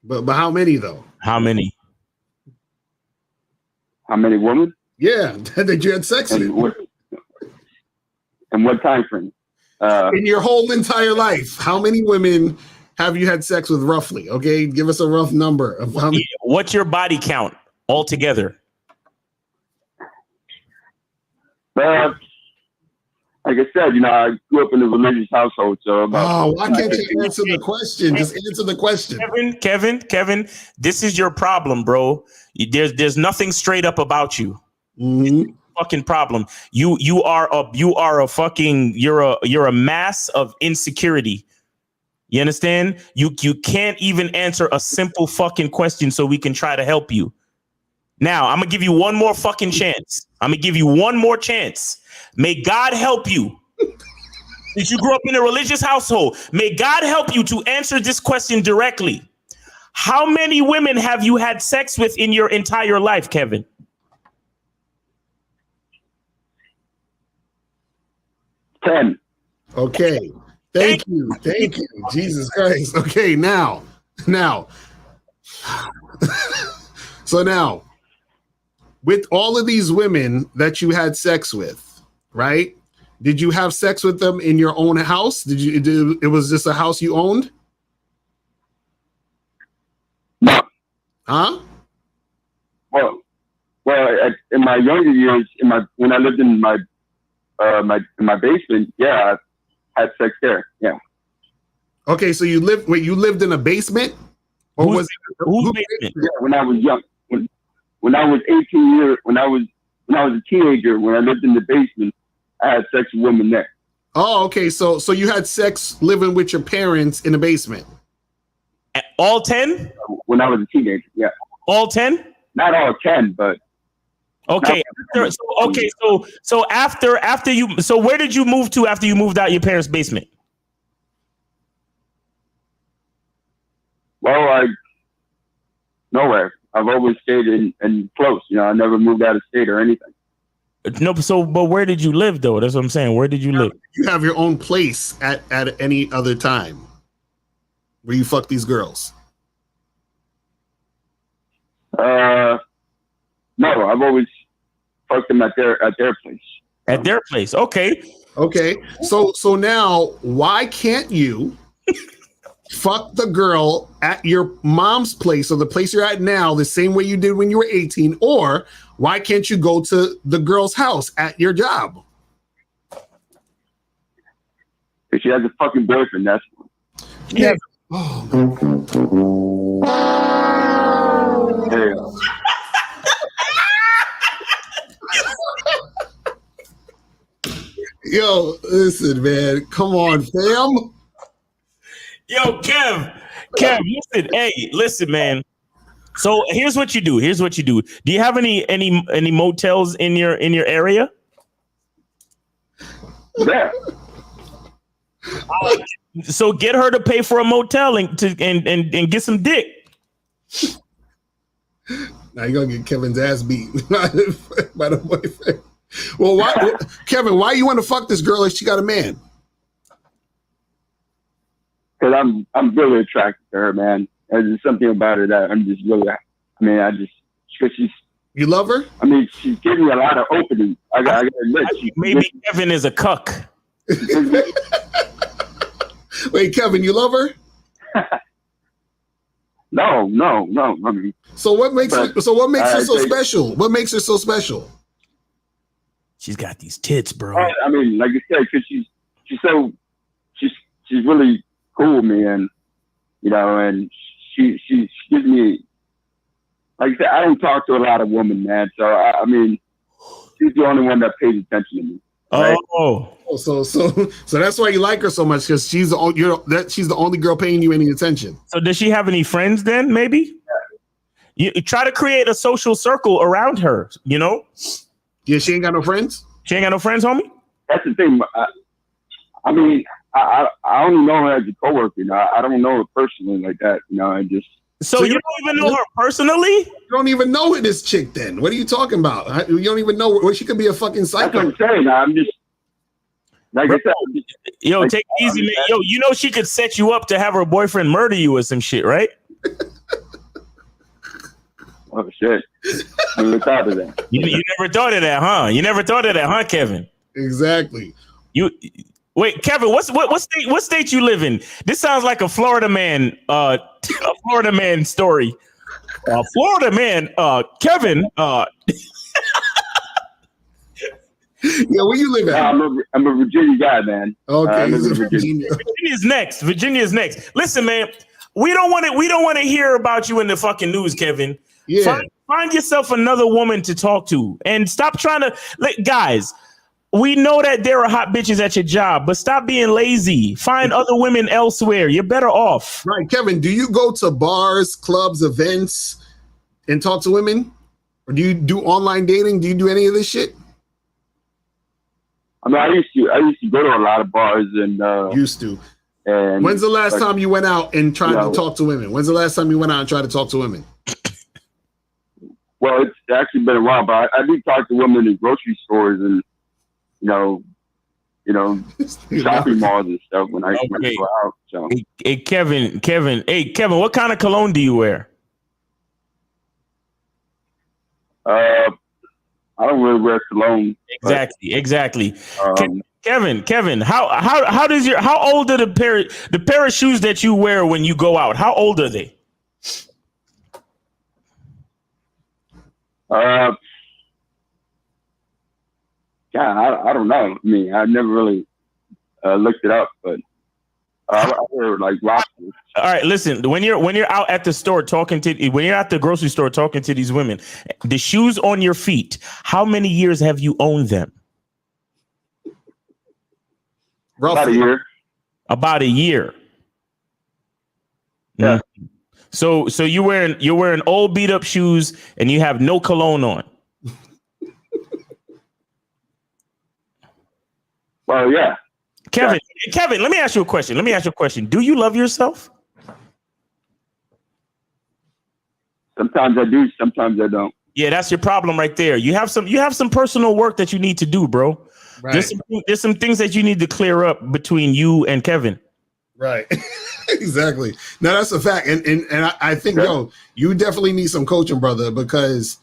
But how many though? How many? How many women? Yeah, that you had sex with. And what time frame? In your whole entire life, how many women have you had sex with roughly? Okay, give us a rough number of how many. What's your body count altogether? Like I said, I grew up in a religious household, so about. Why can't you answer the question? Just answer the question. Kevin, this is your problem, bro. There's nothing straight up about you. Mm-hmm. Fucking problem. You're a mass of insecurity. You understand? You can't even answer a simple fucking question so we can try to help you. Now, I'm gonna give you one more fucking chance. I'm gonna give you one more chance. May God help you. Since you grew up in a religious household, may God help you to answer this question directly. How many women have you had sex with in your entire life, Kevin? Ten. Okay. Thank you. Jesus Christ. Okay, now. So now, with all of these women that you had sex with, right? Did you have sex with them in your own house? It was just a house you owned? No. Huh? Well, in my younger years, when I lived in my basement, yeah, I had sex there. Yeah. Okay, so you lived in a basement? Or whose basement? Yeah, when I was young. When I was 18 years, when I was a teenager, when I lived in the basement, I had sex with women there. Oh, okay. So you had sex living with your parents in the basement? All 10? When I was a teenager, yeah. All 10? Not all 10, but. Okay. So after you, so where did you move to after you moved out your parents' basement? Well, nowhere. I've always stayed in close. I never moved out of state or anything. No, but where did you live though? That's what I'm saying. Where did you live? You have your own place at any other time where you fuck these girls? No, I've always fucked them at their place. At their place, okay. Okay, so now why can't you fuck the girl at your mom's place or the place you're at now the same way you did when you were 18? Or why can't you go to the girl's house at your job? Because she has a fucking boyfriend, that's one. Yeah. Yo, listen, man. Come on, fam. Yo, Kev, listen, man. So here's what you do. Do you have any motels in your area? Yeah. So get her to pay for a motel and get some dick. Now you're gonna get Kevin's ass beat by the boyfriend. Well, Kevin, why you want to fuck this girl if she got a man? Because I'm really attracted to her, man. There's something about her that I'm just really. Because she's. You love her? I mean, she's giving me a lot of openings. I gotta admit, maybe Kevin is a cuck. Wait, Kevin, you love her? No. I mean, so what makes her so special? What makes her so special? She's got these tits, bro. I mean, like you said, because she's really cool with me, and and she gives me, like I said, I don't talk to a lot of women, man. So I mean, she's the only one that pays attention to me. Right? So that's why you like her so much, because she's the only girl paying you any attention. So does she have any friends then? Maybe you try to create a social circle around her. Yeah, she ain't got no friends. She ain't got no friends, homie. That's the thing. I mean, I only know her as a coworker. I don't know her personally like that. I just. So you don't even know her personally? You don't even know this chick then. What are you talking about? You don't even know she could be a fucking psycho. That's what I'm saying. I'm just. Like I said, yo, take it easy, man. Yo, she could set you up to have her boyfriend murder you or some shit, right? Oh shit! I never thought of that. You never thought of that, huh? You never thought of that, huh, Kevin? Exactly. Wait, Kevin, what state you live in? This sounds like a Florida man, a Florida man story. Florida man, Kevin. Yeah, where you live at? I'm a Virginia guy, man. Okay, he's in Virginia. Virginia's next. Listen, man, we don't want to hear about you in the fucking news, Kevin. Yeah. Find yourself another woman to talk to, and stop trying to, guys. We know that there are hot bitches at your job, but stop being lazy. Find other women elsewhere. You're better off. Right, Kevin. Do you go to bars, clubs, events, and talk to women, or do you do online dating? Do you do any of this shit? I mean, I used to go to a lot of bars and used to. And when's the last time you went out and tried to talk to women? When's the last time you went out and tried to talk to women? Well, it's actually been a while, but I do talk to women in grocery stores and shopping malls and stuff when I go out. So. Hey, Kevin. Hey, Kevin, what kind of cologne do you wear? I don't really wear cologne. Exactly. Kevin, how old are the pair of shoes that you wear when you go out? How old are they? I don't know. I mean, I never really looked it up, but I wear like rock. All right, listen. When you're out at the store when you're at the grocery store talking to these women, the shoes on your feet, how many years have you owned them? About a year. About a year. Yeah. So you're wearing old beat up shoes and you have no cologne on. Well, yeah. Kevin, let me ask you a question. Do you love yourself? Sometimes I do, sometimes I don't. Yeah, that's your problem right there. You have some personal work that you need to do, bro. Right. There's some things that you need to clear up between you and Kevin. Right. Exactly. No, that's a fact. And I think, you definitely need some coaching, brother, because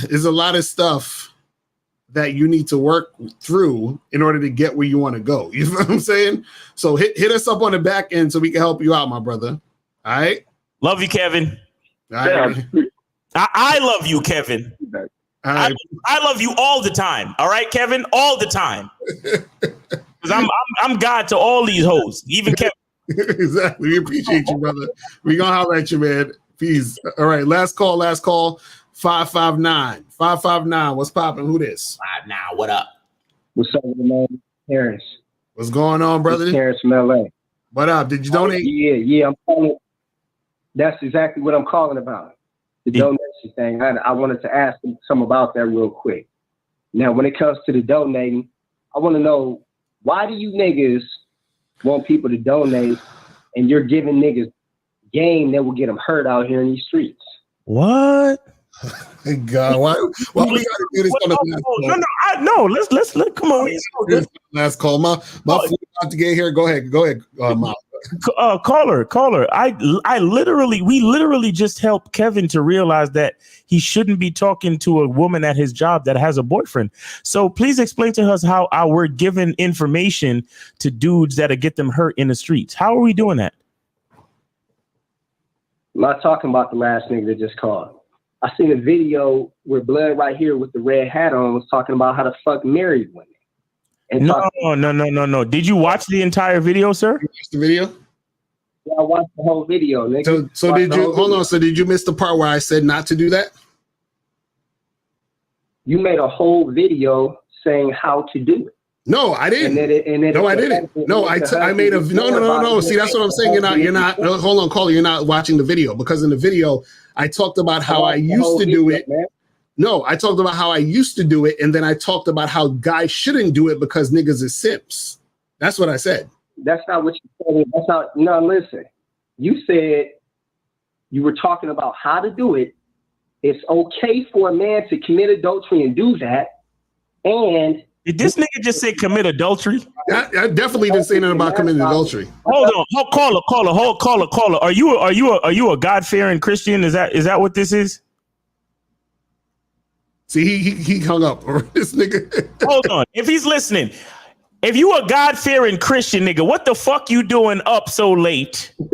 there's a lot of stuff that you need to work through in order to get where you want to go. You know what I'm saying? So hit us up on the back end so we can help you out, my brother. All right. Love you, Kevin. All right. I love you, Kevin. All right. I love you all the time. All right, Kevin, all the time. Because I'm God to all these hoes, even Kevin. Exactly. We appreciate you, brother. We gonna holler at you, man. Peace. All right. Last call. 559. 559. What's popping? Who this? 59. What up? What's up, man? Terrence. What's going on, brother? Terrence from LA. What up? Did you donate? Yeah. I'm calling. That's exactly what I'm calling about. The donation thing. I wanted to ask some about that real quick. Now, when it comes to the donating, I want to know, why do you niggas want people to donate and you're giving niggas game that will get them hurt out here in these streets? What? God, why we gotta do this on the last call? No. Let's come on. Last call. My food about to get here. Go ahead, Miles. Caller. We literally just helped Kevin to realize that he shouldn't be talking to a woman at his job that has a boyfriend. So please explain to us how we're giving information to dudes that'll get them hurt in the streets. How are we doing that? I'm not talking about the last nigga that just called. I seen a video where Blood right here with the red hat on was talking about how to fuck married women. No. Did you watch the entire video, sir? You watched the video? Yeah, I watched the whole video, nigga. So did you hold on? So did you miss the part where I said not to do that? You made a whole video saying how to do it. No, I didn't. No, I didn't. No, I made a no. See, that's what I'm saying. You're not. Hold on, caller. You're not watching the video, because in the video I talked about how I used to do it. No, I talked about how I used to do it, and then I talked about how guys shouldn't do it because niggas is simps. That's what I said. That's not what you said. That's not. No, listen. You said you were talking about how to do it. It's okay for a man to commit adultery and do that, and did this nigga just say commit adultery? I definitely didn't say nothing about committing adultery. Hold on, caller. Are you a God-fearing Christian? Is that what this is? See, he hung up. Or this nigga. Hold on. If he's listening, If you a God-fearing Christian nigga, what the fuck you doing up so late on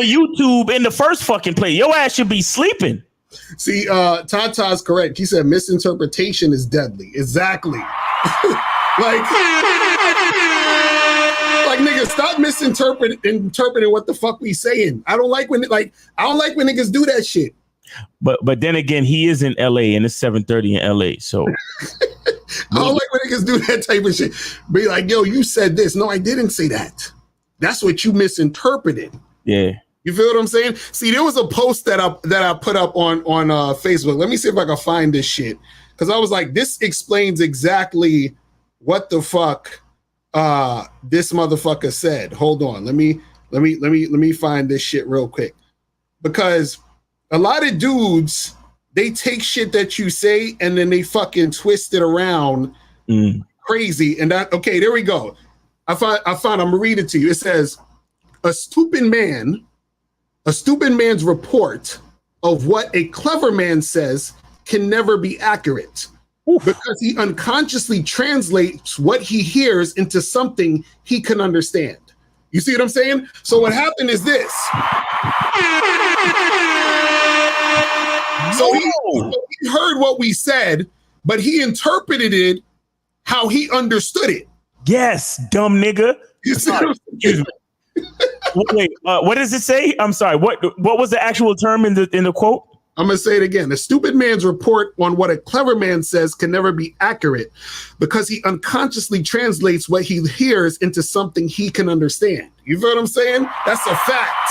YouTube in the first fucking place? Your ass should be sleeping. See, Tata's correct. He said misinterpretation is deadly. Exactly. Like niggas, stop interpreting what the fuck we saying. I don't like when niggas do that shit. But then again, he is in LA and it's 7:30 in LA. So I don't like when niggas do that type of shit. Be like, yo, you said this. No, I didn't say that. That's what you misinterpreted. Yeah. You feel what I'm saying? See, there was a post that I put up on Facebook. Let me see if I can find this shit. Because I was like, this explains exactly what the fuck this motherfucker said. Hold on. Let me find this shit real quick. Because a lot of dudes, they take shit that you say and then they fucking twist it around crazy. And okay, there we go. I found I'm gonna read it to you. It says, a stupid man's report of what a clever man says can never be accurate. Because he unconsciously translates what he hears into something he can understand. You see what I'm saying? So what happened is this. So he heard what we said, but he interpreted it how he understood it. Yes, dumb nigga. Wait, what does it say? I'm sorry. What was the actual term in the quote? I'm going to say it again. A stupid man's report on what a clever man says can never be accurate because he unconsciously translates what he hears into something he can understand. You feel what I'm saying? That's a fact.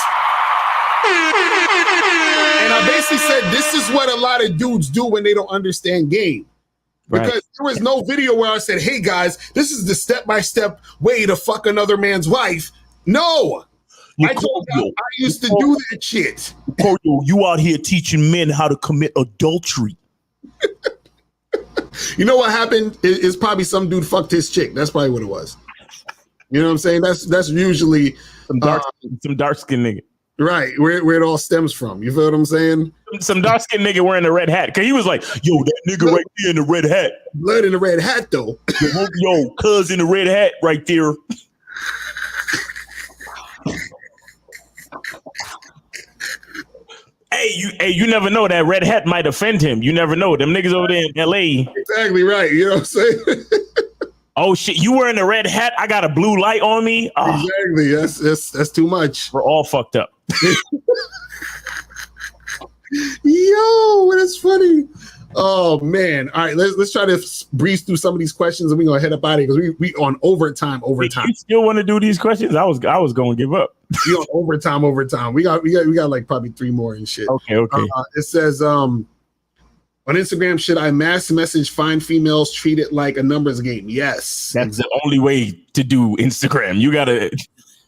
And I basically said this is what a lot of dudes do when they don't understand game. Because there was no video where I said, hey guys, this is the step-by-step way to fuck another man's wife. No. I told you I used to do that shit. You out here teaching men how to commit adultery. You know what happened? It's probably some dude fucked his chick. That's probably what it was. You know what I'm saying? That's usually some dark skin nigga. Right, where it all stems from. You feel what I'm saying? Some dark skin nigga wearing a red hat. Cause he was like, yo, that nigga right there in the red hat. Blood in the red hat though. Yo, cuz in the red hat right there. Hey, you never know. That red hat might offend him. You never know. Them niggas over there in LA. Exactly right. You know what I'm saying? Oh shit, you wearing a red hat? I got a blue light on me. Oh. Exactly. That's too much. We're all fucked up. Yo, that's funny. Oh man. All right, let's try to breeze through some of these questions and we're gonna head up out of here because we on overtime. You still want to do these questions? I was gonna give up. We on overtime. We got like probably 3 more and shit. Okay. It says on Instagram, should I mass message fine females, treat it like a numbers game? Yes. That's the only way to do Instagram. You gotta.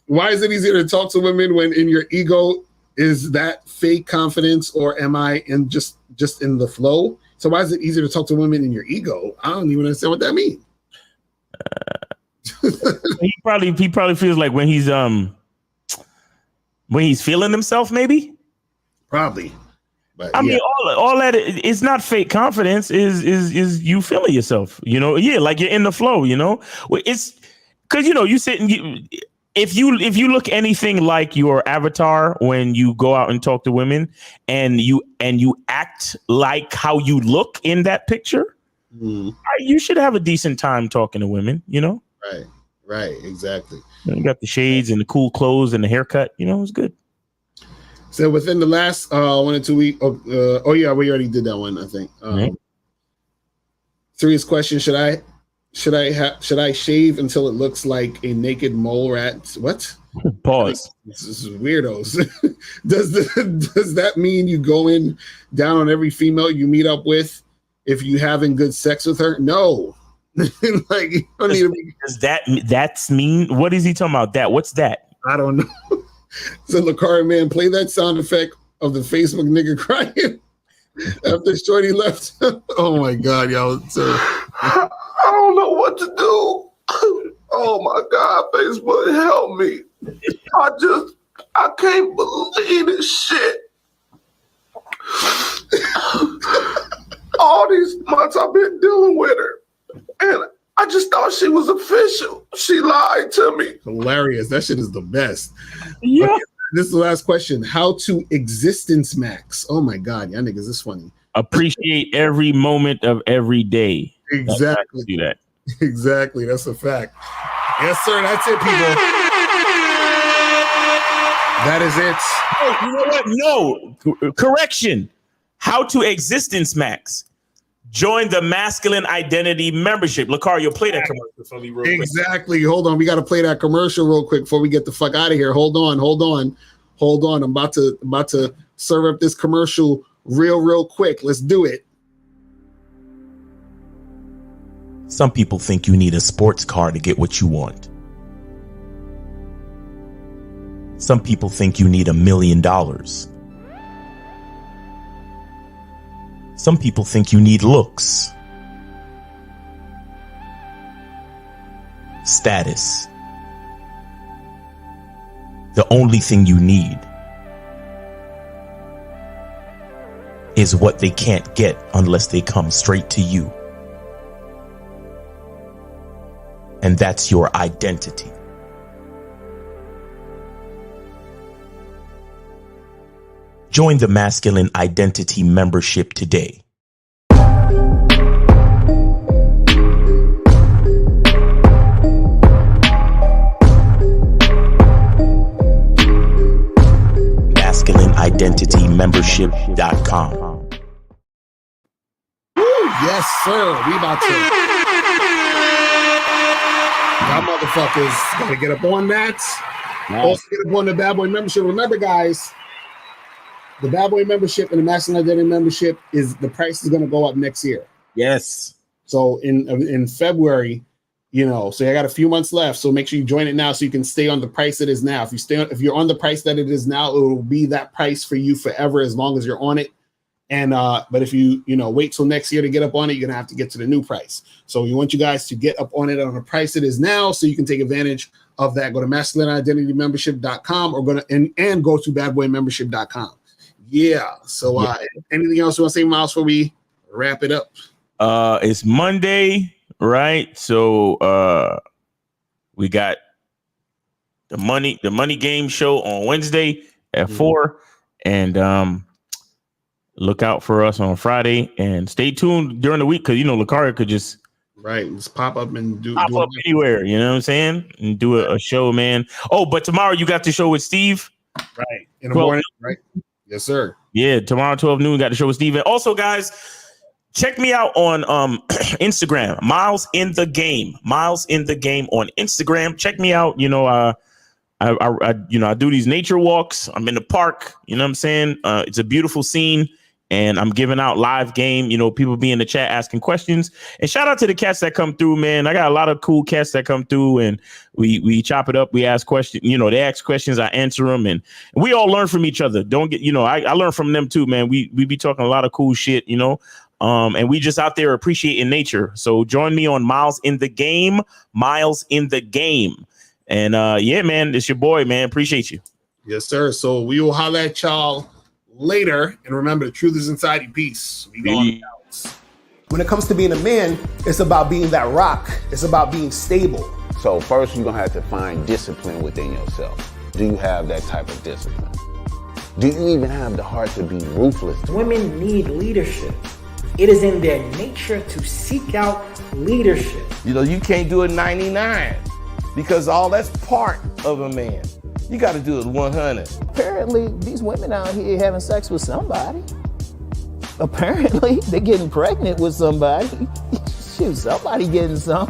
Why is it easier to talk to women when in your ego? Is that fake confidence or am I in just in the flow? So why is it easier to talk to women in your ego? I don't even understand what that means. He probably feels like when he's feeling himself, maybe. Probably. But I mean, all that it's not fake confidence. Is you feeling yourself? You know, like you're in the flow. You know, it's because you sit and if you look anything like your avatar when you go out and talk to women and you act like how you look in that picture, you should have a decent time talking to women, you know? Right, exactly. You got the shades and the cool clothes and the haircut, it's good. So within the last 1 or 2 weeks, we already did that one, I think. Serious question, should I shave until it looks like a naked mole rat? What? Pause. This is weirdos. Does that mean you go in down on every female you meet up with if you having good sex with her? No. Like you don't need to be. Does that's mean? What is he talking about? That? What's that? I don't know. So Locario, man, play that sound effect of the Facebook nigga crying after Shorty left. Oh my god, y'all. I don't know what to do. Oh my God, Facebook, help me. I can't believe this shit. All these months I've been dealing with her. And I just thought she was official. She lied to me. Hilarious. That shit is the best. Yeah. Okay, this is the last question. How to existence max? Oh my God, y'all niggas, this is funny. Appreciate every moment of every day. Exactly. Do that. Exactly. That's a fact. Yes, sir. That's it, people. That is it. Oh, you know what? No. Correction. How to existence max. Join the Masculine Identity membership. Locario, play that commercial for me real quick. Exactly. Hold on. We got to play that commercial real quick before we get the fuck out of here. Hold on. I'm about to serve up this commercial real quick. Let's do it. Some people think you need a sports car to get what you want. Some people think you need $1 million. Some people think you need looks, status. The only thing you need is what they can't get unless they come straight to you. And that's your identity. Join the Masculine Identity membership today. MasculineIdentityMembership.com. Yes, sir. We about to. Y'all motherfuckers gotta get up on that. Also get up on the Bad Boy membership. Remember, guys, the Bad Boy membership and the Masculine Identity membership the price is gonna go up next year. Yes. So in February, so I got a few months left. So make sure you join it now so you can stay on the price it is now. If you're on the price that it is now, it will be that price for you forever as long as you're on it. And but if you wait till next year to get up on it, you're gonna have to get to the new price. So we want you guys to get up on it on the price it is now so you can take advantage of that. Go to masculineidentitymembership.com or go to and go to badboymembership.com. Yeah. So anything else you want to say, Miles, before we wrap it up? It's Monday, right? So we got the money game show on Wednesday at 4, and look out for us on Friday, and stay tuned during the week because Locario could just pop up and do up anywhere. You know what I'm saying? And do a show, man. Oh, but tomorrow you got the show with Steve, right? In the morning, right? Yes, sir. Yeah, tomorrow 12 noon got the show with Steve. And also, guys, check me out on Instagram, Miles in the Game. Miles in the Game on Instagram. Check me out. I do these nature walks. I'm in the park. You know what I'm saying? It's a beautiful scene. And I'm giving out live game, people be in the chat asking questions. And shout out to the cats that come through, man. I got a lot of cool cats that come through, and we chop it up. We ask questions, they ask questions, I answer them, and we all learn from each other. Don't get, I learn from them too, man. We be talking a lot of cool shit, and we just out there appreciating nature. So join me on Miles in the Game, Miles in the Game. And yeah, man, it's your boy, man. Appreciate you. Yes, sir. So we will holler at y'all later, and remember, the truth is inside you. Peace. We going out. When it comes to being a man, it's about being that rock. It's about being stable. So first, you're gonna have to find discipline within yourself. Do you have that type of discipline? Do you even have the heart to be ruthless? Women need leadership. It is in their nature to seek out leadership. You can't do it 99 because all that's part of a man. You got to do it 100. Apparently, these women out here having sex with somebody. Apparently, they're getting pregnant with somebody. Shoot, somebody getting some.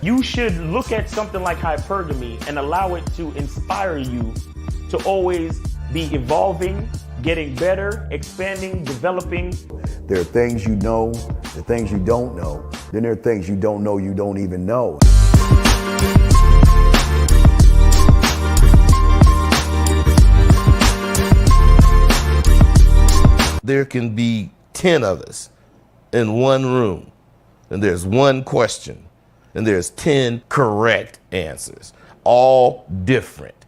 You should look at something like hypergamy and allow it to inspire you to always be evolving, getting better, expanding, developing. There are things you know, the things you don't know. Then there are things you don't know you don't even know. There can be 10 of us in one room, and there's one question, and there's 10 correct answers, all different.